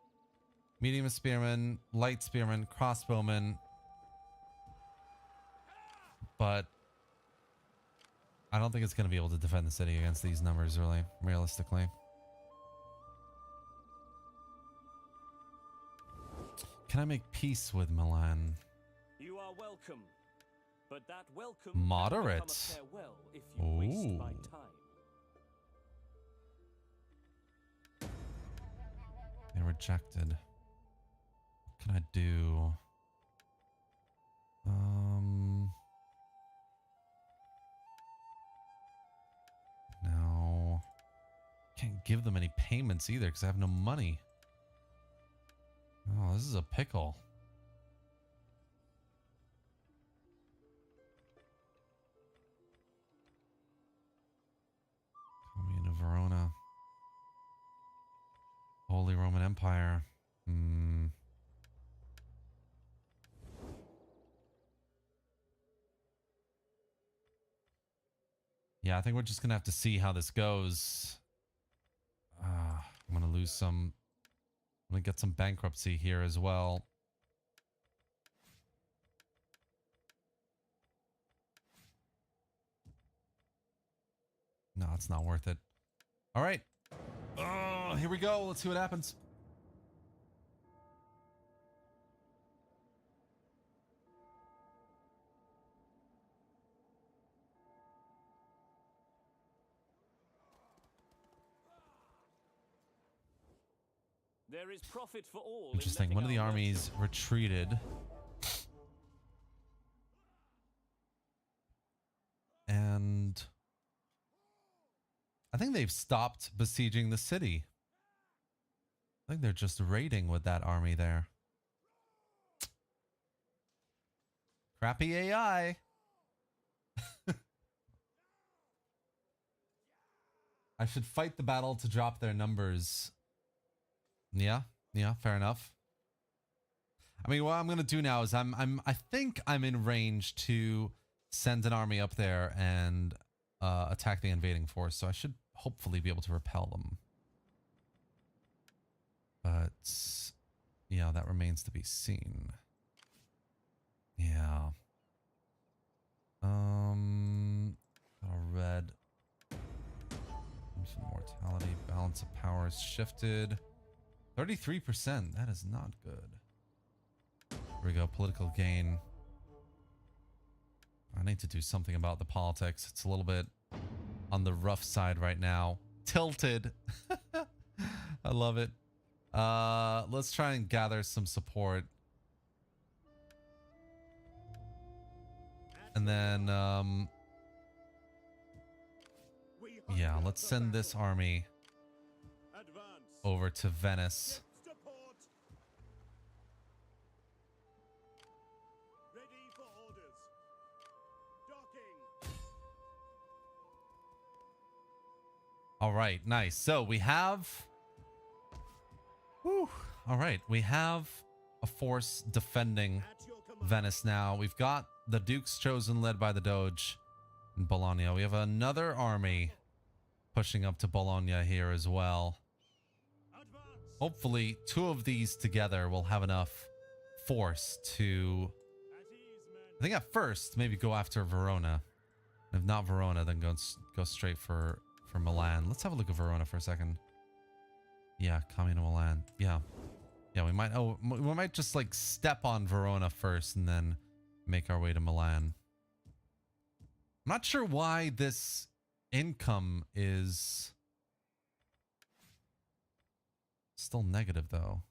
Medium spearmen, light spearmen, crossbowmen. But I don't think it's going to be able to defend the city against these numbers, really, realistically. Can I make peace with Milan? You are welcome, but that welcome Moderate. can become a farewell if you waste Ooh. my time. They rejected. What can I do? No. Can't give them any payments either because I have no money. Oh, this is a pickle. Commune of Verona. Holy Roman Empire. Yeah, I think we're just gonna have to see how this goes. I'm gonna lose some. I'm gonna get some bankruptcy here as well. No, it's not worth it. All right. Oh, here we go. Let's see what happens. There is profit for all. in Interesting. letting One of the our armies retreated. And I think they've stopped besieging the city. I think they're just raiding with that army there. Crappy AI. I should fight the battle to drop their numbers. Yeah, fair enough. I mean, what I'm gonna do now is I think I'm in range to send an army up there and attack the invading force, so I should hopefully be able to repel them. But yeah, that remains to be seen. Yeah. Got a red. Some mortality, balance of power is shifted. 33%. That is not good. Here we go. Political gain. I need to do something about the politics. It's a little bit on the rough side right now. Tilted. I love it. Let's try and gather some support. And then, yeah, let's send this army over to Venice. Ready for orders. Docking. All right, nice. So we have, whew, all right, we have a force defending At your command. Venice now. We've got the Dukes Chosen led by the Doge in Bologna. We have another army pushing up to Bologna here as well. Advance. Hopefully, two of these together will have enough force to, At ease, men. I think at first, maybe go after Verona. If not Verona, then go straight for Milan. Let's have a look at Verona for a second. Yeah, coming to Milan. Yeah. Yeah, we might just like step on Verona first and then make our way to Milan. I'm not sure why this income is still negative though.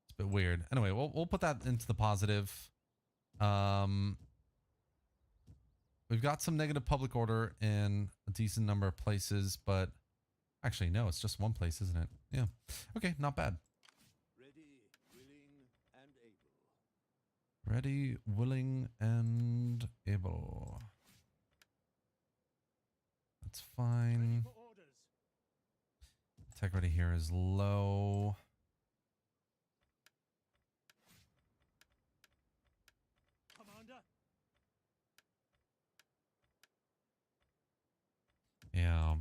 It's a bit weird. Anyway, we'll put that into the positive. We've got some negative public order in a decent number of places, but actually no, it's just one place, isn't it? Yeah. Okay, not bad. Ready, willing, Ready, willing, and able. and able. That's Ready fine. for orders. Integrity here is low. Commander. Yeah.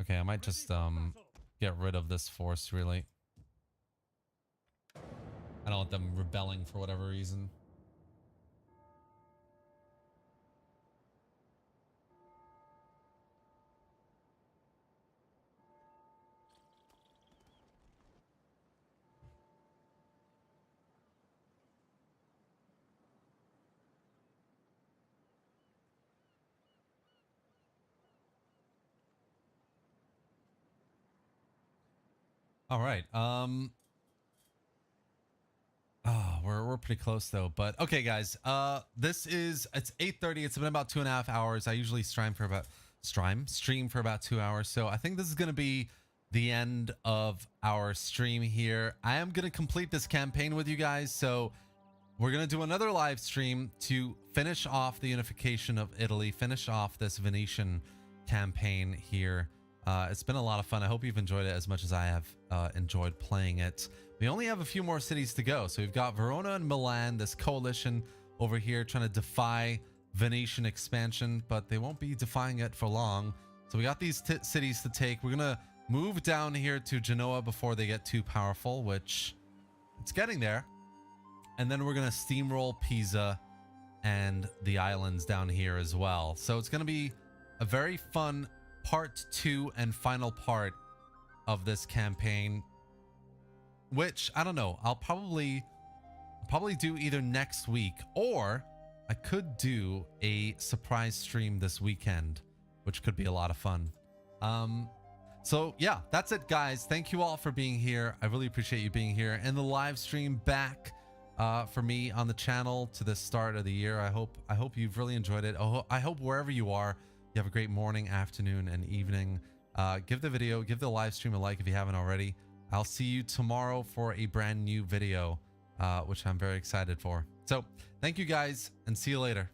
Okay, I might just Ready for battle. get rid of this force really. I don't want them rebelling for whatever reason. All right. Oh, we're pretty close though. But okay, guys. It's 8:30. It's been about 2.5 hours. I usually stream for about 2 hours. So I think this is gonna be the end of our stream here. I am gonna complete this campaign with you guys. So we're gonna do another live stream to finish off the unification of Italy, finish off this Venetian campaign here. It's been a lot of fun. I hope you've enjoyed it as much as I have enjoyed playing it. We only have a few more cities to go. So we've got Verona and Milan, this coalition over here trying to defy Venetian expansion, but they won't be defying it for long. So we got these cities to take. We're going to move down here to Genoa before they get too powerful, which it's getting there. And then we're going to steamroll Pisa and the islands down here as well. So it's going to be a very fun part 2 and final part of this campaign, which I don't know, I'll probably do either next week, or I could do a surprise stream this weekend, which could be a lot of fun. So yeah, that's it, guys. Thank you all for being here. I really appreciate you being here and the live stream back for me on the channel to the start of the year. I hope you've really enjoyed it. I hope wherever you are, you have a great morning, afternoon, and evening. Give the live stream a like if you haven't already. I'll see you tomorrow for a brand new video, which I'm very excited for. So thank you guys, and see you later.